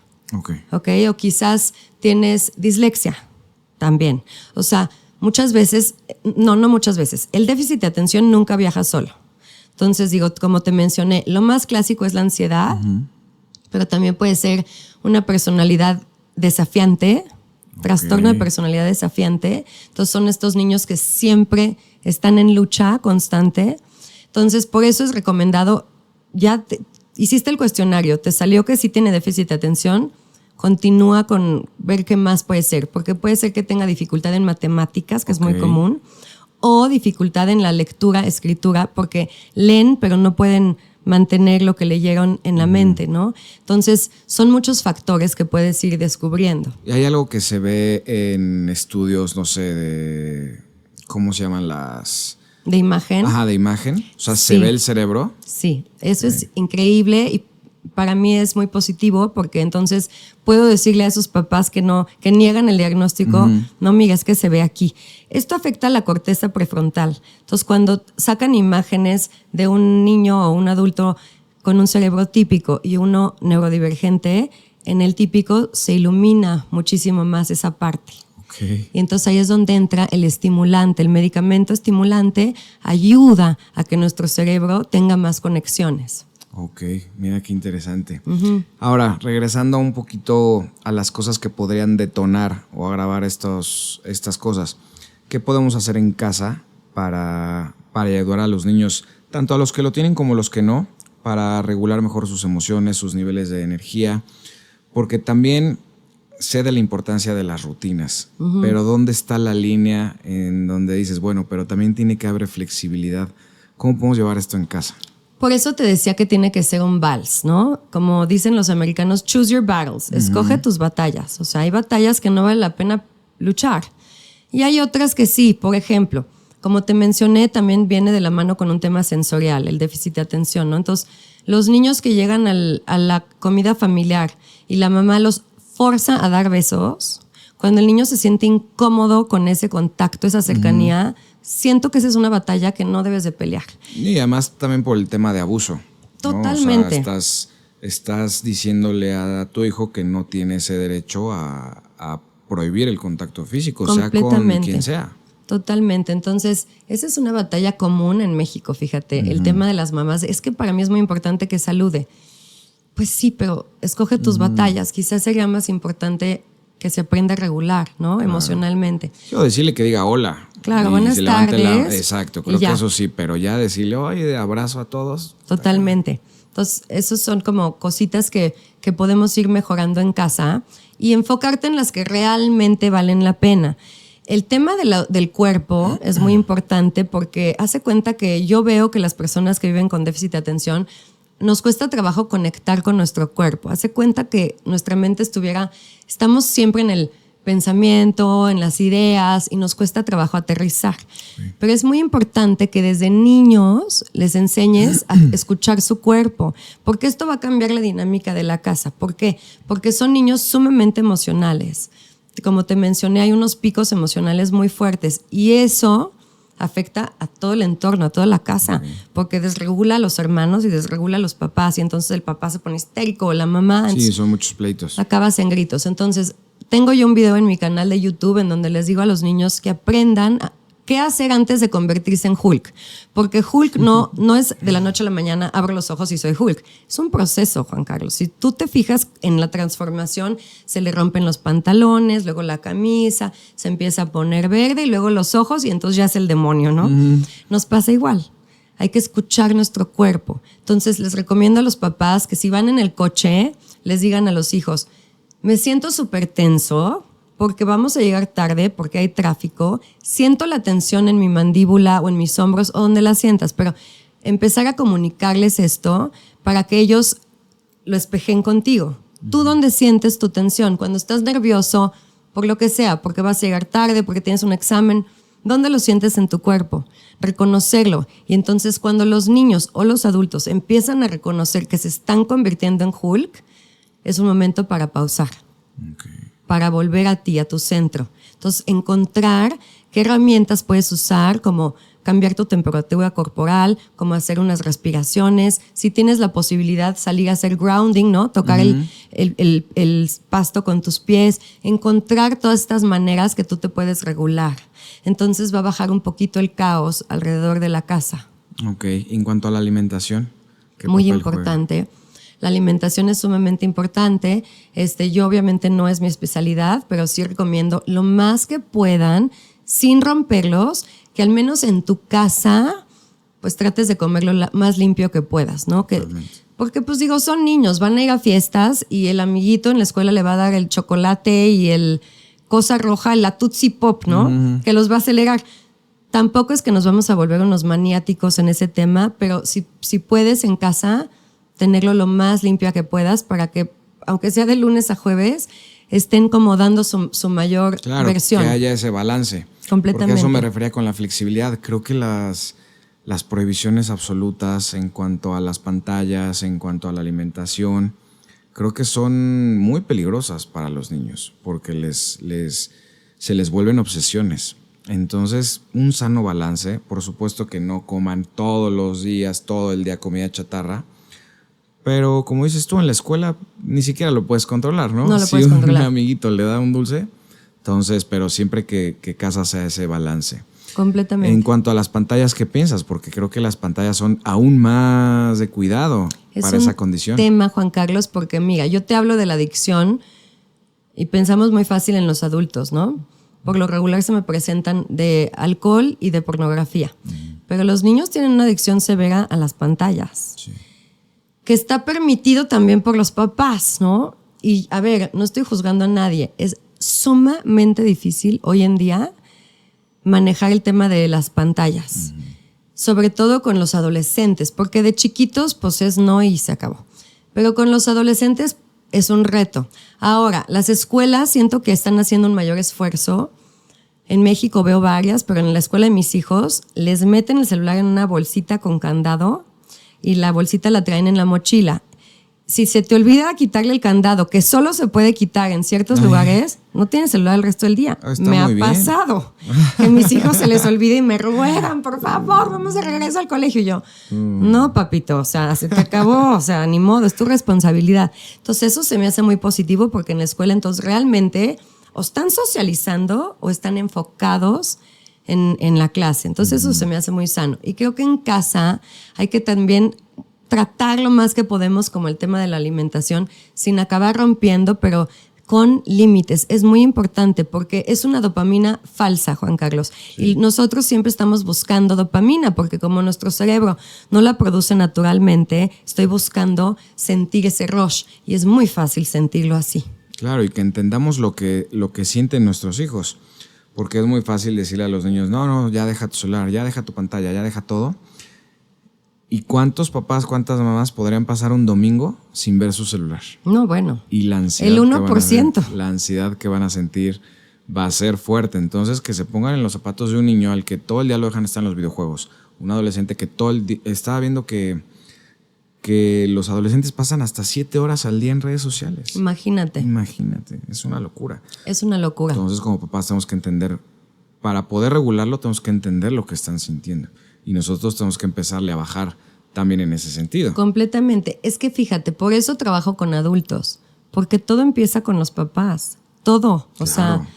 Okay. O quizás tienes dislexia también. O sea, muchas veces, no muchas veces, el déficit de atención nunca viaja solo. Entonces, digo, como te mencioné, lo más clásico es la ansiedad, pero también puede ser una personalidad desafiante, trastorno de personalidad desafiante. Entonces, son estos niños que siempre están en lucha constante. Entonces, por eso es recomendado, hiciste el cuestionario, te salió que sí tiene déficit de atención, continúa con ver qué más puede ser, porque puede ser que tenga dificultad en matemáticas, que es muy común, o dificultad en la lectura, escritura, porque leen pero no pueden mantener lo que leyeron en la mente, ¿no? Entonces, son muchos factores que puedes ir descubriendo. ¿Y hay algo que se ve en estudios, no sé, de cómo se llaman las... ¿De imagen? Ajá, de imagen. O sea, ¿se ve el cerebro? Sí, eso es increíble y para mí es muy positivo porque entonces puedo decirle a esos papás que niegan el diagnóstico, no, mira, es que se ve aquí. Esto afecta a la corteza prefrontal. Entonces, cuando sacan imágenes de un niño o un adulto con un cerebro típico y uno neurodivergente, en el típico se ilumina muchísimo más esa parte. Okay. Y entonces ahí es donde entra el estimulante. El medicamento estimulante ayuda a que nuestro cerebro tenga más conexiones. Ok, mira qué interesante. Ahora, regresando un poquito a las cosas que podrían detonar o agravar estas cosas, ¿qué podemos hacer en casa para ayudar a los niños, tanto a los que lo tienen como a los que no, para regular mejor sus emociones, sus niveles de energía? Porque también sé de la importancia de las rutinas, pero ¿dónde está la línea en donde dices, bueno, pero también tiene que haber flexibilidad? ¿Cómo podemos llevar esto en casa? Por eso te decía que tiene que ser un vals, ¿no? Como dicen los americanos, choose your battles, escoge tus batallas. O sea, hay batallas que no vale la pena luchar. Y hay otras que sí, por ejemplo, como te mencioné, también viene de la mano con un tema sensorial, el déficit de atención, ¿no? Entonces, los niños que llegan a la comida familiar y la mamá los forza a dar besos, cuando el niño se siente incómodo con ese contacto, esa cercanía, siento que esa es una batalla que no debes de pelear. Y además también por el tema de abuso. Totalmente. ¿No? O sea, estás diciéndole a tu hijo que no tiene ese derecho a prohibir el contacto físico, sea con quien sea. Totalmente. Entonces, esa es una batalla común en México, fíjate. El tema de las mamás, es que para mí es muy importante que salude. Pues sí, pero escoge tus batallas. Quizás sería más importante que se aprenda a regular, ¿no? Emocionalmente. Yo decirle que diga hola. Claro, y buenas se levante tardes. Exacto, creo que eso sí, pero ya decirle, oye, abrazo a todos. Totalmente. Entonces, esos son como cositas que podemos ir mejorando en casa y enfocarte en las que realmente valen la pena. El tema del cuerpo es muy importante porque hace cuenta que yo veo que las personas que viven con déficit de atención nos cuesta trabajo conectar con nuestro cuerpo. Hace cuenta que nuestra mente estamos siempre en el pensamiento, en las ideas y nos cuesta trabajo aterrizar. Sí. Pero es muy importante que desde niños les enseñes a escuchar su cuerpo, porque esto va a cambiar la dinámica de la casa. ¿Por qué? Porque son niños sumamente emocionales. Como te mencioné, hay unos picos emocionales muy fuertes y eso afecta a todo el entorno, a toda la casa, porque desregula a los hermanos y desregula a los papás y entonces el papá se pone histérico o la mamá. Sí, son muchos pleitos. Acabas en gritos. Entonces, tengo yo un video en mi canal de YouTube en donde les digo a los niños que aprendan qué hacer antes de convertirse en Hulk. Porque Hulk no es de la noche a la mañana, abro los ojos y soy Hulk. Es un proceso, Juan Carlos. Si tú te fijas en la transformación, se le rompen los pantalones, luego la camisa, se empieza a poner verde y luego los ojos y entonces ya es el demonio, ¿no? Nos pasa igual. Hay que escuchar nuestro cuerpo. Entonces, les recomiendo a los papás que si van en el coche, les digan a los hijos, me siento súper tenso porque vamos a llegar tarde, porque hay tráfico. Siento la tensión en mi mandíbula o en mis hombros o donde la sientas, pero empezar a comunicarles esto para que ellos lo espejen contigo. ¿Tú dónde sientes tu tensión? Cuando estás nervioso, por lo que sea, porque vas a llegar tarde, porque tienes un examen, ¿dónde lo sientes en tu cuerpo? Reconocerlo. Y entonces cuando los niños o los adultos empiezan a reconocer que se están convirtiendo en Hulk, es un momento para pausar, para volver a ti, a tu centro. Entonces, encontrar qué herramientas puedes usar, como cambiar tu temperatura corporal, como hacer unas respiraciones. Si tienes la posibilidad, salir a hacer grounding, ¿no? Tocar el pasto con tus pies. Encontrar todas estas maneras que tú te puedes regular. Entonces, va a bajar un poquito el caos alrededor de la casa. Ok. En cuanto a la alimentación, ¿qué muy papel importante. Juega? La alimentación es sumamente importante. Yo obviamente no es mi especialidad, pero sí recomiendo lo más que puedan, sin romperlos, que al menos en tu casa, pues trates de comerlo más limpio que puedas, ¿no? Porque pues digo, son niños, van a ir a fiestas y el amiguito en la escuela le va a dar el chocolate y el cosa roja, la Tootsie Pop, ¿no? Que los va a acelerar. Tampoco es que nos vamos a volver unos maniáticos en ese tema, pero si puedes en casa, tenerlo lo más limpio que puedas para que, aunque sea de lunes a jueves, estén como dando su mayor versión. Que haya ese balance. Completamente. Porque eso me refería con la flexibilidad. Creo que las prohibiciones absolutas en cuanto a las pantallas, en cuanto a la alimentación, creo que son muy peligrosas para los niños porque se les vuelven obsesiones. Entonces, un sano balance, por supuesto que no coman todos los días, todo el día comida chatarra, pero como dices tú, en la escuela ni siquiera lo puedes controlar, ¿no? No lo puedes controlar. Si un amiguito le da un dulce, entonces, pero siempre que casa sea ese balance. Completamente. En cuanto a las pantallas, ¿qué piensas? Porque creo que las pantallas son aún más de cuidado para esa condición. Es un tema, Juan Carlos, porque mira, yo te hablo de la adicción y pensamos muy fácil en los adultos, ¿no? Por lo regular se me presentan de alcohol y de pornografía. Pero los niños tienen una adicción severa a las pantallas. Sí. Que está permitido también por los papás, ¿no? Y a ver, no estoy juzgando a nadie. Es sumamente difícil hoy en día manejar el tema de las pantallas. Sobre todo con los adolescentes, porque de chiquitos pues es no y se acabó. Pero con los adolescentes es un reto. Ahora, las escuelas siento que están haciendo un mayor esfuerzo. En México veo varias, pero en la escuela de mis hijos les meten el celular en una bolsita con candado y la bolsita la traen en la mochila. Si se te olvida quitarle el candado, que solo se puede quitar en ciertos lugares, no tienes celular el resto del día. Me ha pasado que a mis hijos se les olvide y me ruegan, por favor, vamos de regreso al colegio. Y yo, no, papito, o sea, se te acabó, o sea, ni modo, es tu responsabilidad. Entonces eso se me hace muy positivo porque en la escuela entonces realmente o están socializando o están enfocados en la clase. Entonces eso se me hace muy sano. Y creo que en casa hay que también tratar lo más que podemos como el tema de la alimentación sin acabar rompiendo, pero con límites. Es muy importante porque es una dopamina falsa, Juan Carlos. Sí. Y nosotros siempre estamos buscando dopamina porque como nuestro cerebro no la produce naturalmente, estoy buscando sentir ese rush y es muy fácil sentirlo así. Claro, y que entendamos lo que sienten nuestros hijos, porque es muy fácil decirle a los niños, no, ya deja tu celular, ya deja tu pantalla, ya deja todo. ¿Y cuántos papás, cuántas mamás podrían pasar un domingo sin ver su celular? No, bueno. Y la ansiedad, el 1%. La ansiedad que van a sentir va a ser fuerte. Entonces, que se pongan en los zapatos de un niño al que todo el día lo dejan estar en los videojuegos. Un adolescente que todo el día... Estaba viendo que los adolescentes pasan hasta 7 horas al día en redes sociales. Imagínate, es una locura. Es una locura. Entonces, como papás tenemos que entender, para poder regularlo tenemos que entender lo que están sintiendo. Y nosotros tenemos que empezarle a bajar también en ese sentido. Completamente. Es que fíjate, por eso trabajo con adultos, porque todo empieza con los papás, todo. O sea,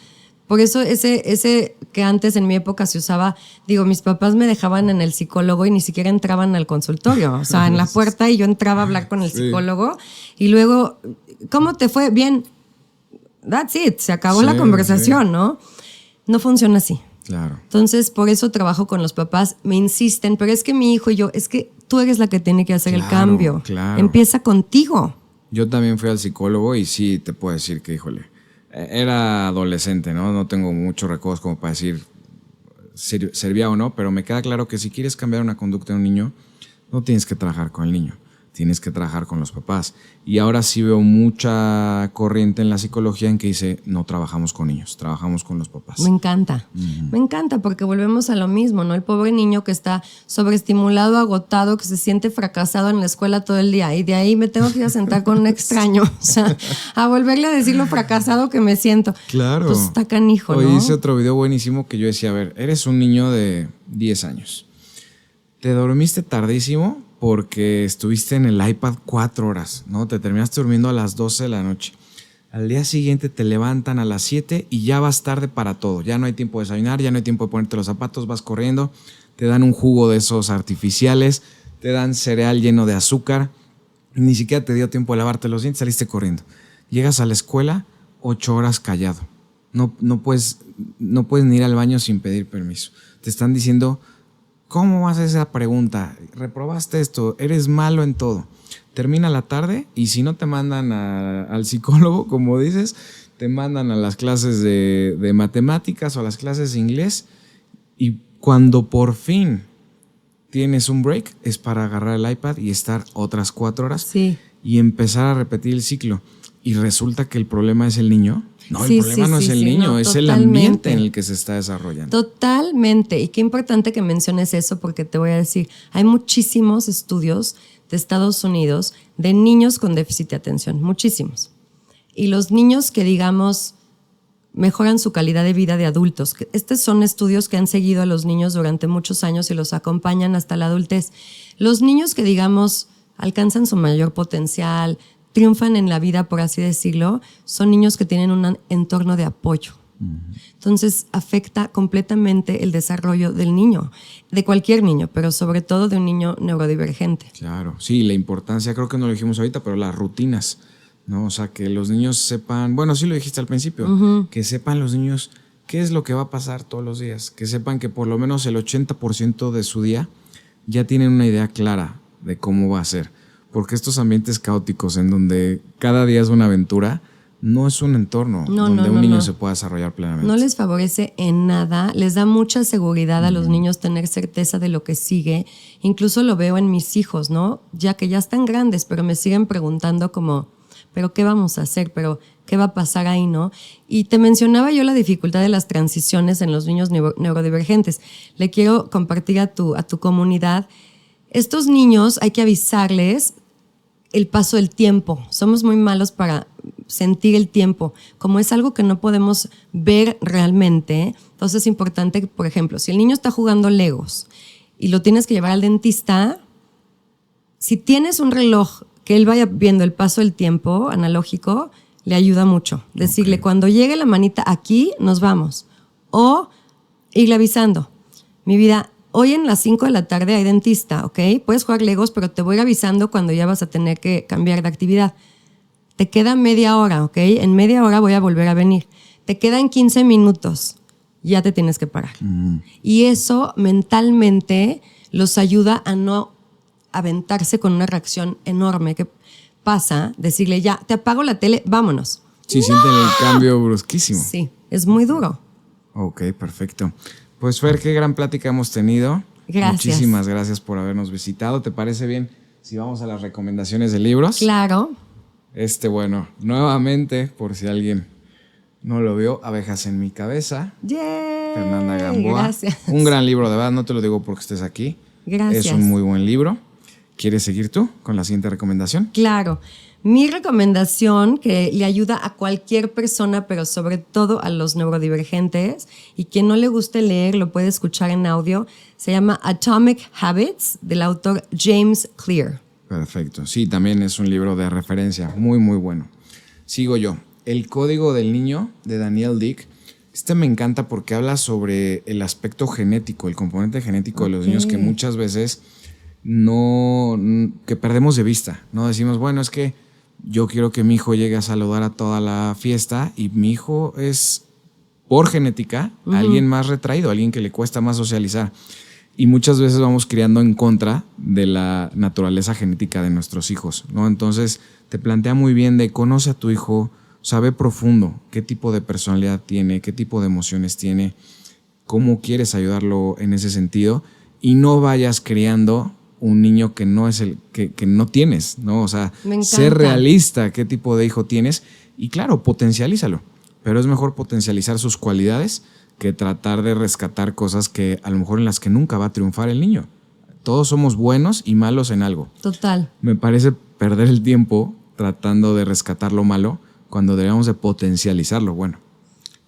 por eso ese que antes en mi época se usaba, digo, mis papás me dejaban en el psicólogo y ni siquiera entraban al consultorio. O sea, en la puerta y yo entraba a hablar con el psicólogo y luego, ¿cómo te fue? Bien, that's it, se acabó la conversación, ¿no? No funciona así. Claro. Entonces, por eso trabajo con los papás, me insisten, pero es que mi hijo y yo, es que tú eres la que tiene que hacer el cambio. Claro. Empieza contigo. Yo también fui al psicólogo y sí te puedo decir que, híjole, era adolescente, ¿no? No tengo muchos recuerdos como para decir servía o no, pero me queda claro que si quieres cambiar una conducta de un niño, no tienes que trabajar con el niño. Tienes que trabajar con los papás. Y ahora sí veo mucha corriente en la psicología en que dice, no trabajamos con niños, trabajamos con los papás. Me encanta. Me encanta porque volvemos a lo mismo, ¿no? El pobre niño que está sobreestimulado, agotado, que se siente fracasado en la escuela todo el día y de ahí me tengo que ir a sentar con un extraño, o sea, a volverle a decir lo fracasado que me siento. Claro. Pues está canijo, ¿no? Hoy hice otro video buenísimo que yo decía, a ver, eres un niño de 10 años. Te dormiste tardísimo porque estuviste en el iPad 4 horas, ¿no? Te terminaste durmiendo a las 12 de la noche. Al día siguiente te levantan a las 7 y ya vas tarde para todo. Ya no hay tiempo de desayunar, ya no hay tiempo de ponerte los zapatos, vas corriendo, te dan un jugo de esos artificiales, te dan cereal lleno de azúcar, ni siquiera te dio tiempo de lavarte los dientes, saliste corriendo. Llegas a la escuela 8 horas callado. No puedes ni ir al baño sin pedir permiso. Te están diciendo... ¿Cómo vas a hacer esa pregunta? ¿Reprobaste esto? ¿Eres malo en todo? Termina la tarde y si no te mandan al psicólogo, como dices, te mandan a las clases de matemáticas o a las clases de inglés y cuando por fin tienes un break es para agarrar el iPad y estar otras 4 horas y empezar a repetir el ciclo. Y resulta que el problema es el niño. No, el problema no es el niño, es el ambiente en el que se está desarrollando. Totalmente. Y qué importante que menciones eso porque te voy a decir, hay muchísimos estudios de Estados Unidos de niños con déficit de atención, muchísimos. Y los niños que, digamos, mejoran su calidad de vida de adultos. Estos son estudios que han seguido a los niños durante muchos años y los acompañan hasta la adultez. Los niños que, digamos, alcanzan su mayor potencial, triunfan en la vida, por así decirlo, son niños que tienen un entorno de apoyo. Entonces, afecta completamente el desarrollo del niño, de cualquier niño, pero sobre todo de un niño neurodivergente. Claro, sí, la importancia, creo que no lo dijimos ahorita, pero las rutinas, ¿no? O sea, que los niños sepan, bueno, sí lo dijiste al principio, que sepan los niños qué es lo que va a pasar todos los días, que sepan que por lo menos el 80% de su día ya tienen una idea clara de cómo va a ser. Porque estos ambientes caóticos en donde cada día es una aventura, no es un entorno donde un niño se pueda desarrollar plenamente. No les favorece en nada, les da mucha seguridad a los niños tener certeza de lo que sigue. Incluso lo veo en mis hijos, ¿no? Ya que ya están grandes, pero me siguen preguntando como, ¿pero qué vamos a hacer? ¿Pero qué va a pasar ahí, no? Y te mencionaba yo la dificultad de las transiciones en los niños neurodivergentes. Le quiero compartir a tu comunidad. Estos niños hay que avisarles el paso del tiempo. Somos muy malos para sentir el tiempo. Como es algo que no podemos ver realmente, entonces es importante que, por ejemplo, si el niño está jugando Legos y lo tienes que llevar al dentista, si tienes un reloj que él vaya viendo el paso del tiempo analógico, le ayuda mucho. Decirle, cuando llegue la manita aquí, nos vamos. O irle avisando. Mi vida, hoy en las 5 de la tarde hay dentista, ¿ok? Puedes jugar Legos, pero te voy a ir avisando cuando ya vas a tener que cambiar de actividad. te queda media hora, ¿ok? En media hora voy a volver a venir. Te quedan 15 minutos, ya te tienes que parar. Y eso mentalmente los ayuda a no aventarse con una reacción enorme que pasa, decirle ya, te apago la tele, vámonos. Sí, sienten el cambio brusquísimo. Sí, es muy duro. Ok, perfecto. Pues Fer, qué gran plática hemos tenido. Gracias. Muchísimas gracias por habernos visitado. ¿Te parece bien si vamos a las recomendaciones de libros? Claro. Bueno, nuevamente, por si alguien no lo vio, Abejas en mi cabeza. ¡Yay! Fernanda Gamboa. Gracias. Un gran libro, de verdad, no te lo digo porque estés aquí. Gracias. Es un muy buen libro. ¿Quieres seguir tú con la siguiente recomendación? Claro. Mi recomendación, que le ayuda a cualquier persona, pero sobre todo a los neurodivergentes, y quien no le guste leer lo puede escuchar en audio, se llama Atomic Habits, del autor James Clear. Perfecto. Sí, también es un libro de referencia. Muy, muy bueno. Sigo yo. El Código del Niño, de Daniel Dick. Me encanta porque habla sobre el aspecto genético, el componente genético de los niños que muchas veces que perdemos de vista. No decimos, bueno, es que yo quiero que mi hijo llegue a saludar a toda la fiesta y mi hijo es, por genética, alguien más retraído, alguien que le cuesta más socializar. Y muchas veces vamos criando en contra de la naturaleza genética de nuestros hijos, ¿no? Entonces te plantea muy bien de conoce a tu hijo, sabe profundo qué tipo de personalidad tiene, qué tipo de emociones tiene, cómo quieres ayudarlo en ese sentido y no vayas criando un niño que no es que no tienes, ¿no? O sea, ser realista, qué tipo de hijo tienes y claro, potencialízalo, pero es mejor potencializar sus cualidades que tratar de rescatar cosas que a lo mejor en las que nunca va a triunfar el niño. Todos somos buenos y malos en algo. Total. Me parece perder el tiempo tratando de rescatar lo malo cuando deberíamos de potencializar lo bueno.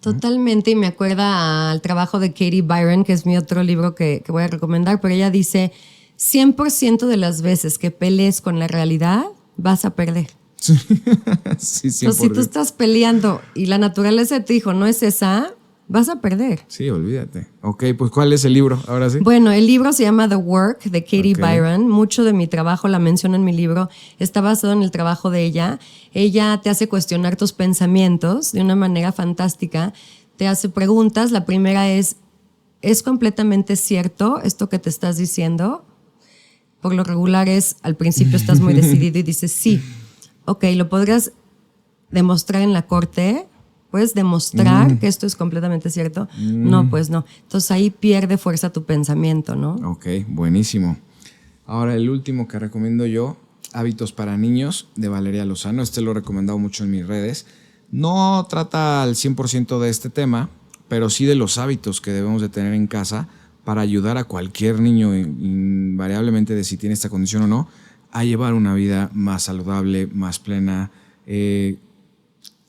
Totalmente, y me acuerda al trabajo de Katie Byron, que es mi otro libro que voy a recomendar, pero ella dice, 100% de las veces que pelees con la realidad, vas a perder. Sí, sí, 100%. Entonces, si tú estás peleando y la naturaleza de tu hijo no es esa, vas a perder. Sí, olvídate. Ok, pues ¿cuál es el libro? Ahora sí. Bueno, el libro se llama The Work, de Katie Byron. Mucho de mi trabajo, la menciono en mi libro, está basado en el trabajo de ella. Ella te hace cuestionar tus pensamientos de una manera fantástica. Te hace preguntas. La primera ¿es completamente cierto esto que te estás diciendo? Por lo regular al principio estás muy decidido y dices sí. Ok, ¿lo podrías demostrar en la corte? ¿Puedes demostrar que esto es completamente cierto? No, pues no. Entonces ahí pierde fuerza tu pensamiento, ¿no? Ok, buenísimo. Ahora el último que recomiendo yo, Hábitos para Niños, de Valeria Lozano. Lo he recomendado mucho en mis redes. No trata al 100% de este tema, pero sí de los hábitos que debemos de tener en casa para ayudar a cualquier niño, invariablemente de si tiene esta condición o no, a llevar una vida más saludable, más plena.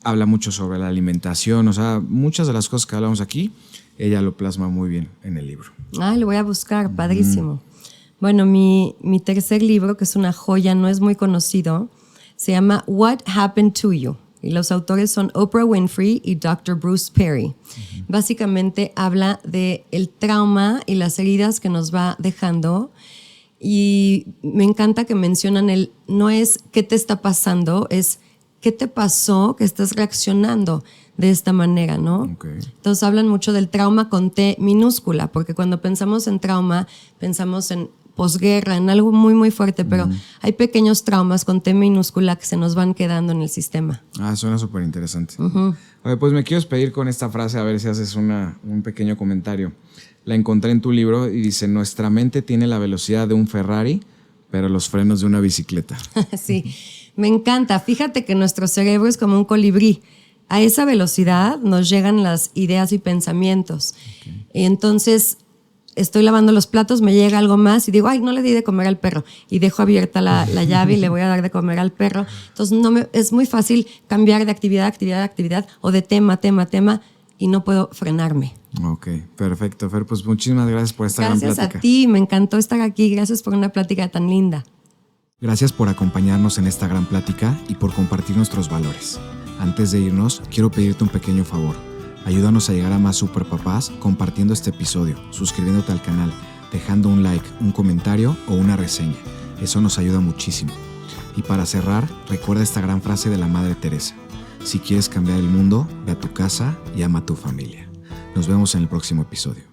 Habla mucho sobre la alimentación, o sea, muchas de las cosas que hablamos aquí, ella lo plasma muy bien en el libro. Lo voy a buscar, padrísimo. Bueno, mi tercer libro, que es una joya, no es muy conocido, se llama What Happened to You? Y los autores son Oprah Winfrey y Dr. Bruce Perry. Básicamente habla de el trauma y las heridas que nos va dejando. Y me encanta que mencionan no es qué te está pasando, es qué te pasó que estás reaccionando de esta manera, ¿no? Okay. Entonces hablan mucho del trauma con T minúscula, porque cuando pensamos en trauma, pensamos en posguerra, en algo muy, muy fuerte, pero hay pequeños traumas con T minúscula que se nos van quedando en el sistema. Suena súper interesante. A ver, pues me quiero despedir con esta frase, a ver si haces un pequeño comentario. La encontré en tu libro y dice, nuestra mente tiene la velocidad de un Ferrari, pero los frenos de una bicicleta. Sí, me encanta. Fíjate que nuestro cerebro es como un colibrí. A esa velocidad nos llegan las ideas y pensamientos. Y entonces estoy lavando los platos, me llega algo más y digo, no le di de comer al perro. Y dejo abierta la llave y le voy a dar de comer al perro. Entonces es muy fácil cambiar de actividad a actividad a actividad o de tema a tema a tema y no puedo frenarme. Ok, perfecto, Fer. Pues muchísimas gracias por esta gran plática. Gracias a ti, me encantó estar aquí. Gracias por una plática tan linda. Gracias por acompañarnos en esta gran plática y por compartir nuestros valores. Antes de irnos, quiero pedirte un pequeño favor. Ayúdanos a llegar a más superpapás compartiendo este episodio, suscribiéndote al canal, dejando un like, un comentario o una reseña. Eso nos ayuda muchísimo. Y para cerrar, recuerda esta gran frase de la Madre Teresa: si quieres cambiar el mundo, ve a tu casa y ama a tu familia. Nos vemos en el próximo episodio.